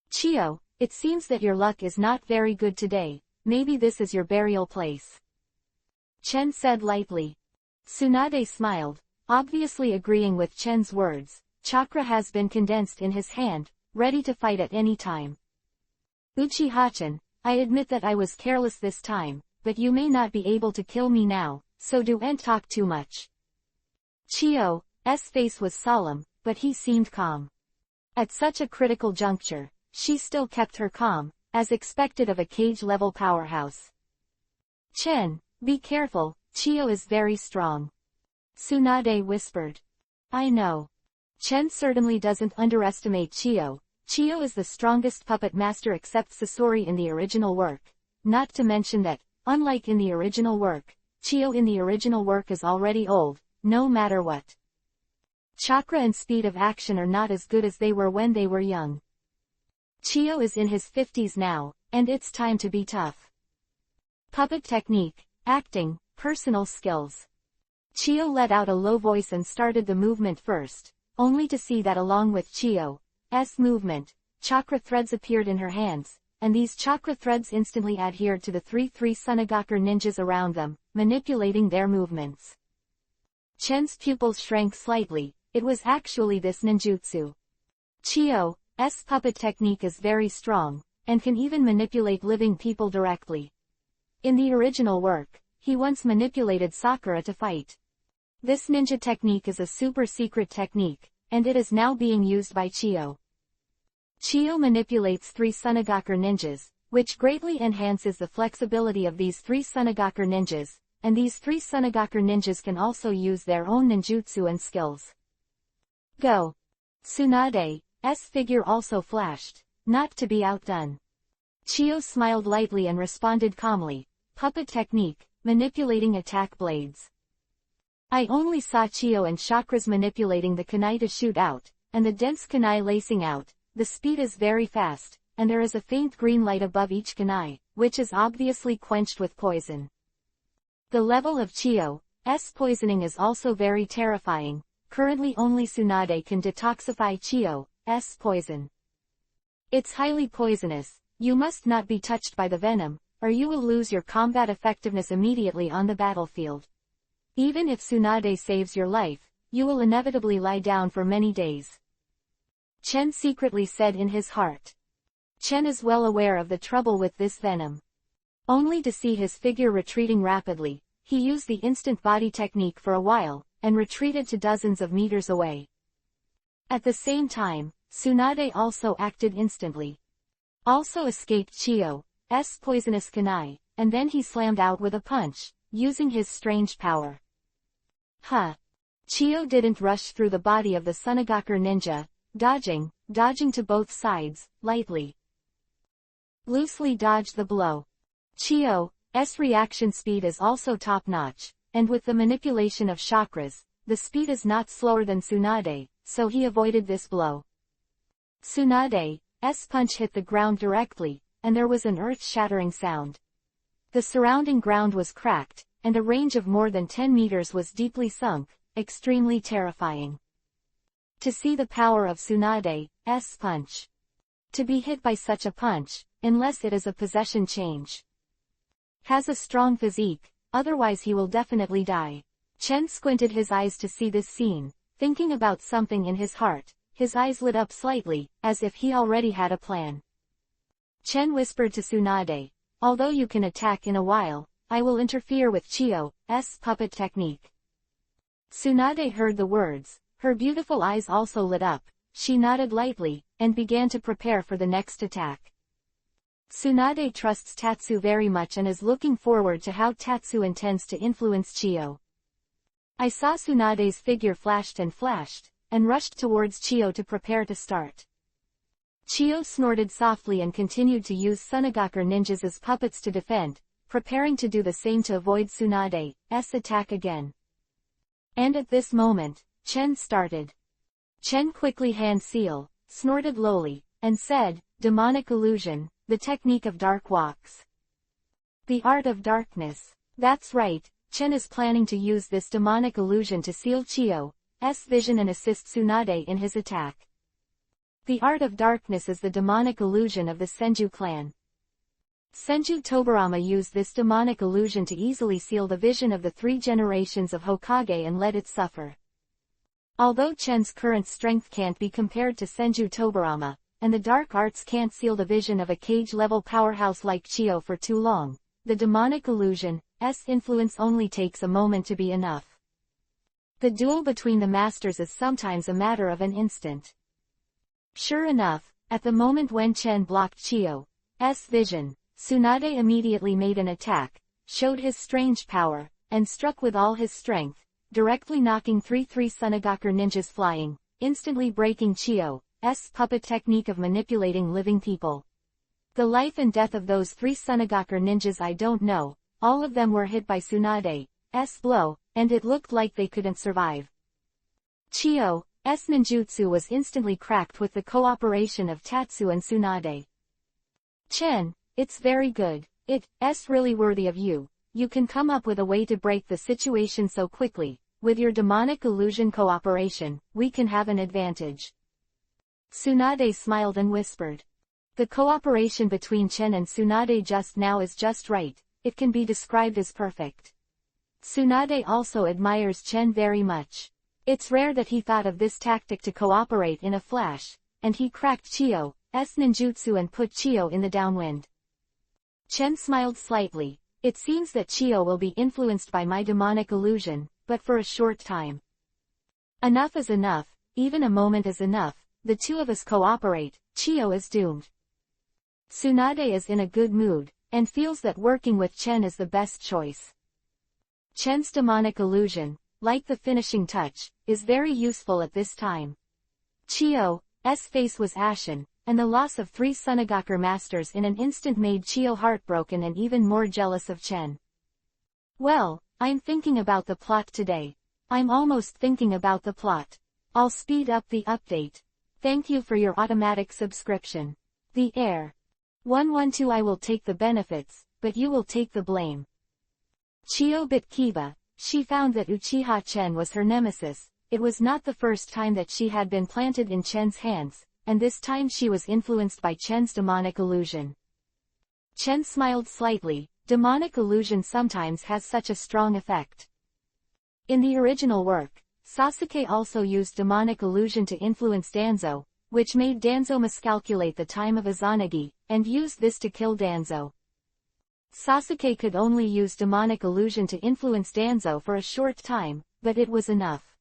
Chiyo, it seems that your luck is not very good today, maybe this is your burial place. Chen said lightly. Tsunade smiled, obviously agreeing with Chen's words. Chakra has been condensed in his hand, ready to fight at any time. Uchiha-chan, I admit that I was careless this time, but you may not be able to kill me now, so don't talk too much. Chiyo's face was solemn, but he seemed calm. At such a critical juncture, she still kept her calm, as expected of a cage-level powerhouse. Chen, be careful, Chiyo is very strong. Tsunade whispered. I know. Chen certainly doesn't underestimate Chiyo. Chiyo is the strongest puppet master except Sasori in the original work. Not to mention that, unlike in the original work, Chiyo in the original work is already old, no matter what. Chakra and speed of action are not as good as they were when they were young. Chiyo is in his 50s now, and it's time to be tough. Puppet technique, acting, personal skills. Chiyo let out a low voice and started the movement first, only to see that along with Chiyo's movement, chakra threads appeared in her hands, and these chakra threads instantly adhered to the 3 Sunagaku ninjas around them, manipulating their movements. Chen's pupils shrank slightly. It was actually this ninjutsu. Chiyo's puppet technique is very strong, and can even manipulate living people directly. In the original work, he once manipulated Sakura to fight. This ninja technique is a super secret technique, and it is now being used by Chiyo. Chiyo manipulates 3 Sunagaku ninjas, which greatly enhances the flexibility of these 3 Sunagaku ninjas, and these 3 Sunagaku ninjas can also use their own ninjutsu and skills. Go! Tsunade's figure also flashed, not to be outdone. Chiyo smiled lightly and responded calmly. Puppet technique, manipulating attack blades. I only saw Chiyo and chakras manipulating the kunai to shoot out, and the dense kunai lacing out. The speed is very fast, and there is a faint green light above each kunai, which is obviously quenched with poison. The level of Chiyo's poisoning is also very terrifying. Currently only Tsunade can detoxify Chiyo's poison. It's highly poisonous. You must not be touched by the venom, or you will lose your combat effectiveness immediately on the battlefield. Even if Tsunade saves your life, you will inevitably lie down for many days. Chen secretly said in his heart. Chen is well aware of the trouble with this venom. Only to see his figure retreating rapidly, he used the instant body technique for a while, and retreated to dozens of meters away. At the same time, Tsunade also acted instantly. Also escaped Chiyo's poisonous kunai, and then he slammed out with a punch, using his strange power. Chiyo didn't rush through the body of the Sunagaku ninja, dodging to both sides, lightly. Loosely dodged the blow. Chiyo's reaction speed is also top-notch, and with the manipulation of chakras, the speed is not slower than Tsunade, so he avoided this blow. Tsunade's punch hit the ground directly, and there was an earth-shattering sound. The surrounding ground was cracked, and a range of more than 10 meters was deeply sunk, extremely terrifying. To see the power of Tsunade's punch. To be hit by such a punch, unless it is a possession change. Has a strong physique, otherwise he will definitely die. Chen squinted his eyes to see this scene, thinking about something in his heart. His eyes lit up slightly, as if he already had a plan. Chen whispered to Tsunade, although you can attack in a while, I will interfere with Chiyo's puppet technique. Tsunade heard the words, her beautiful eyes also lit up, she nodded lightly, and began to prepare for the next attack. Tsunade trusts Tatsu very much and is looking forward to how Tatsu intends to influence Chiyo. I saw Tsunade's figure flashed and rushed towards Chiyo to prepare to start. Chiyo snorted softly and continued to use Sunagaku ninjas as puppets to defend, preparing to do the same to avoid Tsunade's attack again. And at this moment, Chen started. Chen quickly hand seal, snorted lowly, and said, "Demonic illusion, the technique of dark walks. The art of darkness." That's right, Chen is planning to use this demonic illusion to seal Chiyo's vision and assist Tsunade in his attack. The art of darkness is the demonic illusion of the Senju clan. Senju Tobarama used this demonic illusion to easily seal the vision of the 3 generations of Hokage and let it suffer. Although Chen's current strength can't be compared to Senju Tobarama, and the dark arts can't seal the vision of a cage-level powerhouse like Chiyo for too long, the demonic illusion's influence only takes a moment to be enough. The duel between the masters is sometimes a matter of an instant. Sure enough, at the moment when Chen blocked Chiyo's vision, Tsunade immediately made an attack, showed his strange power, and struck with all his strength, directly knocking 3 Sunagaku ninjas flying, instantly breaking Chiyo's puppet technique of manipulating living people. The life and death of those 3 Sunagaku ninjas I don't know, all of them were hit by Tsunade's blow, and it looked like they couldn't survive. Chiyo's ninjutsu was instantly cracked with the cooperation of Tatsu and Tsunade. "Chen, it's very good, it's really worthy of you. You can come up with a way to break the situation so quickly. With your demonic illusion cooperation, we can have an advantage." Tsunade smiled and whispered. The cooperation between Chen and Tsunade just now is just right, it can be described as perfect. Tsunade also admires Chen very much. It's rare that he thought of this tactic to cooperate in a flash, and he cracked Chiyo's ninjutsu and put Chiyo in the downwind. Chen smiled slightly. It seems that Chiyo will be influenced by my demonic illusion, but for a short time. Enough is enough, even a moment is enough, the two of us cooperate, Chiyo is doomed. Tsunade is in a good mood, and feels that working with Chen is the best choice. Chen's demonic illusion, like the finishing touch, is very useful at this time. Chiyo's face was ashen, and the loss of 3 Sunagaku masters in an instant made Chiyo heartbroken and even more jealous of Chen. "Well, I'm thinking about the plot today. I'm almost thinking about the plot. I'll speed up the update. Thank you for your automatic subscription. The Air 112. I will take the benefits, but you will take the blame." Chiyo bit Kiba. She found that Uchiha Chen was her nemesis. It was not the first time that she had been planted in Chen's hands, and this time she was influenced by Chen's demonic illusion. Chen smiled slightly. Demonic illusion sometimes has such a strong effect. In the original work, Sasuke also used demonic illusion to influence Danzo, which made Danzo miscalculate the time of Izanagi, and used this to kill Danzo. Sasuke could only use demonic illusion to influence Danzo for a short time, but it was enough.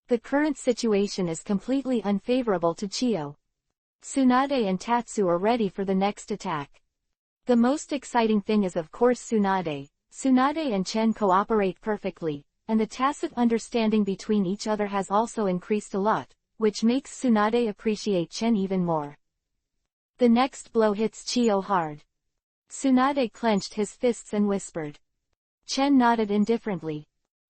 The current situation is completely unfavorable to Chiyo. Tsunade and Tatsu are ready for the next attack. The most exciting thing is of course Tsunade. Tsunade and Chen cooperate perfectly, and the tacit understanding between each other has also increased a lot, which makes Tsunade appreciate Chen even more. The next blow hits Chiyo hard. Tsunade clenched his fists and whispered. Chen nodded indifferently.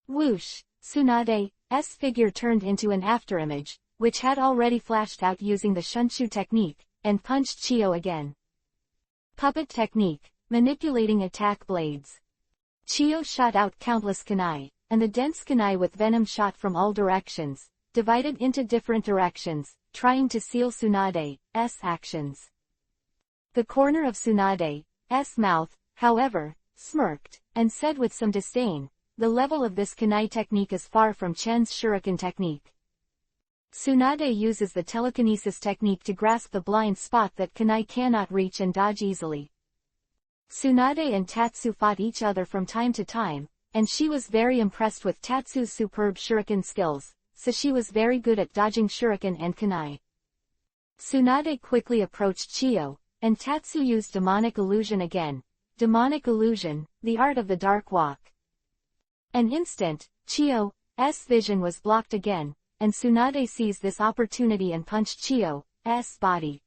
Whoosh! Tsunade's figure turned into an afterimage, which had already flashed out using the Shunshu technique, and punched Chiyo again. Puppet technique, manipulating attack blades. Chiyo shot out countless kunai, and the dense kunai with venom shot from all directions, divided into different directions, trying to seal Tsunade's actions. The corner of Tsunade's mouth, however, smirked, and said with some disdain, "The level of this kunai technique is far from Chen's shuriken technique." Tsunade uses the telekinesis technique to grasp the blind spot that kunai cannot reach and dodge easily. Tsunade and Tatsu fought each other from time to time, and she was very impressed with Tatsu's superb shuriken skills, so she was very good at dodging shuriken and kunai. Tsunade quickly approached Chiyo, and Tatsu used demonic illusion again. Demonic illusion, the art of the dark walk. An instant, Chiyo's vision was blocked again, and Tsunade seized this opportunity and punched Chiyo's body.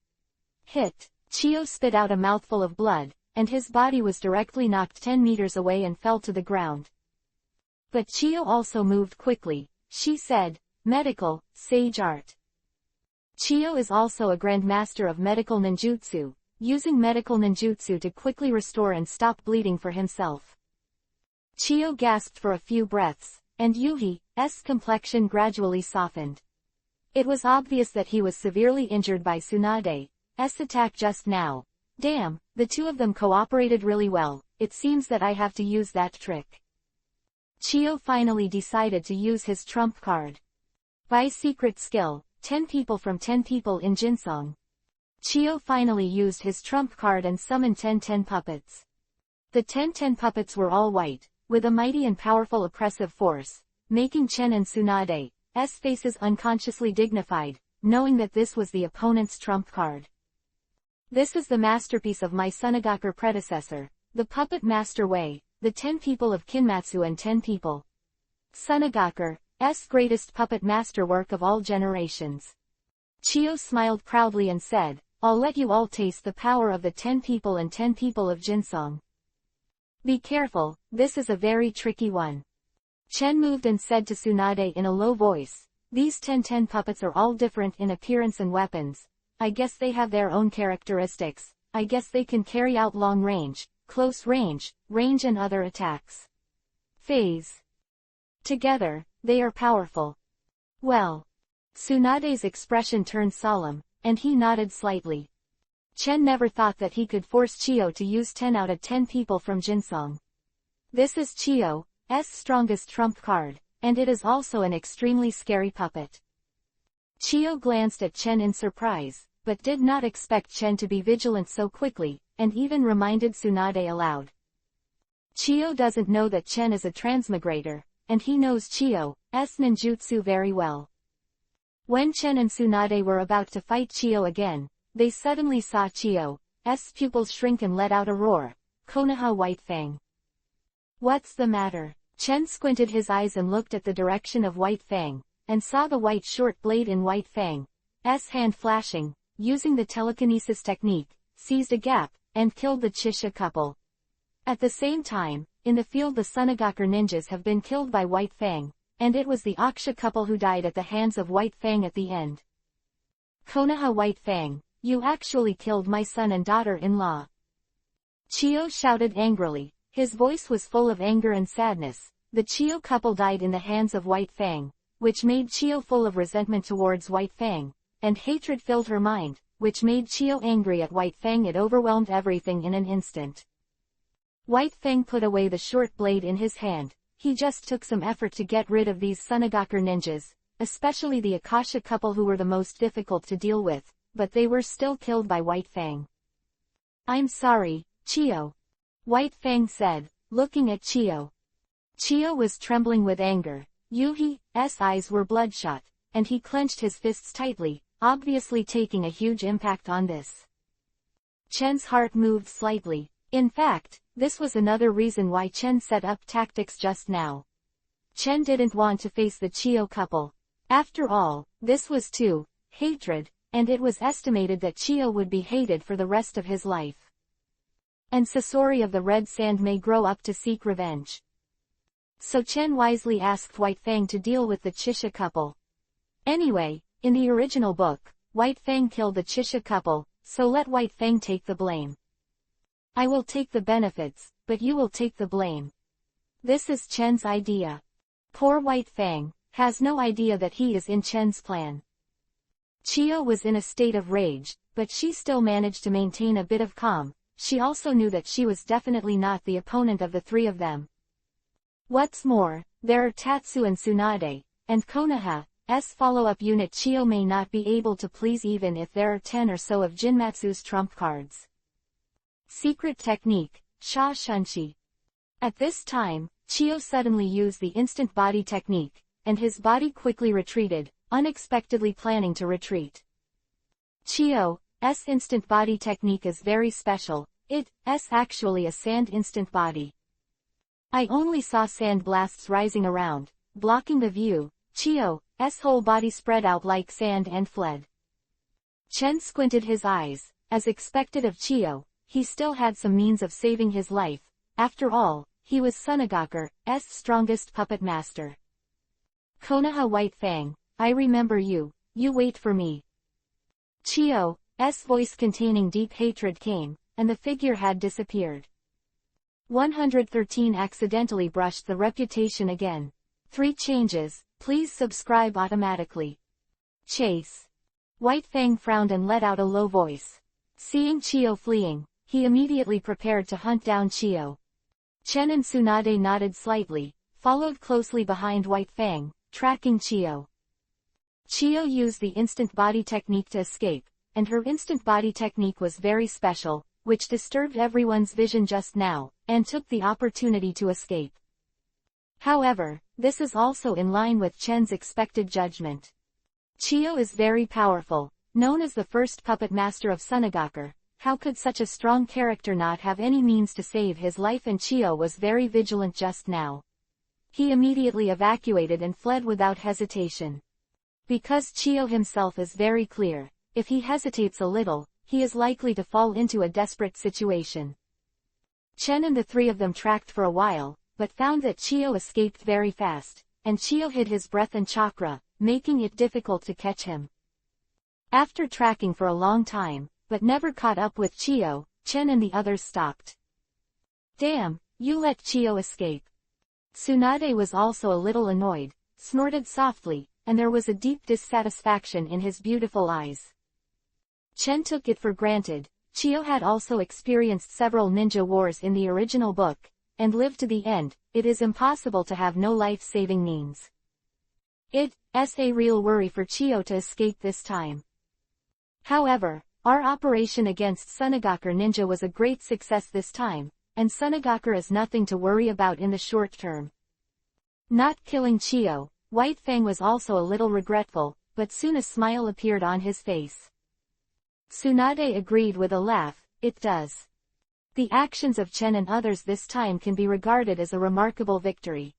Hit. Chiyo spit out a mouthful of blood, and his body was directly knocked 10 meters away and fell to the ground. But Chiyo also moved quickly. She said, medical, sage art. Chiyo is also a grandmaster of medical ninjutsu, using medical ninjutsu to quickly restore and stop bleeding for himself. Chiyo gasped for a few breaths, and Yuhi's complexion gradually softened. It was obvious that he was severely injured by Tsunade's attack just now. Damn, the two of them cooperated really well. It seems that I have to use that trick. Chiyo finally decided to use his trump card. By secret skill, 10 people from 10 people in Jinsong. Chiyo finally used his trump card and summoned 10 puppets. The 10 puppets were all white, with a mighty and powerful oppressive force, making Chen and Tsunade's faces unconsciously dignified, knowing that this was the opponent's trump card. This is the masterpiece of my Sunagaku predecessor, the Puppet Master Wei, the 10 people of Kinmatsu and 10 people. Sunagaku's greatest puppet masterwork of all generations. Chiyo smiled proudly and said, I'll let you all taste the power of the 10 people and 10 people of Jinsong. Be careful, this is a very tricky one. Chen moved and said to Tsunade in a low voice, these 10 puppets are all different in appearance and weapons. I guess they have their own characteristics. I guess they can carry out long range, close range, and other attacks. Phase. Together, they are powerful. Well. Tsunade's expression turned solemn, and he nodded slightly. Chen never thought that he could force Chiyo to use 10 out of 10 people from Jinsong. This is Chiyo's strongest trump card, and it is also an extremely scary puppet. Chiyo glanced at Chen in surprise, but did not expect Chen to be vigilant so quickly, and even reminded Tsunade aloud. Chiyo doesn't know that Chen is a transmigrator, and he knows Chiyo's ninjutsu very well. When Chen and Tsunade were about to fight Chiyo again, they suddenly saw Chiyo's pupils shrink and let out a roar. Konoha White Fang. What's the matter? Chen squinted his eyes and looked at the direction of White Fang, and saw the white short blade in White Fang's hand flashing, using the telekinesis technique, seized a gap, and killed the Chisha couple. At the same time, in the field the Sunagaku ninjas have been killed by White Fang, and it was the Aksha couple who died at the hands of White Fang at the end. Konoha White Fang, you actually killed my son and daughter-in-law. Chiyo shouted angrily. His voice was full of anger and sadness. The Chiyo couple died in the hands of White Fang, which made Chiyo full of resentment towards White Fang, and hatred filled her mind, which made Chiyo angry at White Fang. It overwhelmed everything in an instant. White Fang put away the short blade in his hand. He just took some effort to get rid of these Sunagaku ninjas, especially the Akasha couple who were the most difficult to deal with, but they were still killed by White Fang. I'm sorry, Chiyo. White Fang said, looking at Chiyo. Chiyo was trembling with anger. Yuhi's eyes were bloodshot, and he clenched his fists tightly, obviously taking a huge impact on this. Chen's heart moved slightly. In fact, this was another reason why Chen set up tactics just now. Chen didn't want to face the Chiyo couple. After all, this was too hatred, and it was estimated that Chiyo would be hated for the rest of his life. And Sasori of the Red Sand may grow up to seek revenge. So Chen wisely asked White Fang to deal with the Chisha couple. Anyway, in the original book, White Fang killed the Chisha couple, so let White Fang take the blame. I will take the benefits, but you will take the blame. This is Chen's idea. Poor White Fang has no idea that he is in Chen's plan. Chiyo was in a state of rage, but she still managed to maintain a bit of calm. She also knew that she was definitely not the opponent of the three of them. What's more, there are Tatsu and Tsunade, and Konoha's follow-up unit. Chiyo may not be able to please even if there are 10 or so of Jinmatsu's trump cards. Secret technique, Sha Shunshi. At this time, Chiyo suddenly used the instant body technique, and his body quickly retreated, unexpectedly planning to retreat. Chiyo's S instant body technique is very special. It's actually a sand instant body. I only saw sand blasts rising around, blocking the view. Chio's whole body spread out like sand and fled. Chen squinted his eyes. As expected of Chio, he still had some means of saving his life. After all, he was Sunagaku's strongest puppet master. Konoha White Fang, I remember you wait for me. Chio's voice containing deep hatred came, and the figure had disappeared. 113 accidentally brushed the reputation again. 3 changes, please subscribe automatically. Chase. White Fang frowned and let out a low voice. Seeing Chio fleeing, he immediately prepared to hunt down Chio. Chen and Tsunade nodded slightly, followed closely behind White Fang, tracking Chio. Chio used the instant body technique to escape, and her instant body technique was very special, which disturbed everyone's vision just now, and took the opportunity to escape. However, this is also in line with Chen's expected judgment. Chio is very powerful, known as the first puppet master of Sunagaku. How could such a strong character not have any means to save his life? And Chio was very vigilant just now. He immediately evacuated and fled without hesitation. Because Chio himself is very clear, if he hesitates a little, he is likely to fall into a desperate situation. Chen and the 3 of them tracked for a while, but found that Chio escaped very fast, and Chio hid his breath and chakra, making it difficult to catch him. After tracking for a long time, but never caught up with Chio, Chen and the others stopped. Damn, you let Chio escape. Tsunade was also a little annoyed, snorted softly, and there was a deep dissatisfaction in his beautiful eyes. Chen took it for granted. Chio had also experienced several ninja wars in the original book, and lived to the end. It is impossible to have no life-saving means. It's a real worry for Chio to escape this time. However, our operation against Sunagaku Ninja was a great success this time, and Sunagaku is nothing to worry about in the short term. Not killing Chio, White Fang was also a little regretful, but soon a smile appeared on his face. Tsunade agreed with a laugh, it does. The actions of Chen and others this time can be regarded as a remarkable victory.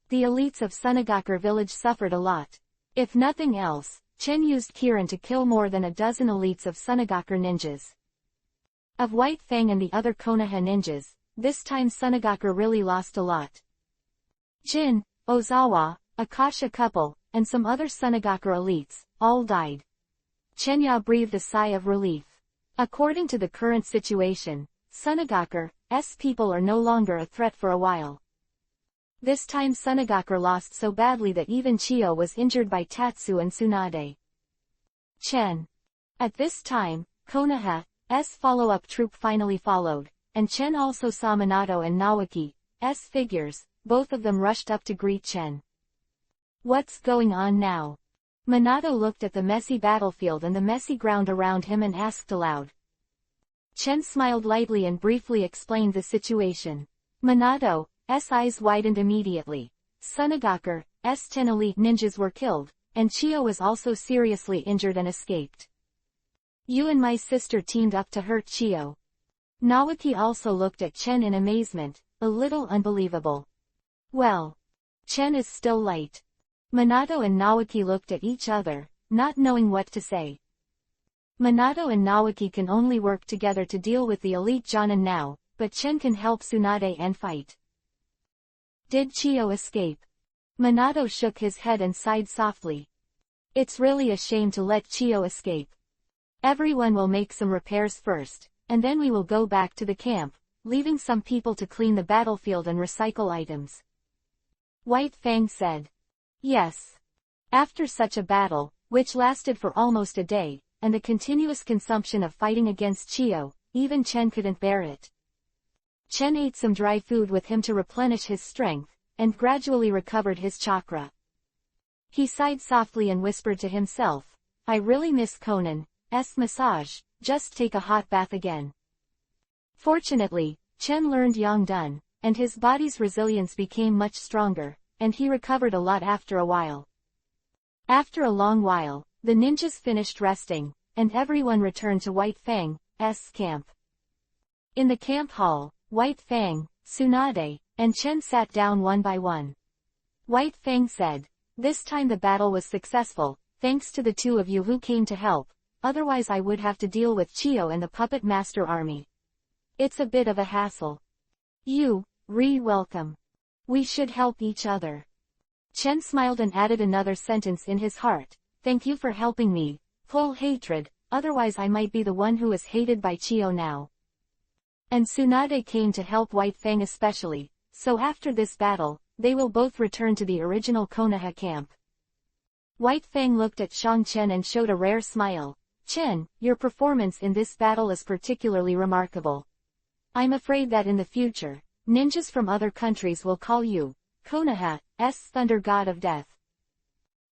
The elites of Sunagaku village suffered a lot. If nothing else, Chen used Kirin to kill more than a dozen elites of Sunagaku ninjas. Of White Fang and the other Konoha ninjas, this time Sunagaku really lost a lot. Jin, Ozawa, Akasha couple, and some other Sunagaku elites, all died. Chenya breathed a sigh of relief. According to the current situation, Sunagaku's people are no longer a threat for a while. This time Sunagaku lost so badly that even Chio was injured by Tatsu and Tsunade. Chen. At this time, Konoha's follow-up troop finally followed, and Chen also saw Minato and Naoki's figures. Both of them rushed up to greet Chen. What's going on now? Minato looked at the messy battlefield and the messy ground around him and asked aloud. Chen smiled lightly and briefly explained the situation. Minato's eyes widened immediately. Sunagaku's 10 elite ninjas were killed, and Chio was also seriously injured and escaped. You and my sister teamed up to hurt Chio. Naoki also looked at Chen in amazement, a little unbelievable. Well, Chen is still light. Minato and Naoki looked at each other, not knowing what to say. Minato and Naoki can only work together to deal with the elite Jonin now, but Chen can help Tsunade and fight. Did Chio escape? Minato shook his head and sighed softly. It's really a shame to let Chio escape. Everyone will make some repairs first, and then we will go back to the camp, leaving some people to clean the battlefield and recycle items. White Fang said. Yes. After such a battle, which lasted for almost a day, and the continuous consumption of fighting against Chio, even Chen couldn't bear it. Chen ate some dry food with him to replenish his strength, and gradually recovered his chakra. He sighed softly and whispered to himself, I really miss Conan's massage, just take a hot bath again. Fortunately, Chen learned Yongdun, and his body's resilience became much stronger, and he recovered a lot after a while. After a long while, the ninjas finished resting, and everyone returned to White Fang's camp. In the camp hall, White Fang, Tsunade, and Chen sat down one by one. White Fang said, "This time the battle was successful, thanks to the two of you who came to help, otherwise I would have to deal with Chio and the Puppet Master army. It's a bit of a hassle. You, welcome. We should help each other." Chen smiled and added another sentence in his heart, "Thank you for helping me, full hatred, otherwise I might be the one who is hated by Chio now." And Tsunade came to help White Fang especially, so after this battle, they will both return to the original Konoha camp. White Fang looked at Shang Chen and showed a rare smile. "Chen, your performance in this battle is particularly remarkable. I'm afraid that in the future, ninjas from other countries will call you Konoha's Thunder God of Death."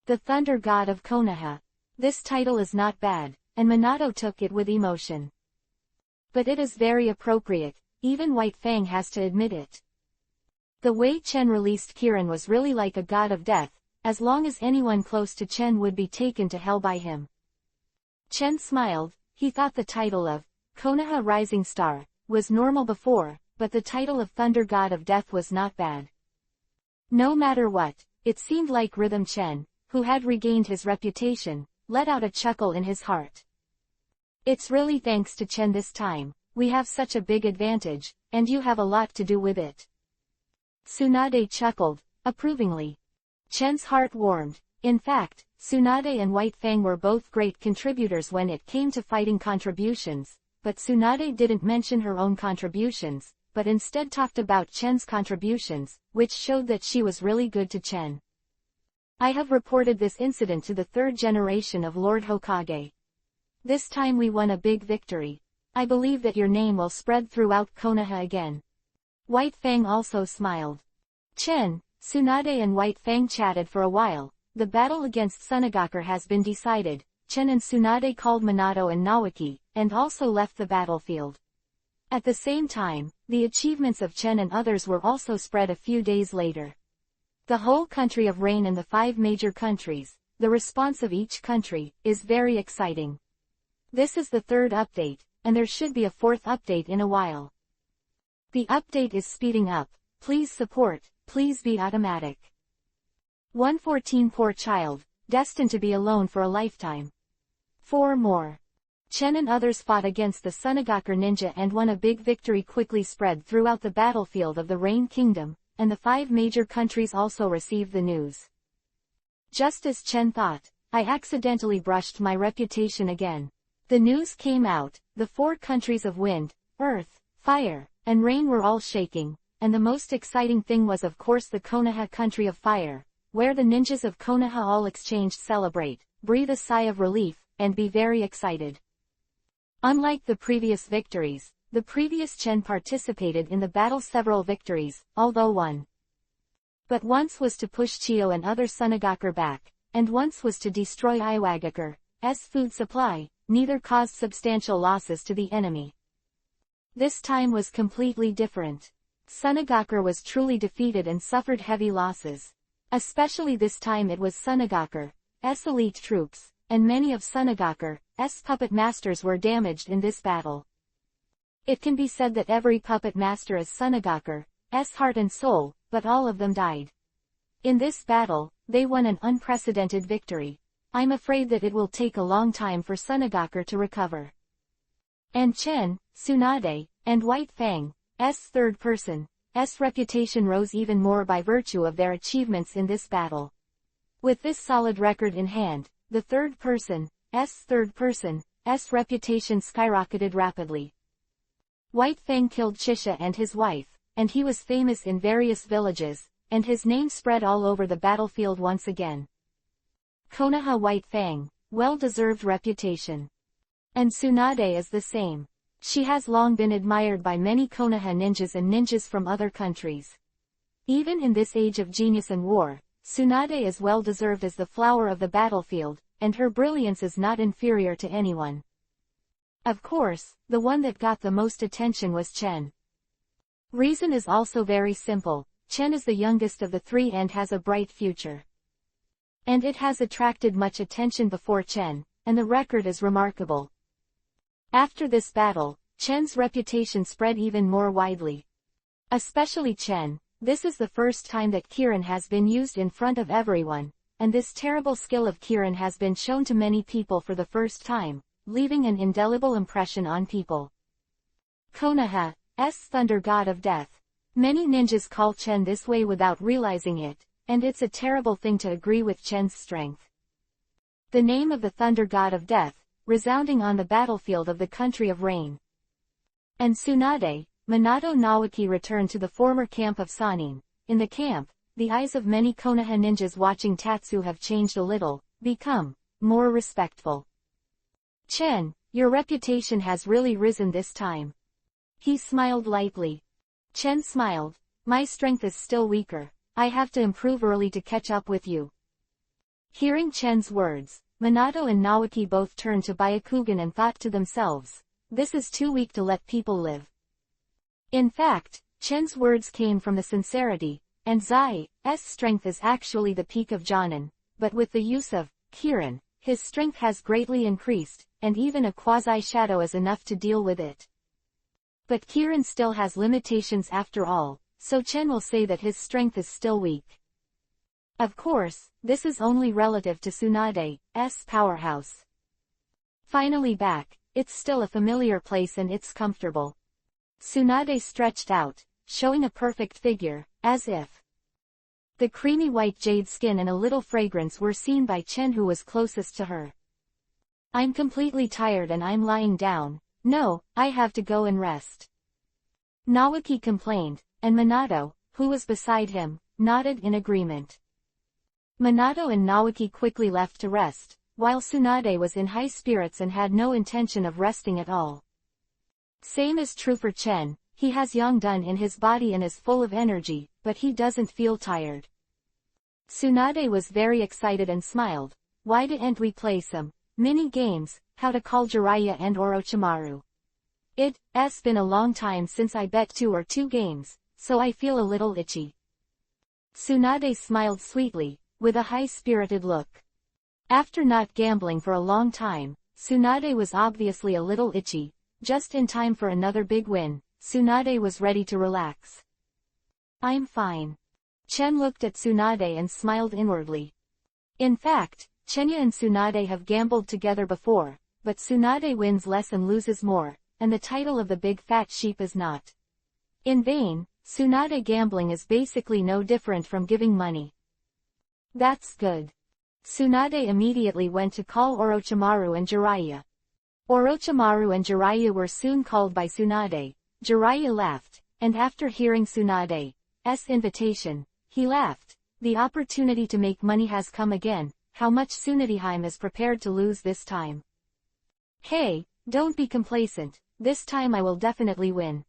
The Thunder God of Konoha. This title is not bad, and Minato took it with emotion. But it is very appropriate, even White Fang has to admit it. The way Chen released Kirin was really like a god of death, as long as anyone close to Chen would be taken to hell by him. Chen smiled. He thought the title of Konoha Rising Star was normal before, but the title of Thunder God of Death was not bad. No matter what, it seemed like Rhythm Chen, who had regained his reputation, let out a chuckle in his heart. "It's really thanks to Chen this time, we have such a big advantage, and you have a lot to do with it." Tsunade chuckled, approvingly. Chen's heart warmed. In fact, Tsunade and White Fang were both great contributors when it came to fighting contributions, but Tsunade didn't mention her own contributions, but instead talked about Chen's contributions, which showed that she was really good to Chen. "I have reported this incident to the third generation of Lord Hokage. This time we won a big victory. I believe that your name will spread throughout Konoha again." White Fang also smiled. Chen, Tsunade and White Fang chatted for a while. The battle against Sunagakure has been decided. Chen and Tsunade called Minato and Naoki, and also left the battlefield. At the same time, the achievements of Chen and others were also spread a few days later. The whole country of Rain and the 5 major countries, the response of each country, is very exciting. This is the 3rd update, and there should be a 4th update in a while. The update is speeding up. Please support, please be automatic. 114 Poor child, destined to be alone for a lifetime. 4 more. Chen and others fought against the Sunagakure ninja and won a big victory quickly spread throughout the battlefield of the Rain Kingdom, and the 5 major countries also received the news. Just as Chen thought, I accidentally brushed my reputation again. The news came out, the 4 countries of Wind, Earth, Fire, and Rain were all shaking, and the most exciting thing was of course the Konoha country of Fire, where the ninjas of Konoha all exchanged celebrate, breathe a sigh of relief, and be very excited. Unlike the previous victories, the previous Chen participated in the battle several victories, although one. But once was to push Chio and other Sunagakure back, and once was to destroy Iwagakure's food supply, neither caused substantial losses to the enemy. This time was completely different. Sunagakure was truly defeated and suffered heavy losses. Especially this time it was Sunagakure's elite troops, and many of Sunagakure's puppet masters were damaged in this battle. It can be said that every puppet master is Sunagakure's heart and soul, but all of them died. In this battle, they won an unprecedented victory. I'm afraid that it will take a long time for Sunagakure to recover. And Chen, Tsunade, and White Fang's 3rd person's reputation rose even more by virtue of their achievements in this battle. With this solid record in hand, the 3rd person's reputation skyrocketed rapidly. White Fang killed Chisha and his wife, and he was famous in various villages, and his name spread all over the battlefield once again. Konoha White Fang, well-deserved reputation. And Tsunade is the same. She has long been admired by many Konoha ninjas and ninjas from other countries. Even in this age of genius and war, Tsunade is well-deserved as the flower of the battlefield, and her brilliance is not inferior to anyone. Of course, the one that got the most attention was Chen. Reason is also very simple. Chen is the youngest of the 3 and has a bright future. And it has attracted much attention before Chen, and the record is remarkable. After this battle, Chen's reputation spread even more widely. Especially Chen, this is the first time that Kirin has been used in front of everyone, and this terrible skill of Kirin has been shown to many people for the first time, leaving an indelible impression on people. Konoha's Thunder God of Death. Many ninjas call Chen this way without realizing it, and it's a terrible thing to agree with Chen's strength. The name of the Thunder God of Death, resounding on the battlefield of the country of rain. And Tsunade, Minato Naoki returned to the former camp of Sanin. In the camp, the eyes of many Konoha ninjas watching Tatsu have changed a little, become more respectful. Chen, your reputation has really risen this time. He smiled lightly. Chen smiled. My strength is still weaker. I have to improve early to catch up with you. Hearing Chen's words, Minato and Naoki both turned to Byakugan and thought to themselves, this is too weak to let people live. In fact, Chen's words came from the sincerity, and Zai's strength is actually the peak of Jonin, but with the use of Kirin, his strength has greatly increased, and even a quasi-shadow is enough to deal with it. But Kirin still has limitations after all, so Chen will say that his strength is still weak. Of course, this is only relative to Tsunade's powerhouse. Finally back, it's still a familiar place and it's comfortable. Tsunade stretched out, showing a perfect figure, as if the creamy white jade skin and a little fragrance were seen by Chen, who was closest to her. I'm completely tired and I'm lying down. No, I have to go and rest. Naoki complained, and Minato, who was beside him, nodded in agreement. Minato and Naoki quickly left to rest, while Tsunade was in high spirits and had no intention of resting at all. Same is true for Chen. He has Yongdun in his body and is full of energy, but he doesn't feel tired. Tsunade was very excited and smiled. Why didn't we play some mini games, how to call Jiraiya and Orochimaru? It's been a long time since I bet 2 or 2 games, so I feel a little itchy. Tsunade smiled sweetly, with a high-spirited look. After not gambling for a long time, Tsunade was obviously a little itchy. Just in time for another big win, Tsunade was ready to relax. I'm fine. Chen looked at Tsunade and smiled inwardly. In fact, Chenya and Tsunade have gambled together before, but Tsunade wins less and loses more, and the title of the big fat sheep is not in vain. Tsunade gambling is basically no different from giving money. That's good. Tsunade immediately went to call Orochimaru and Jiraiya. Orochimaru and Jiraiya were soon called by Tsunade. Jiraiya laughed, and after hearing Tsunade's invitation, he laughed. The opportunity to make money has come again. How much Tsunadeheim is prepared to lose this time? Hey, don't be complacent. This time I will definitely win.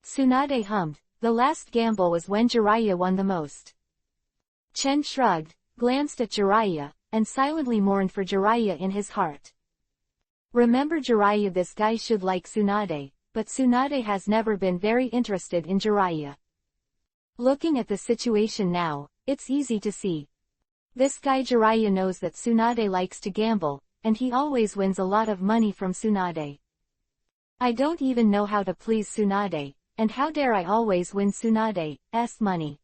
Tsunade hummed. The last gamble was when Jiraiya won the most. Chen shrugged, glanced at Jiraiya, and silently mourned for Jiraiya in his heart. Remember Jiraiya, this guy should like Tsunade, but Tsunade has never been very interested in Jiraiya. Looking at the situation now, it's easy to see. This guy Jiraiya knows that Tsunade likes to gamble, and he always wins a lot of money from Tsunade. I don't even know how to please Tsunade, and how dare I always win Tsunade's money.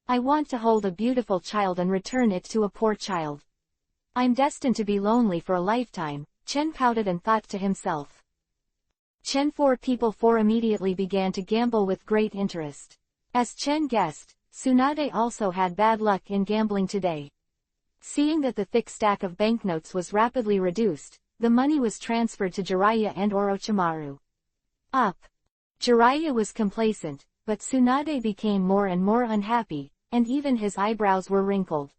I want to hold a beautiful child and return it to a poor child. I'm destined to be lonely for a lifetime. Chen pouted and thought to himself. Chen 4 people 4 immediately began to gamble with great interest. As Chen guessed, Tsunade also had bad luck in gambling today. Seeing that the thick stack of banknotes was rapidly reduced, the money was transferred to Jiraiya and Orochimaru. Up. Jiraiya was complacent, but Tsunade became more and more unhappy, and even his eyebrows were wrinkled.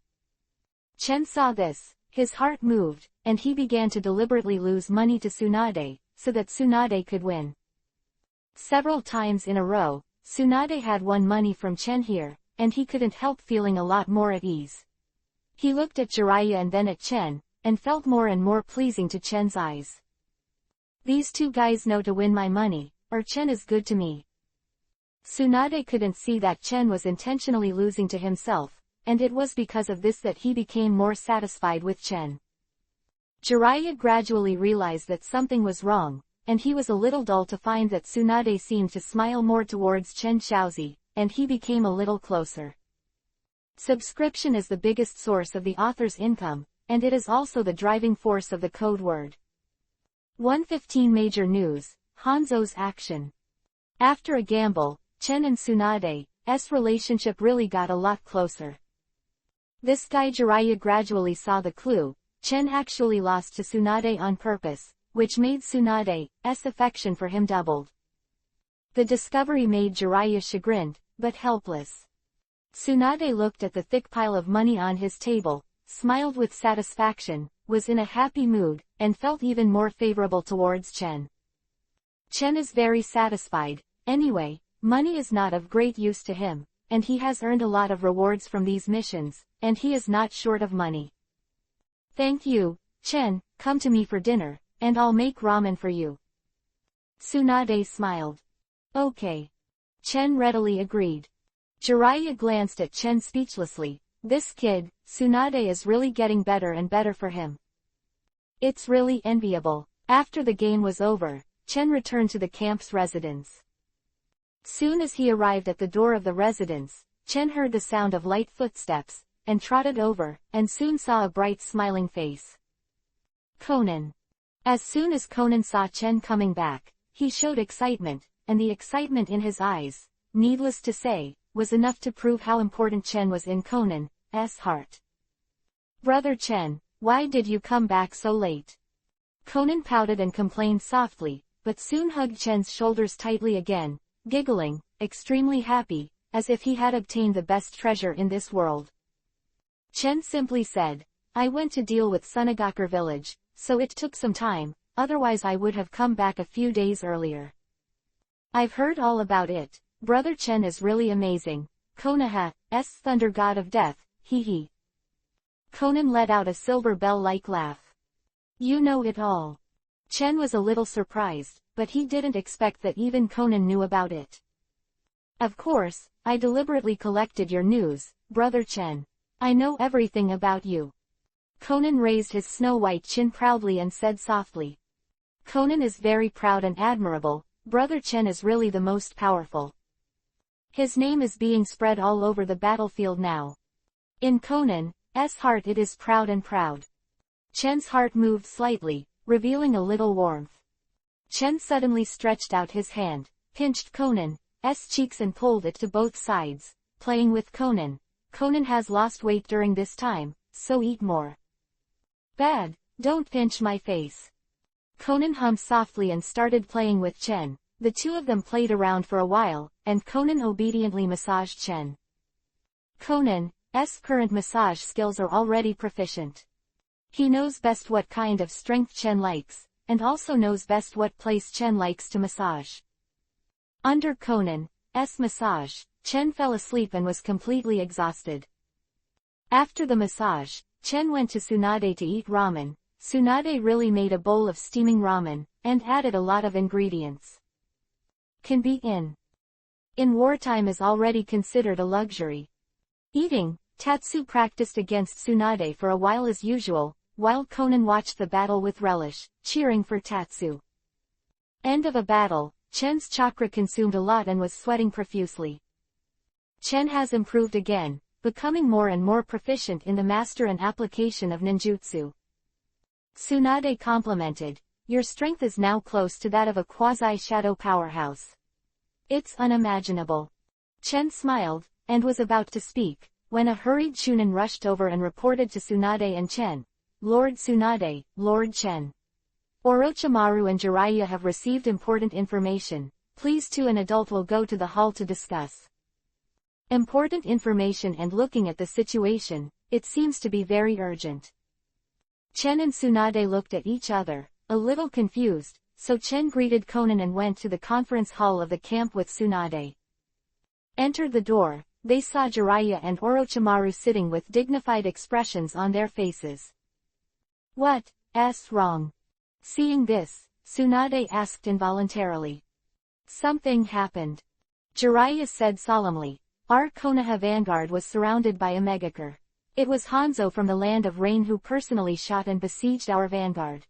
Chen saw this. His heart moved, and he began to deliberately lose money to Tsunade, so that Tsunade could win. Several times in a row, Tsunade had won money from Chen here, and he couldn't help feeling a lot more at ease. He looked at Jiraiya and then at Chen, and felt more and more pleasing to Chen's eyes. These 2 guys know to win my money, or Chen is good to me. Tsunade couldn't see that Chen was intentionally losing to himself, and it was because of this that he became more satisfied with Chen. Jiraiya gradually realized that something was wrong, and he was a little dull to find that Tsunade seemed to smile more towards Chen Xiaozi, and he became a little closer. Subscription is the biggest source of the author's income, and it is also the driving force of the code word. 115 Major News, Hanzo's Action. After a gamble, Chen and Tsunade's relationship really got a lot closer. This guy Jiraiya gradually saw the clue. Chen actually lost to Tsunade on purpose, which made Tsunade's affection for him doubled. The discovery made Jiraiya chagrined, but helpless. Tsunade looked at the thick pile of money on his table, smiled with satisfaction, was in a happy mood, and felt even more favorable towards Chen. Chen is very satisfied. Anyway, money is not of great use to him, and he has earned a lot of rewards from these missions, and he is not short of money. Thank you, Chen, come to me for dinner, and I'll make ramen for you. Tsunade smiled. Okay. Chen readily agreed. Jiraiya glanced at Chen speechlessly. This kid, Tsunade, is really getting better and better for him. It's really enviable. After the game was over, Chen returned to the camp's residence. Soon as he arrived at the door of the residence, Chen heard the sound of light footsteps, and trotted over, and soon saw a bright smiling face. Conan. As soon as Conan saw Chen coming back, he showed excitement, and the excitement in his eyes, needless to say, was enough to prove how important Chen was in Conan's heart. Brother Chen, why did you come back so late? Conan pouted and complained softly, but soon hugged Chen's shoulders tightly again, giggling, extremely happy, as if he had obtained the best treasure in this world. Chen simply said, I went to deal with Sunagakur village, so it took some time, otherwise I would have come back a few days earlier. I've heard all about it. Brother Chen is really amazing. Konoha's thunder god of death, hee hee. Conan let out a silver bell-like laugh. You know it all. Chen was a little surprised, but he didn't expect that even Conan knew about it. Of course, I deliberately collected your news, Brother Chen. I know everything about you. Conan raised his snow-white chin proudly and said softly. Conan is very proud and admirable. Brother Chen is really the most powerful. His name is being spread all over the battlefield now. In Conan's heart it is proud and proud. Chen's heart moved slightly, revealing a little warmth. Chen suddenly stretched out his hand, pinched Conan's cheeks and pulled it to both sides, playing with Conan. Conan has lost weight during this time, so eat more. Bad, don't pinch my face. Conan hummed softly and started playing with Chen. The two of them played around for a while, and Conan obediently massaged Chen. Conan's current massage skills are already proficient. He knows best what kind of strength Chen likes, and also knows best what place Chen likes to massage. Under Conan's massage, Chen fell asleep and was completely exhausted. After the massage, Chen went to Tsunade to eat ramen. Tsunade really made a bowl of steaming ramen, and added a lot of ingredients. Can be in wartime is already considered a luxury. Eating, Tatsu practiced against Tsunade for a while as usual, while Conan watched the battle with relish, cheering for Tatsu. End of a battle, Chen's chakra consumed a lot and was sweating profusely. Chen has improved again, becoming more and more proficient in the master and application of ninjutsu. Tsunade complimented, your strength is now close to that of a quasi-shadow powerhouse. It's unimaginable. Chen smiled, and was about to speak, when a hurried Chunin rushed over and reported to Tsunade and Chen. Lord Tsunade, Lord Chen. Orochimaru and Jiraiya have received important information. Please too, an adult will go to the hall to discuss important information and looking at the situation, it seems to be very urgent. Chen and Tsunade looked at each other, a little confused, so Chen greeted Conan and went to the conference hall of the camp with Tsunade. Entered the door, they saw Jiraiya and Orochimaru sitting with dignified expressions on their faces. What's wrong? Seeing this, Tsunade asked involuntarily. Something happened. Jiraiya said solemnly. Our Konoha vanguard was surrounded by a megacar. It was Hanzo from the Land of Rain who personally shot and besieged our vanguard.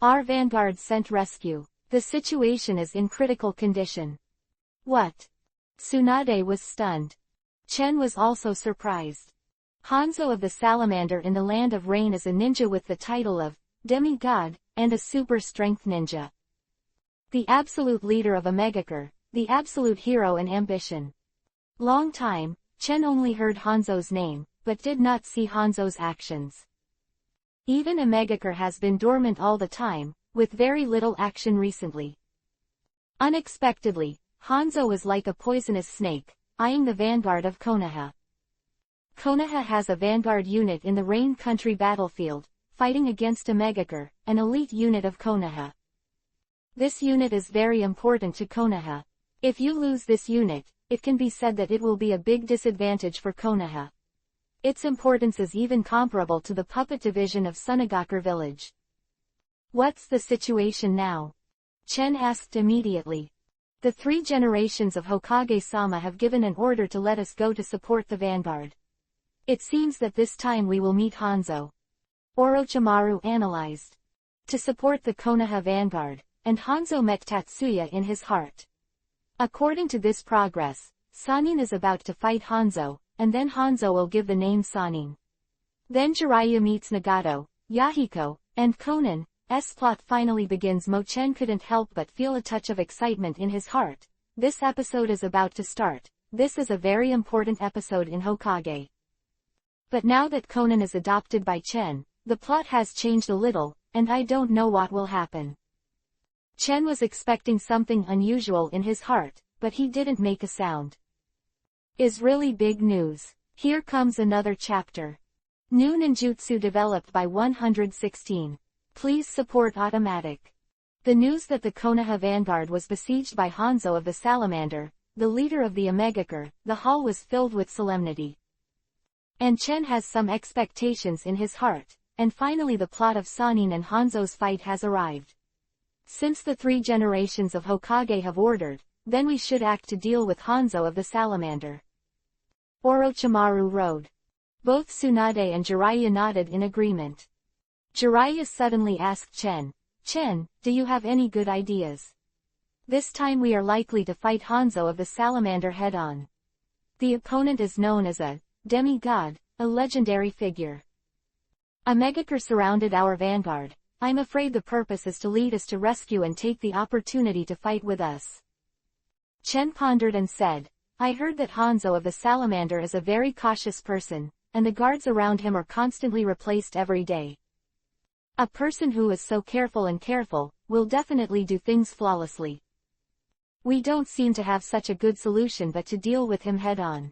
Our vanguard sent rescue. The situation is in critical condition. What? Tsunade was stunned. Chen was also surprised. Hanzo of the Salamander in the Land of Rain is a ninja with the title of demigod, and a super strength ninja. The absolute leader of a megachar, the absolute hero and ambition. Long time, Chen only heard Hanzo's name, but did not see Hanzo's actions. Even a megachar has been dormant all the time, with very little action recently. Unexpectedly, Hanzo was like a poisonous snake, eyeing the vanguard of Konoha. Konoha has a vanguard unit in the Rain Country battlefield, fighting against a megachar, an elite unit of Konoha. This unit is very important to Konoha. If you lose this unit, it can be said that it will be a big disadvantage for Konoha. Its importance is even comparable to the puppet division of Sunagakure village. What's the situation now? Chen asked immediately. The 3 generations of Hokage-sama have given an order to let us go to support the vanguard. It seems that this time we will meet Hanzo. Orochimaru analyzed. To support the Konoha vanguard, and Hanzo met Tatsuya in his heart. According to this progress, Sanin is about to fight Hanzo, and then Hanzo will give the name Sanin. Then Jiraiya meets Nagato, Yahiko, and Konan's plot finally begins. Chen couldn't help but feel a touch of excitement in his heart. This episode is about to start. This is a very important episode in Hokage. But now that Konan is adopted by Chen, the plot has changed a little, and I don't know what will happen. Chen was expecting something unusual in his heart, but he didn't make a sound. Is really big news. Here comes another chapter. New ninjutsu developed by 116. Please support automatic. The news that the Konoha vanguard was besieged by Hanzo of the Salamander, the leader of the Omegakure, the hall was filled with solemnity. And Chen has some expectations in his heart, and finally the plot of Sanin and Hanzo's fight has arrived. Since the 3 generations of Hokage have ordered, then we should act to deal with Hanzo of the Salamander. Orochimaru rode. Both Tsunade and Jiraiya nodded in agreement. Jiraiya suddenly asked Chen, "Chen, do you have any good ideas? This time we are likely to fight Hanzo of the Salamander head-on. The opponent is known as a demigod, a legendary figure. A megachar surrounded our vanguard. I'm afraid the purpose is to lead us to rescue and take the opportunity to fight with us." Chen pondered and said, "I heard that Hanzo of the Salamander is a very cautious person, and the guards around him are constantly replaced every day. A person who is so careful will definitely do things flawlessly. We don't seem to have such a good solution but to deal with him head-on."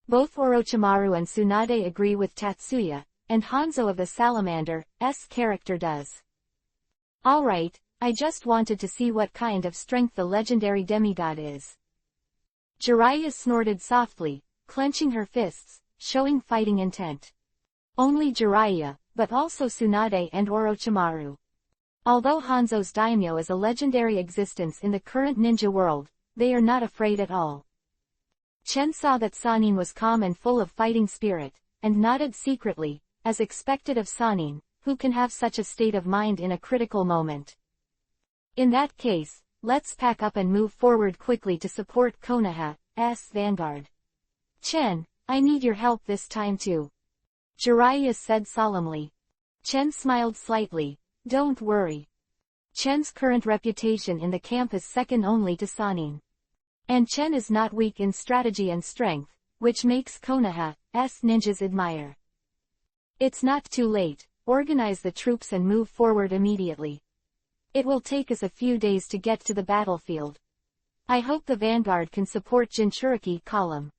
Both Orochimaru and Tsunade agree with Tatsuya, and Hanzo of the Salamander's character does. Alright, I just wanted to see what kind of strength the legendary demigod is. Jiraiya snorted softly, clenching her fists, showing fighting intent. Only Jiraiya, but also Tsunade and Orochimaru. Although Hanzo's daimyo is a legendary existence in the current ninja world, they are not afraid at all. Chen saw that Sanin was calm and full of fighting spirit, and nodded secretly, as expected of Sanin, who can have such a state of mind in a critical moment. In that case, let's pack up and move forward quickly to support Konoha's vanguard. Chen, I need your help this time too. Jiraiya said solemnly. Chen smiled slightly. Don't worry. Chen's current reputation in the camp is second only to Sanin. And Chen is not weak in strategy and strength, which makes Konoha's ninjas admire. It's not too late. Organize the troops and move forward immediately. It will take us a few days to get to the battlefield. I hope the vanguard can support Jinchuriki column.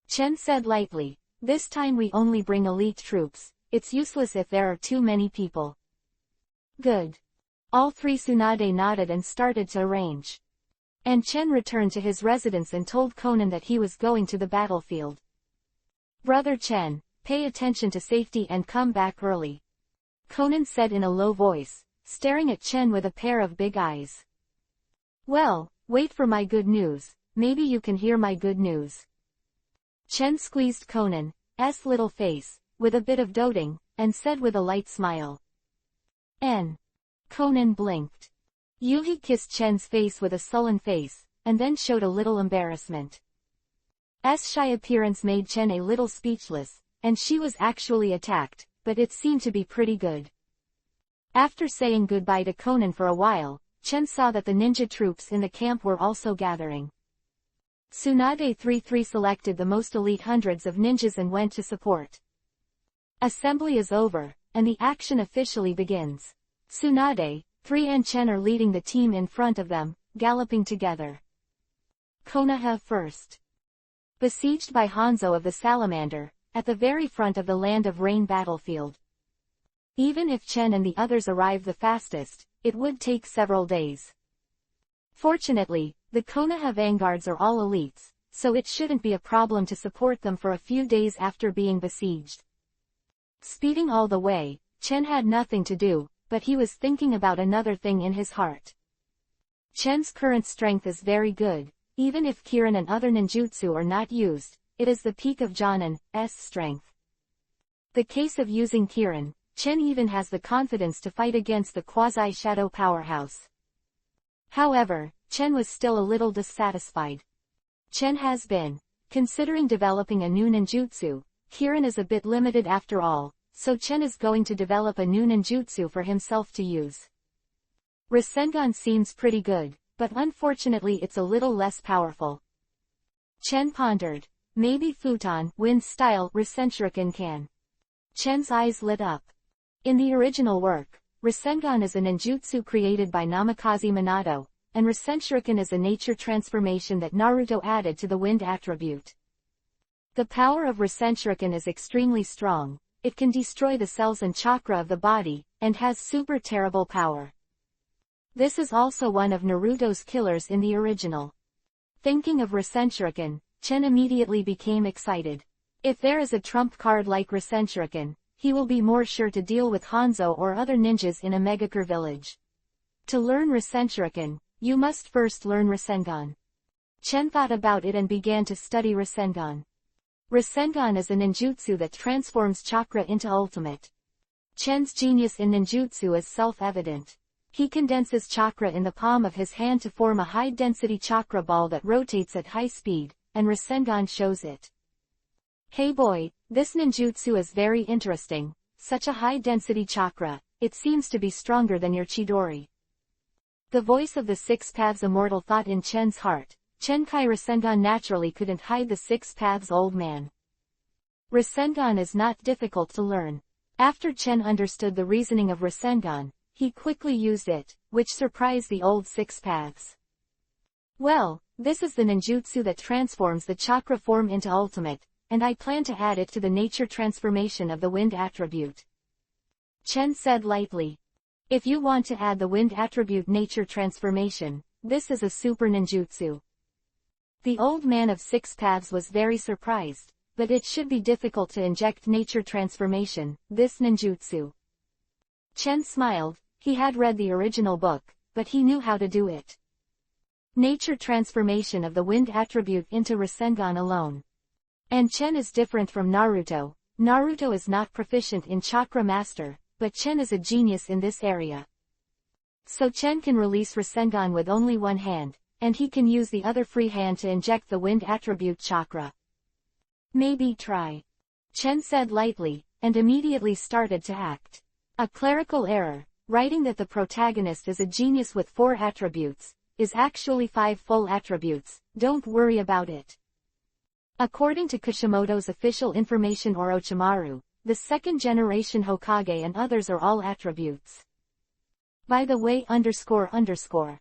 Chen said lightly. This time we only bring elite troops. It's useless if there are too many people. Good. All 3 Tsunade nodded and started to arrange. And Chen returned to his residence and told Konan that he was going to the battlefield. Brother Chen, pay attention to safety and come back early. Konan said in a low voice, staring at Chen with a pair of big eyes. Well, wait for my good news, maybe you can hear my good news. Chen squeezed Konan, little face, with a bit of doting, and said with a light smile. N. Conan blinked. Yuhi kissed Chen's face with a sullen face, and then showed a little embarrassment. Shy appearance made Chen a little speechless, and she was actually attacked, but it seemed to be pretty good. After saying goodbye to Conan for a while, Chen saw that the ninja troops in the camp were also gathering. Tsunade 33 selected the most elite hundreds of ninjas and went to support. Assembly is over, and the action officially begins. Tsunade, 3 and Chen are leading the team in front of them, galloping together. Konoha first. Besieged by Hanzo of the Salamander, at the very front of the Land of Rain battlefield. Even if Chen and the others arrived the fastest, it would take several days. Fortunately, the Konoha vanguards are all elites, so it shouldn't be a problem to support them for a few days after being besieged. Speeding all the way, Chen had nothing to do, but he was thinking about another thing in his heart. Chen's current strength is very good, even if Kirin and other ninjutsu are not used, it is the peak of Jonan's strength. The case of using Kirin, Chen even has the confidence to fight against the quasi-shadow powerhouse. However, Chen was still a little dissatisfied. Chen has been considering developing a new ninjutsu. Kirin is a bit limited after all, so Chen is going to develop a new ninjutsu for himself to use. Rasengan seems pretty good, but unfortunately it's a little less powerful. Chen pondered. Maybe Futon Wind style Rasenshuriken can. Chen's eyes lit up. In the original work, Rasengan is a ninjutsu created by Namikaze Minato, and Rasenshuriken is a nature transformation that Naruto added to the wind attribute. The power of Rasenshuriken is extremely strong, it can destroy the cells and chakra of the body, and has super terrible power. This is also one of Naruto's killers in the original. Thinking of Rasenshuriken, Chen immediately became excited. If there is a trump card like Rasenshuriken, he will be more sure to deal with Hanzo or other ninjas in a Megakure village. To learn Rasenshuriken, you must first learn Rasengan. Chen thought about it and began to study Rasengan. Rasengan is a ninjutsu that transforms chakra into ultimate. Chen's genius in ninjutsu is self-evident. He condenses chakra in the palm of his hand to form a high-density chakra ball that rotates at high speed, and Rasengan shows it. Hey boy, this ninjutsu is very interesting, such a high-density chakra, it seems to be stronger than your Chidori. The voice of the Six Paths Immortal thought in Chen's heart. Chenkai Rasengan naturally couldn't hide the Six Paths old man. Rasengan is not difficult to learn. After Chen understood the reasoning of Rasengan, he quickly used it, which surprised the old Six Paths. Well, this is the ninjutsu that transforms the chakra form into ultimate, and I plan to add it to the nature transformation of the wind attribute. Chen said lightly. If you want to add the wind attribute nature transformation, this is a super ninjutsu. The old man of Six Paths was very surprised, but it should be difficult to inject nature transformation, this ninjutsu. Chen smiled, he had read the original book, but he knew how to do it. Nature transformation of the wind attribute into Rasengan alone. And Chen is different from Naruto. Naruto is not proficient in Chakra Master, but Chen is a genius in this area. So Chen can release Rasengan with only one hand, and he can use the other free hand to inject the wind attribute chakra. Maybe try. Chen said lightly, and immediately started to act. A clerical error, writing that the protagonist is a genius with 4 attributes, is actually 5 full attributes, don't worry about it. According to Kishimoto's official information Orochimaru, the second generation Hokage and others are all attributes. By the way __.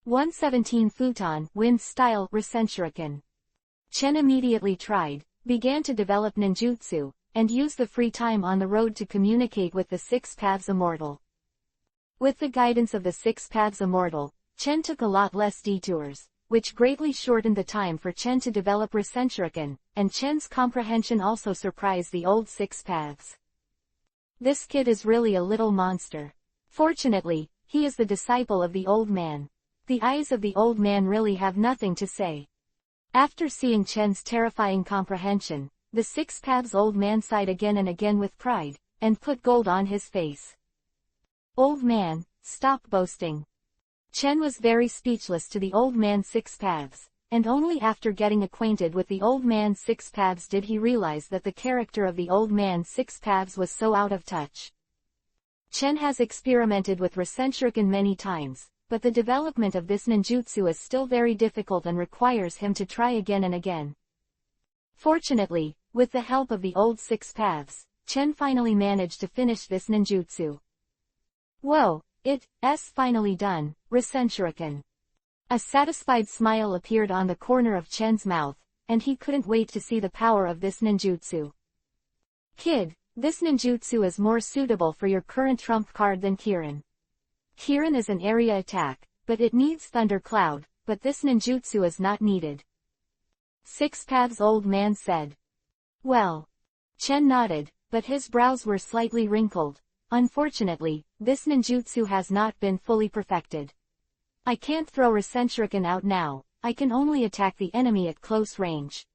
117 Futon Wind Style Rasenshuriken. Chen immediately tried, began to develop ninjutsu, and used the free time on the road to communicate with the Six Paths Immortal. With the guidance of the Six Paths Immortal, Chen took a lot less detours, which greatly shortened the time for Chen to develop Rasenshuriken, and Chen's comprehension also surprised the old Six Paths. This kid is really a little monster. Fortunately, he is the disciple of the old man. The eyes of the old man really have nothing to say. After seeing Chen's terrifying comprehension, the 6-PAB's old man sighed again and again with pride, and put gold on his face. Old man, stop boasting. Chen was very speechless to the old man 6-PABs, and only after getting acquainted with the old man 6-PABs did he realize that the character of the old man 6-PABs was so out of touch. Chen has experimented with Rasenshuriken many times, but the development of this ninjutsu is still very difficult and requires him to try again and again. Fortunately, with the help of the old 6-PABs, Chen finally managed to finish this ninjutsu. Whoa, it's finally done, Rasenshuriken. A satisfied smile appeared on the corner of Chen's mouth, and he couldn't wait to see the power of this ninjutsu. Kid, this ninjutsu is more suitable for your current trump card than Kirin. Kirin is an area attack, but it needs Thundercloud, but this ninjutsu is not needed. 6-PAB's old man said. Well. Chen nodded, but his brows were slightly wrinkled. Unfortunately, this ninjutsu has not been fully perfected. I can't throw Rasenshuriken out now, I can only attack the enemy at close range.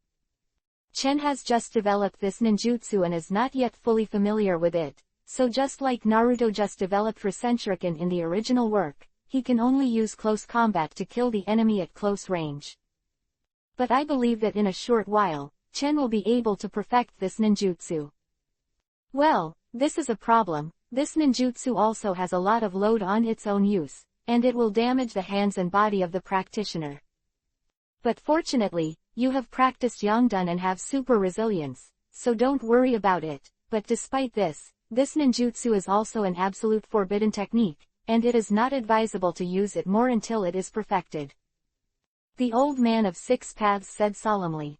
Chen has just developed this ninjutsu and is not yet fully familiar with it, so just like Naruto just developed Rasenshuriken in the original work, he can only use close combat to kill the enemy at close range. But I believe that in a short while, Chen will be able to perfect this ninjutsu. Well, this is a problem, this ninjutsu also has a lot of load on its own use, and it will damage the hands and body of the practitioner. But fortunately, you have practiced Yongdun and have super resilience, so don't worry about it, but despite this, this ninjutsu is also an absolute forbidden technique, and it is not advisable to use it more until it is perfected. The old man of 6-PABs said solemnly.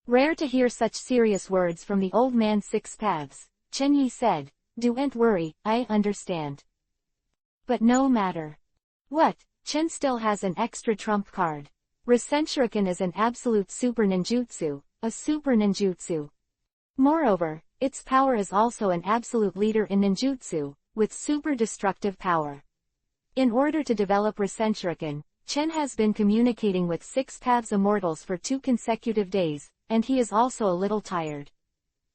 Rare to hear such serious words from the old man 6-PABs, Chen Yi said, don't worry, I understand. But no matter. What, Chen still has an extra trump card. Rasenshuriken is an absolute super ninjutsu, a super ninjutsu. Moreover, its power is also an absolute leader in ninjutsu, with super destructive power. In order to develop Rasenshuriken, Chen has been communicating with 6-PABs immortals for 2 consecutive days, and he is also a little tired.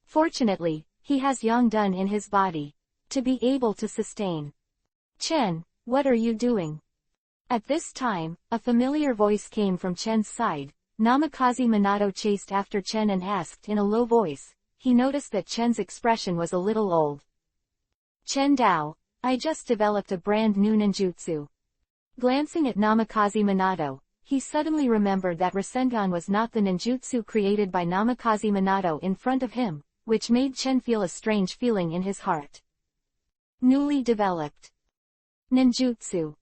Fortunately, he has Yongdun in his body, to be able to sustain. Chen, what are you doing? At this time, a familiar voice came from Chen's side. Namikaze Minato chased after Chen and asked in a low voice. He noticed that Chen's expression was a little old. Chen Dao, I just developed a brand new ninjutsu. Glancing at Namikaze Minato, he suddenly remembered that Rasengan was not the ninjutsu created by Namikaze Minato in front of him, which made Chen feel a strange feeling in his heart. Newly developed ninjutsu.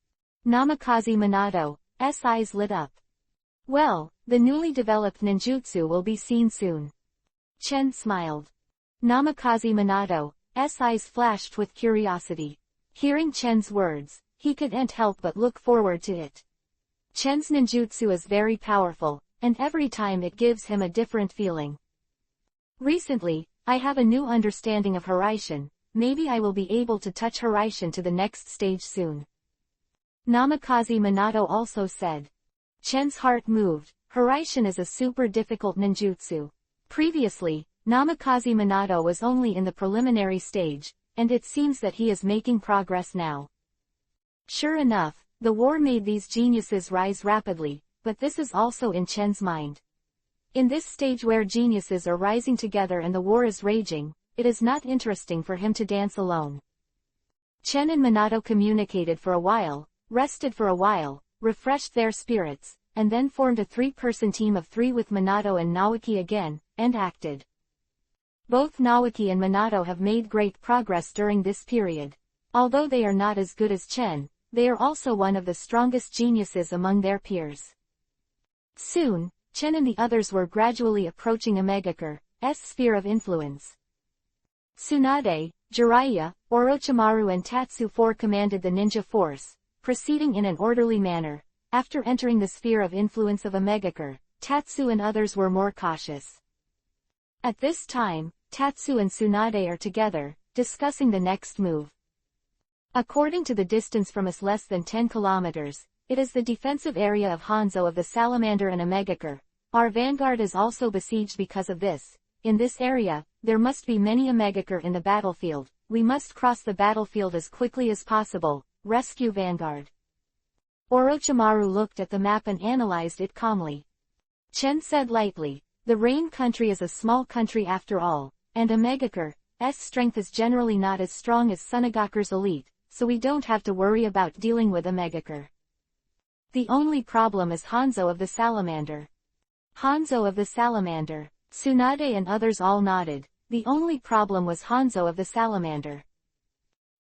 Namikaze Minato's eyes lit up. Well, the newly developed ninjutsu will be seen soon. Chen smiled. Namikaze Minato's eyes flashed with curiosity. Hearing Chen's words, he couldn't help but look forward to it. Chen's ninjutsu is very powerful, and every time it gives him a different feeling. Recently, I have a new understanding of Horaishin, maybe I will be able to touch Horaishin to the next stage soon. Namikaze Minato also said. Chen's heart moved. Horaishin is a super difficult ninjutsu. Previously, Namikaze Minato was only in the preliminary stage, and it seems that he is making progress now. Sure enough, the war made these geniuses rise rapidly, but this is also in Chen's mind. In this stage where geniuses are rising together and the war is raging, it is not interesting for him to dance alone. Chen and Minato communicated for a while, rested for a while, refreshed their spirits, and then formed a 3-person team of 3 with Minato and Naoki again, and acted. Both Naoki and Minato have made great progress during this period. Although they are not as good as Chen, they are also one of the strongest geniuses among their peers. Soon, Chen and the others were gradually approaching Omegaker's sphere of influence. Tsunade, Jiraiya, Orochimaru and Tatsu 4 commanded the ninja force, proceeding in an orderly manner. After entering the sphere of influence of Omegaker, Tatsu and others were more cautious. At this time, Tatsu and Tsunade are together, discussing the next move. According to the distance from us less than 10 kilometers, it is the defensive area of Hanzo of the Salamander and Omegaker. Our vanguard is also besieged because of this. in this area, there must be many Omegakure in the battlefield. We must cross the battlefield as quickly as possible. Rescue Vanguard. Orochimaru looked at the map and analyzed it calmly. Chen said lightly, the Rain country is a small country after all, and Omegakure's strength is generally not as strong as Tsunogakure's elite, so we don't have to worry about dealing with Omegakure. The only problem is Hanzo of the Salamander. Hanzo of the Salamander. Tsunade and others all nodded. The only problem was Hanzo of the Salamander.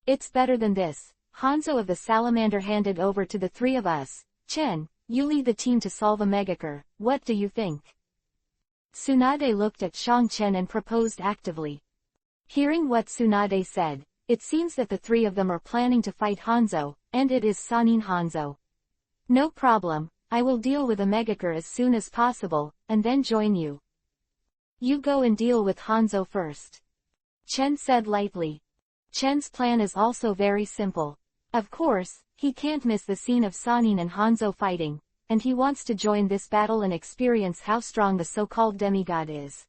It's better than this. Hanzo of the Salamander handed over to the three of us. Chen, you lead the team to solve Omegakure. What do you think? Tsunade looked at Shang Chen and proposed actively. Hearing what Tsunade said, it seems that the three of them are planning to fight Hanzo, and it is Sannin Hanzo. No problem, I will deal with Omegakure as soon as possible, and then join you. You go and deal with Hanzo first. Chen said lightly. Chen's plan is also very simple. Of course, he can't miss the scene of Sannin and Hanzo fighting, and he wants to join this battle and experience how strong the so-called demigod is.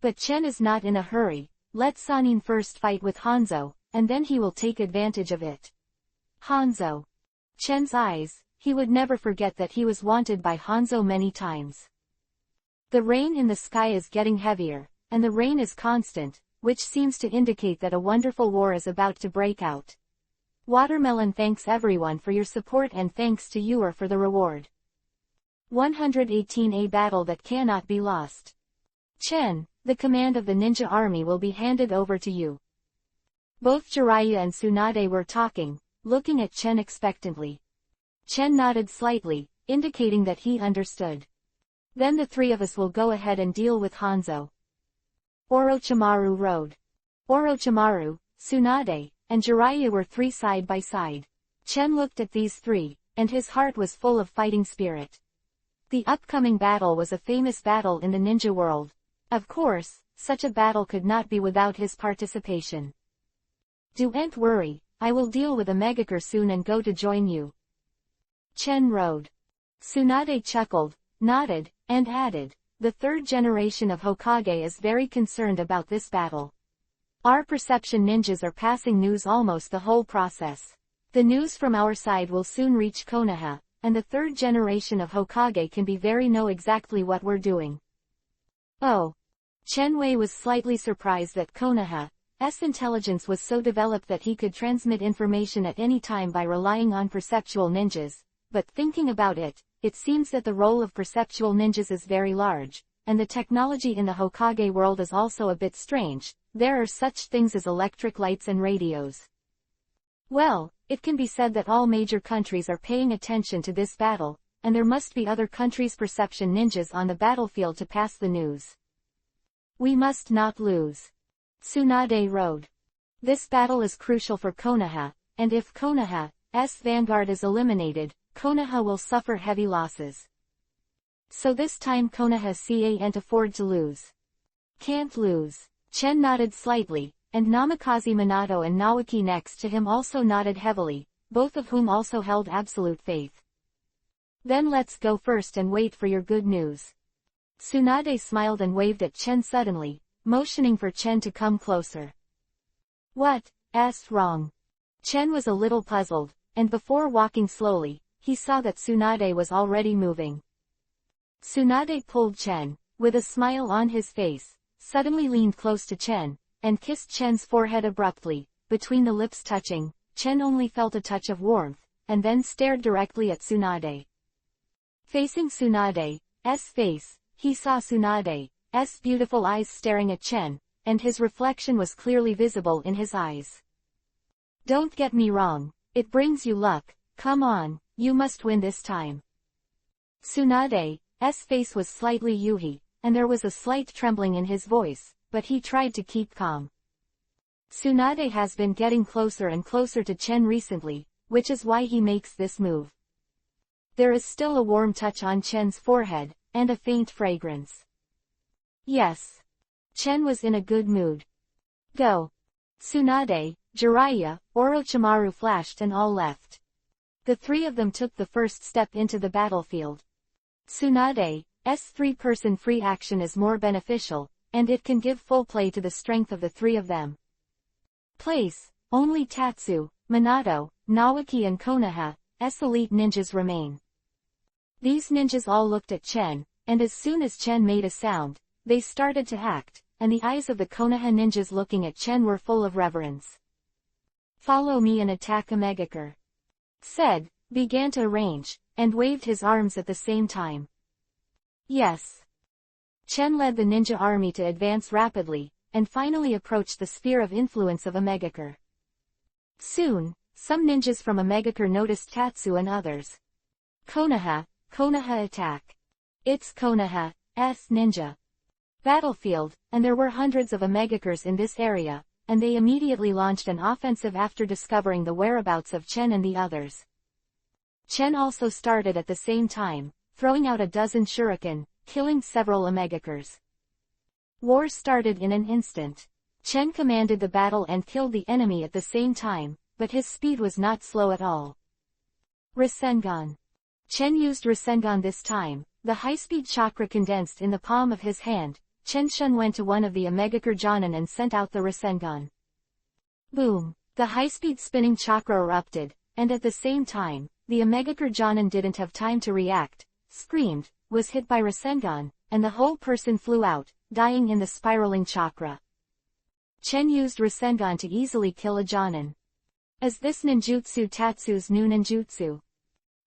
But Chen is not in a hurry. Let Sannin first fight with Hanzo, and then he will take advantage of it. Hanzo. Chen's eyes, he would never forget that he was wanted by Hanzo many times. The rain in the sky is getting heavier, and the rain is constant, which seems to indicate that a wonderful war is about to break out. Watermelon thanks everyone for your support and thanks to you for the reward. 118 A battle that cannot be lost. Chen, the command of the ninja army will be handed over to you. Both Jiraiya and Tsunade were talking, looking at Chen expectantly. Chen nodded slightly, indicating that he understood. Then the three of us will go ahead and deal with Hanzo. Orochimaru rode. Orochimaru, Tsunade, and Jiraiya were three side by side. Chen looked at these three, and his heart was full of fighting spirit. The upcoming battle was a famous battle in the ninja world. Of course, such a battle could not be without his participation. Don't worry, I will deal with Omegakure soon and go to join you. Chen rode. Tsunade chuckled, nodded, and added, the third generation of Hokage is very concerned about this battle. Our perception ninjas are passing news almost the whole process. The news from our side will soon reach Konoha, and the third generation of Hokage can be very know exactly what we're doing. Oh. Chen Wei was slightly surprised that Konoha's intelligence was so developed that he could transmit information at any time by relying on perceptual ninjas, but thinking about it, it seems that the role of perceptual ninjas is very large, and the technology in the Hokage world is also a bit strange. There are such things as electric lights and radios. Well, it can be said that all major countries are paying attention to this battle, and there must be other countries' perception ninjas on the battlefield to pass the news. We must not lose. Tsunade rode. This battle is crucial for Konoha, and if Konoha's vanguard is eliminated, Konoha will suffer heavy losses. So this time Konoha can't afford to lose. Can't lose. Chen nodded slightly, and Namikaze Minato and Naoki next to him also nodded heavily, both of whom also held absolute faith. Then let's go first and wait for your good news. Tsunade smiled and waved at Chen suddenly, motioning for Chen to come closer. What's wrong? Chen was a little puzzled, and before walking slowly, he saw that Tsunade was already moving. Tsunade pulled Chen, with a smile on his face, suddenly leaned close to Chen, and kissed Chen's forehead abruptly, between the lips touching. Chen only felt a touch of warmth, and then stared directly at Tsunade. Facing Tsunade's face, he saw Tsunade's beautiful eyes staring at Chen, and his reflection was clearly visible in his eyes. Don't get me wrong, it brings you luck. Come on, you must win this time. Tsunade's face was slightly yuhi, and there was a slight trembling in his voice, but he tried to keep calm. Tsunade has been getting closer and closer to Chen recently, which is why he makes this move. There is still a warm touch on Chen's forehead, and a faint fragrance. Yes. Chen was in a good mood. Go. Tsunade, Jiraiya, Orochimaru flashed and all left. The three of them took the first step into the battlefield. Tsunade's three-person free action is more beneficial, and it can give full play to the strength of the three of them. Place: only Tatsu, Minato, Naoki and Konoha's elite ninjas remain. These ninjas all looked at Chen, and as soon as Chen made a sound, they started to act, and the eyes of the Konoha ninjas looking at Chen were full of reverence. "Follow me and attack Omegakure," said, began to arrange, and waved his arms at the same time. Yes. Chen led the ninja army to advance rapidly, and finally approached the sphere of influence of Omegakure. Soon, some ninjas from Omegakure noticed Tatsu and others. Konoha attack. It's Konoha's ninja battlefield, and there were hundreds of Omegakures in this area, and they immediately launched an offensive after discovering the whereabouts of Chen and the others. Chen also started at the same time, throwing out a dozen shuriken, killing several Omegakures. War started in an instant. Chen commanded the battle and killed the enemy at the same time, but his speed was not slow at all. Rasengan. Chen used Rasengan this time. The high-speed chakra condensed in the palm of his hand. Chen Shun went to one of the Omegakure Jonin and sent out the Rasengan. Boom! The high-speed spinning chakra erupted, and at the same time, the Omegakure Jonin didn't have time to react, screamed, was hit by Rasengan, and the whole person flew out, dying in the spiraling chakra. Chen used Rasengan to easily kill a Jonin. As this ninjutsu Tatsu's new ninjutsu.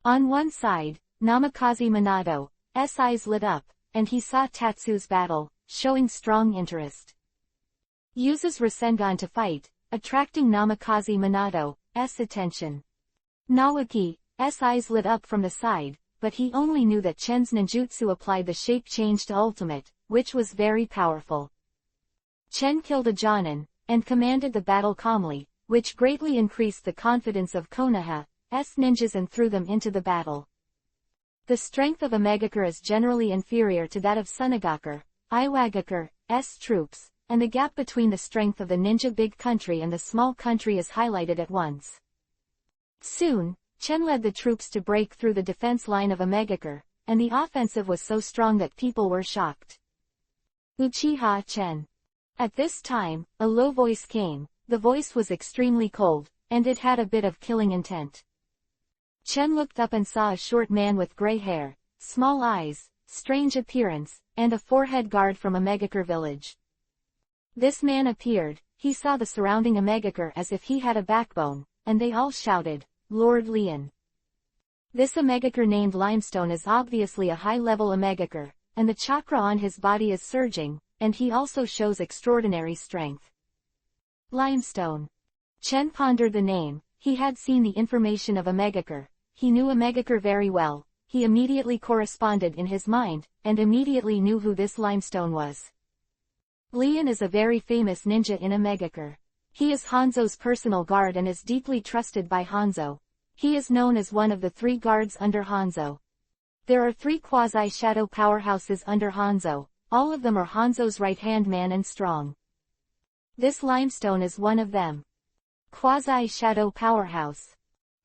On one side, Namikaze Minato's eyes lit up, and he saw Tatsu's battle, showing strong interest. Uses Rasengan to fight, attracting Namikaze Minato's attention. Naoki's eyes lit up from the side, but he only knew that Chen's ninjutsu applied the shape change to ultimate, which was very powerful. Chen killed a Jonin, and commanded the battle calmly, which greatly increased the confidence of Konoha's ninjas and threw them into the battle. The strength of Omegakure is generally inferior to that of Sunagakure's troops, and the gap between the strength of the ninja big country and the small country is highlighted at once. Soon, Chen led the troops to break through the defense line of Omegakure, and the offensive was so strong that people were shocked. Uchiha Chen. At this time, a low voice came. The voice was extremely cold, and it had a bit of killing intent. Chen looked up and saw a short man with gray hair, small eyes, strange appearance, and a forehead guard from Omegakure village. This man appeared, he saw the surrounding Omegakure as if he had a backbone, and they all shouted, "Lord Lian." This Omegakure named Limestone is obviously a high-level Omegakure, and the chakra on his body is surging, and he also shows extraordinary strength. Limestone. Chen pondered the name. He had seen the information of Omegakure. He knew Omegakure very well. He immediately corresponded in his mind, and immediately knew who this Limestone was. Lian is a very famous ninja in Omegakure. He is Hanzo's personal guard and is deeply trusted by Hanzo. He is known as one of the 3 guards under Hanzo. There are 3 quasi-shadow powerhouses under Hanzo. All of them are Hanzo's right-hand man and strong. This Limestone is one of them. Quasi-shadow powerhouse.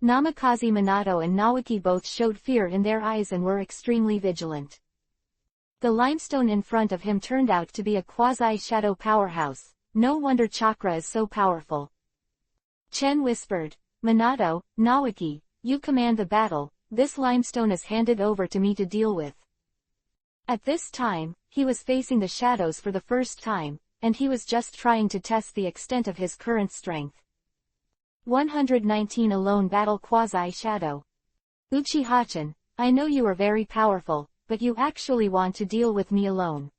Namikaze Minato and Naoki both showed fear in their eyes and were extremely vigilant. The Limestone in front of him turned out to be a quasi-shadow powerhouse. No wonder chakra is so powerful. Chen whispered, "Minato, Naoki, you command the battle. This Limestone is handed over to me to deal with." At this time, he was facing the shadows for the first time, and he was just trying to test the extent of his current strength. 119 Alone Battle Quasi-Shadow. Uchiha-chan, I know you are very powerful, but you actually want to deal with me alone.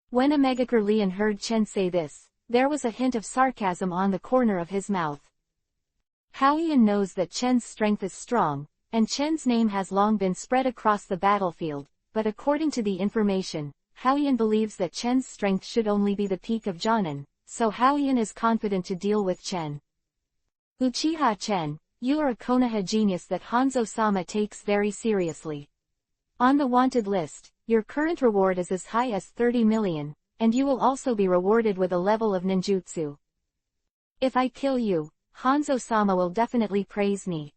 When Omegakure Lian heard Chen say this, there was a hint of sarcasm on the corner of his mouth. Haoyan knows that Chen's strength is strong, and Chen's name has long been spread across the battlefield, but according to the information, Haoyan believes that Chen's strength should only be the peak of Jonin, so Haoyan is confident to deal with Chen. Uchiha Chen, you are a Konoha genius that Hanzo-sama takes very seriously. On the wanted list, your current reward is as high as 30 million, and you will also be rewarded with a level of ninjutsu. If I kill you, Hanzo-sama will definitely praise me.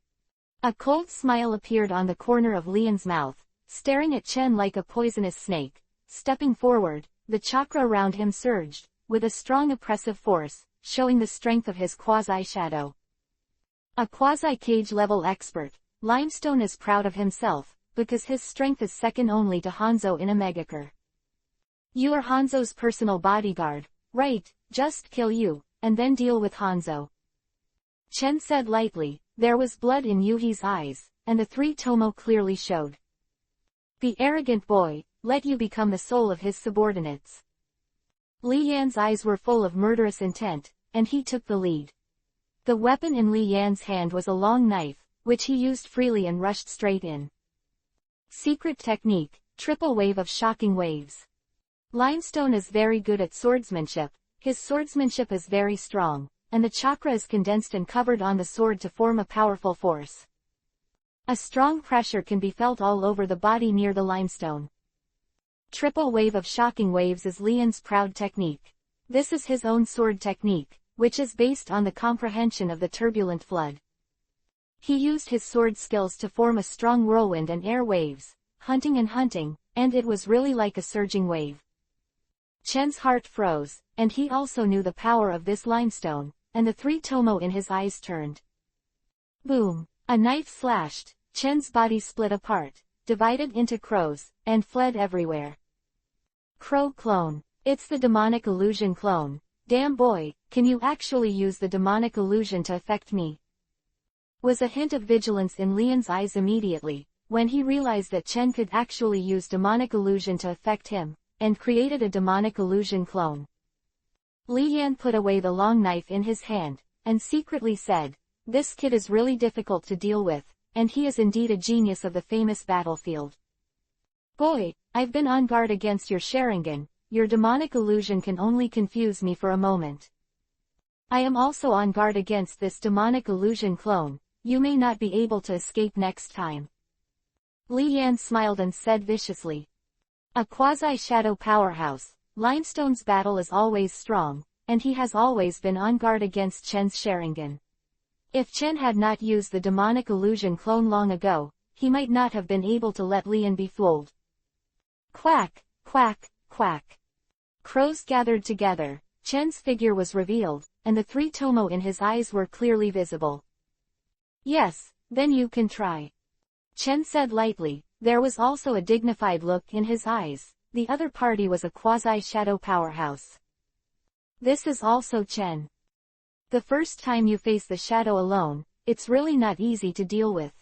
A cold smile appeared on the corner of Lian's mouth, staring at Chen like a poisonous snake. Stepping forward, the chakra around him surged, with a strong oppressive force, showing the strength of his quasi-shadow. A quasi-cage level expert, Limestone is proud of himself, because his strength is second only to Hanzo in a Megakure. You are Hanzo's personal bodyguard, right? Just kill you, and then deal with Hanzo. Chen said lightly. There was blood in Yuhi's eyes, and the 3 tomo clearly showed. The arrogant boy, let you become the soul of his subordinates. Li Yan's eyes were full of murderous intent, and he took the lead. The weapon in Li Yan's hand was a long knife, which he used freely and rushed straight in. Secret technique, triple wave of shocking waves. Limestone is very good at swordsmanship, his swordsmanship is very strong, and the chakra is condensed and covered on the sword to form a powerful force. A strong pressure can be felt all over the body near the limestone. Triple wave of shocking waves is Lian's proud technique. This is his own sword technique, which is based on the comprehension of the turbulent flood. He used his sword skills to form a strong whirlwind and air waves, hunting, and it was really like a surging wave. Chen's heart froze, and he also knew the power of this limestone, and the 3 tomo in his eyes turned. Boom! A knife slashed, Chen's body split apart, divided into crows, and fled everywhere. Crow clone. It's the demonic illusion clone. Damn boy, can you actually use the demonic illusion to affect me? Was a hint of vigilance in Lian's eyes immediately, when he realized that Chen could actually use demonic illusion to affect him, and created a demonic illusion clone. Li Yan put away the long knife in his hand, and secretly said, this kid is really difficult to deal with, and he is indeed a genius of the famous battlefield. Boy, I've been on guard against your Sharingan, your demonic illusion can only confuse me for a moment. I am also on guard against this demonic illusion clone, you may not be able to escape next time. Li Yan smiled and said viciously. A quasi-shadow powerhouse, Limestone's battle is always strong, and he has always been on guard against Chen's Sharingan. If Chen had not used the demonic illusion clone long ago, he might not have been able to let Lian be fooled. Quack, quack, quack. Crows gathered together, Chen's figure was revealed, and the 3 tomo in his eyes were clearly visible. Yes, then you can try. Chen said lightly, there was also a dignified look in his eyes, the other party was a quasi-shadow powerhouse. This is also Chen. The first time you face the shadow alone, it's really not easy to deal with.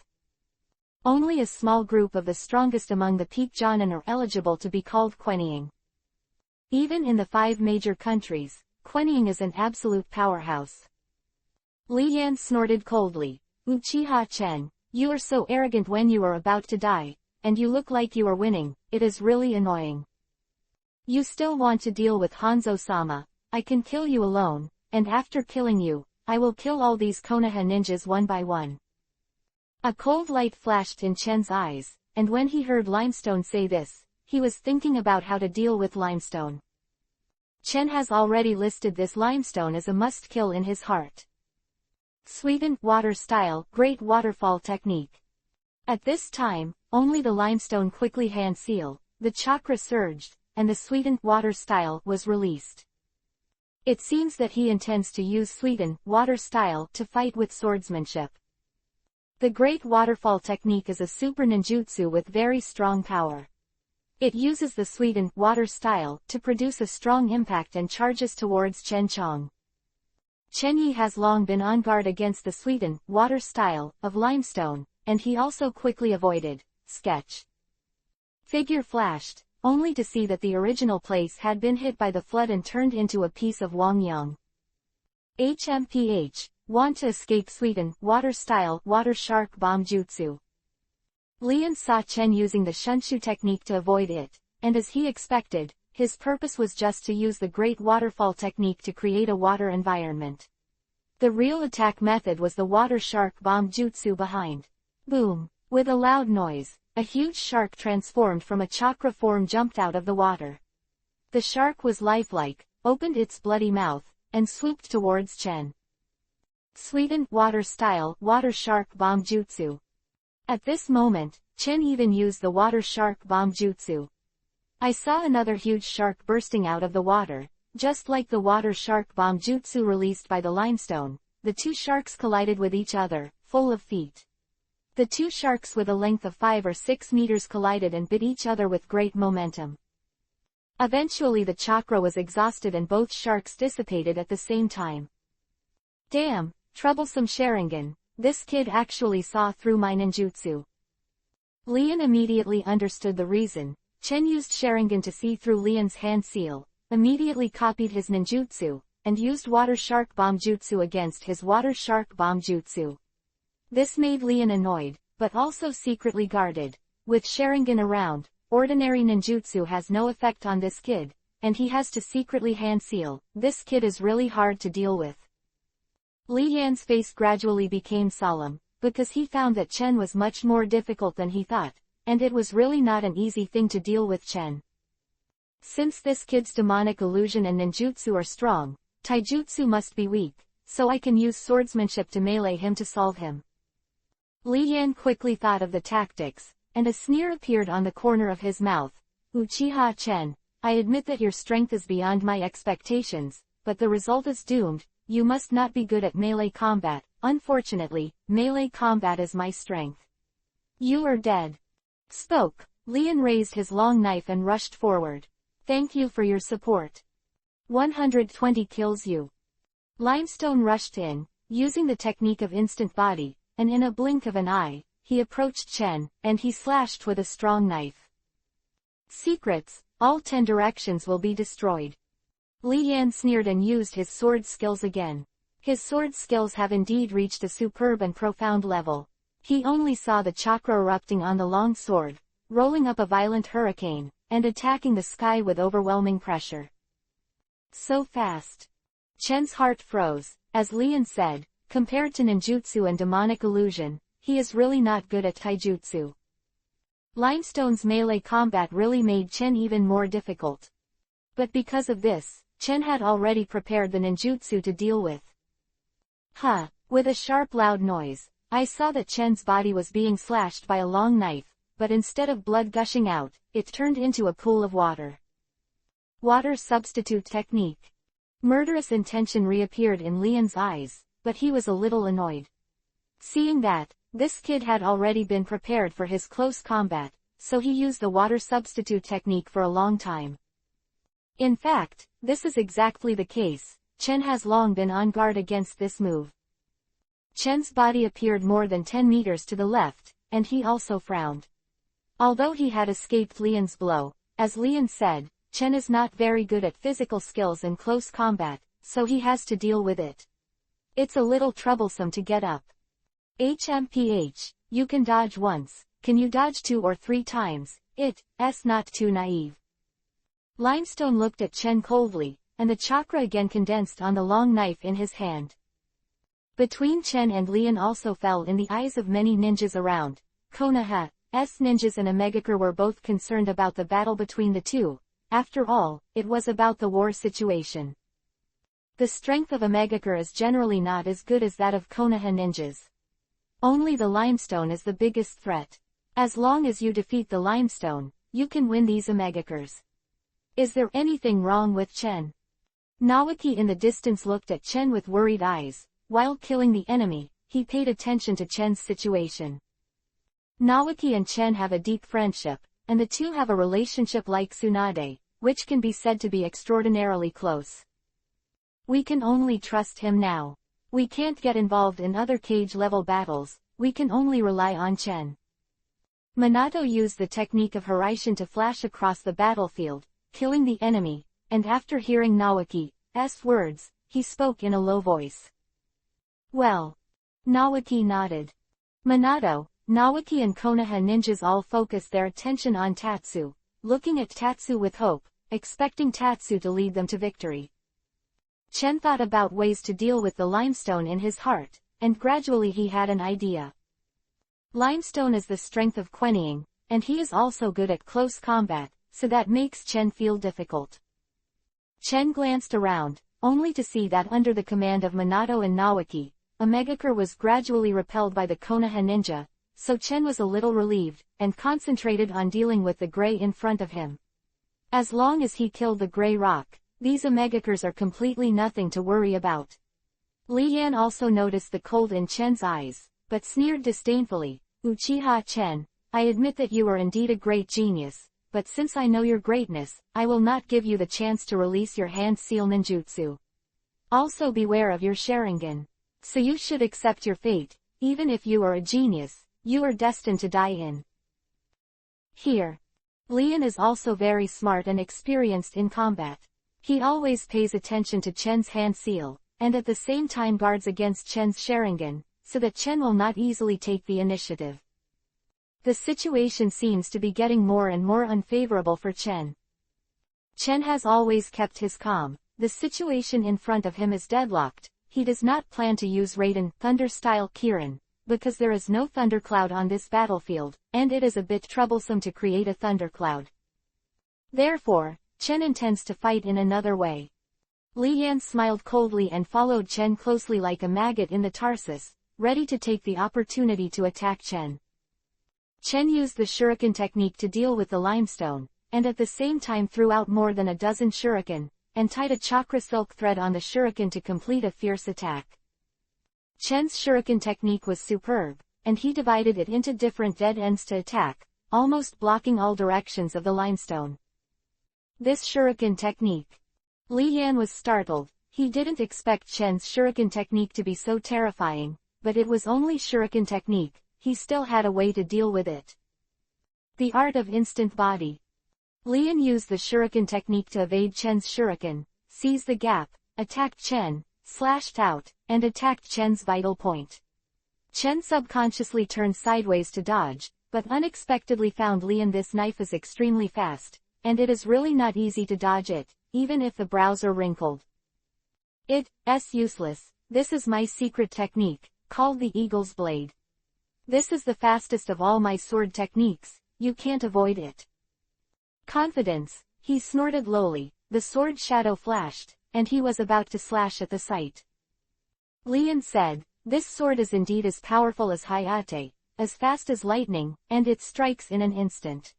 Only a small group of the strongest among the peak Jonin are eligible to be called Quenying. Even in the 5 major countries, Quenying is an absolute powerhouse. Li Yan snorted coldly, Uchiha Chen, you are so arrogant when you are about to die, and you look like you are winning, it is really annoying. You still want to deal with Hanzo-sama, I can kill you alone, and after killing you, I will kill all these Konoha ninjas one by one. A cold light flashed in Chen's eyes, and when he heard Limestone say this, he was thinking about how to deal with Limestone. Chen has already listed this Limestone as a must-kill in his heart. Sweetened water style, great waterfall technique. At this time, only the Limestone quickly hand seal, the chakra surged, and the sweetened water style was released. It seems that he intends to use sweetened water style to fight with swordsmanship. The Great Waterfall technique is a super ninjutsu with very strong power. It uses the sweetened water style to produce a strong impact and charges towards Chen Chong. Chen Yi has long been on guard against the sweetened water style of Limestone, and he also quickly avoided. Sketch. Figure flashed, only to see that the original place had been hit by the flood and turned into a piece of Wangyang. HMPH. Want to escape sweetened water style water shark bomb jutsu. Lian saw Chen using the Shunshu technique to avoid it, and as he expected, his purpose was just to use the Great Waterfall technique to create a water environment. The real attack method was the water shark bomb jutsu behind. Boom! With a loud noise, a huge shark transformed from a chakra form jumped out of the water. The shark was lifelike, opened its bloody mouth, and swooped towards Chen. Sweetened water style water shark bomb jutsu. At this moment, Chen even used the water shark bomb jutsu. I saw another huge shark bursting out of the water. Just like the water shark bomb jutsu released by the limestone, the two sharks collided with each other, full of feet. The two sharks with a length of 5 or 6 meters collided and bit each other with great momentum. Eventually the chakra was exhausted and both sharks dissipated at the same time. Damn, troublesome Sharingan, this kid actually saw through my ninjutsu. Lian immediately understood the reason. Chen used Sharingan to see through Lian's hand seal, immediately copied his ninjutsu, and used water shark bomb jutsu against his water shark bomb jutsu. This made Lian annoyed, but also secretly guarded. With Sharingan around, ordinary ninjutsu has no effect on this kid, and he has to secretly hand seal. This kid is really hard to deal with. Li Yan's face gradually became solemn, because he found that Chen was much more difficult than he thought, and it was really not an easy thing to deal with Chen. Since this kid's demonic illusion and ninjutsu are strong, taijutsu must be weak, so I can use swordsmanship to melee him to solve him. Li Yan quickly thought of the tactics, and a sneer appeared on the corner of his mouth. Uchiha Chen, I admit that your strength is beyond my expectations, but the result is doomed. You must not be good at melee combat. Unfortunately, melee combat is my strength. You are dead. Spoke, Lian raised his long knife and rushed forward. Thank you for your support. 120 kills you. Limestone rushed in, using the technique of instant body, and in a blink of an eye, he approached Chen, and he slashed with a strong knife. Secrets, all 10 directions will be destroyed. Li Yan sneered and used his sword skills again. His sword skills have indeed reached a superb and profound level. He only saw the chakra erupting on the long sword, rolling up a violent hurricane, and attacking the sky with overwhelming pressure. So fast. Chen's heart froze, as Lian said, compared to ninjutsu and demonic illusion, he is really not good at taijutsu. Limestone's melee combat really made Chen even more difficult. But because of this, Chen had already prepared the ninjutsu to deal with. With a sharp loud noise, I saw that Chen's body was being slashed by a long knife, but instead of blood gushing out, it turned into a pool of water. Water substitute technique. Murderous intention reappeared in Lian's eyes, but he was a little annoyed. Seeing that, this kid had already been prepared for his close combat, so he used the water substitute technique for a long time. In fact, this is exactly the case. Chen has long been on guard against this move. Chen's body appeared more than 10 meters to the left, and he also frowned. Although he had escaped Lian's blow, as Lian said, Chen is not very good at physical skills in close combat, so he has to deal with it. It's a little troublesome to get up. HMPH, you can dodge once, can you dodge 2 or 3 times? It's not too naive. Limestone looked at Chen coldly, and the chakra again condensed on the long knife in his hand. Between Chen and Lian also fell in the eyes of many ninjas around. Konoha's ninjas and Omegakure were both concerned about the battle between the two. After all, it was about the war situation. The strength of Omegakure is generally not as good as that of Konoha ninjas. Only the limestone is the biggest threat. As long as you defeat the limestone, you can win these Omegakures. Is there anything wrong with Chen? Naoki in the distance looked at Chen with worried eyes. While killing the enemy, he paid attention to Chen's situation. Naoki and Chen have a deep friendship, and the two have a relationship like Tsunade, which can be said to be extraordinarily close. We can only trust him now. We can't get involved in other cage-level battles, we can only rely on Chen. Minato used the technique of Hiraishin to flash across the battlefield, killing the enemy, and after hearing Naoki's words, he spoke in a low voice. Well. Naoki nodded. Minato, Naoki and Konoha ninjas all focused their attention on Tatsu, looking at Tatsu with hope, expecting Tatsu to lead them to victory. Chen thought about ways to deal with the limestone in his heart, and gradually he had an idea. Limestone is the strength of Quenying, and he is also good at close combat, so that makes Chen feel difficult. Chen glanced around, only to see that under the command of Minato and Naoki, Omegakure was gradually repelled by the Konoha ninja, so Chen was a little relieved, and concentrated on dealing with the gray in front of him. As long as he killed the gray rock, these omegakers are completely nothing to worry about. Li Yan also noticed the cold in Chen's eyes, but sneered disdainfully, Uchiha Chen, I admit that you are indeed a great genius, but since I know your greatness, I will not give you the chance to release your hand seal ninjutsu. Also beware of your Sharingan. So you should accept your fate, even if you are a genius, you are destined to die in here. Li Yan is also very smart and experienced in combat. He always pays attention to Chen's hand seal, and at the same time guards against Chen's Sharingan, so that Chen will not easily take the initiative. The situation seems to be getting more and more unfavorable for Chen. Chen has always kept his calm. The situation in front of him is deadlocked. He does not plan to use Raiden Thunder-style Kirin, because there is no thundercloud on this battlefield, and it is a bit troublesome to create a thundercloud. Therefore, Chen intends to fight in another way. Li Yan smiled coldly and followed Chen closely like a maggot in the Tarsus, ready to take the opportunity to attack Chen. Chen used the shuriken technique to deal with the limestone, and at the same time threw out more than a dozen shuriken, and tied a chakra silk thread on the shuriken to complete a fierce attack. Chen's shuriken technique was superb, and he divided it into different dead ends to attack, almost blocking all directions of the limestone. This shuriken technique. Li Yan was startled. He didn't expect Chen's shuriken technique to be so terrifying, but it was only shuriken technique, he still had a way to deal with it. The art of instant body. Li Yan used the shuriken technique to evade Chen's shuriken, seized the gap, attacked Chen, slashed out, and attacked Chen's vital point. Chen subconsciously turned sideways to dodge, but unexpectedly found Li Yan this knife is extremely fast, and it is really not easy to dodge it, even if the brows are wrinkled. It's useless. This is my secret technique, called the Eagle's Blade. This is the fastest of all my sword techniques, you can't avoid it. Confidence, he snorted lowly, the sword shadow flashed, and he was about to slash at the sight. Li Yan said, this sword is indeed as powerful as Hayate, as fast as lightning, and it strikes in an instant.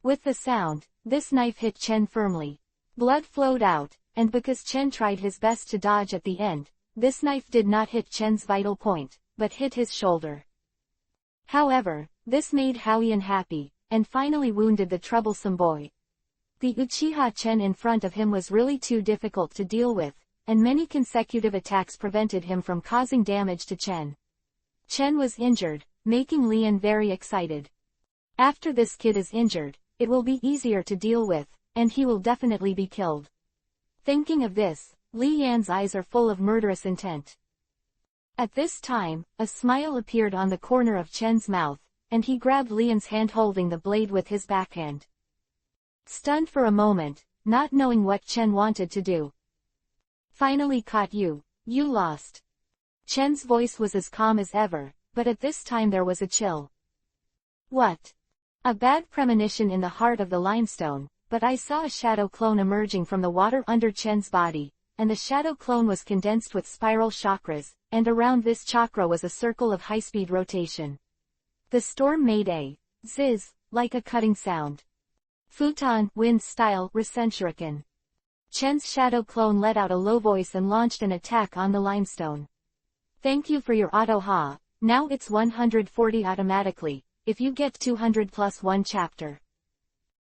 With the sound, this knife hit Chen firmly. Blood flowed out, and because Chen tried his best to dodge at the end, this knife did not hit Chen's vital point, but hit his shoulder. However, this made Haoyan happy, and finally wounded the troublesome boy. The Uchiha Chen in front of him was really too difficult to deal with, and many consecutive attacks prevented him from causing damage to Chen. Chen was injured, making Li Yan very excited. After this kid is injured, it will be easier to deal with, and he will definitely be killed. Thinking of this, Li Yan's eyes are full of murderous intent. At this time, a smile appeared on the corner of Chen's mouth, and he grabbed Li Yan's hand holding the blade with his backhand. Stunned for a moment, not knowing what Chen wanted to do. Finally caught you, you lost. Chen's voice was as calm as ever, but at this time there was a chill. What? A bad premonition in the heart of the limestone, but I saw a shadow clone emerging from the water under Chen's body, and the shadow clone was condensed with spiral chakras, and around this chakra was a circle of high-speed rotation. The storm made a zizz, like a cutting sound. Futon, wind style, Rasenshuriken. Chen's shadow clone let out a low voice and launched an attack on the limestone. Thank you for your auto-ha, now it's 140 automatically, if you get 200 plus 1 chapter.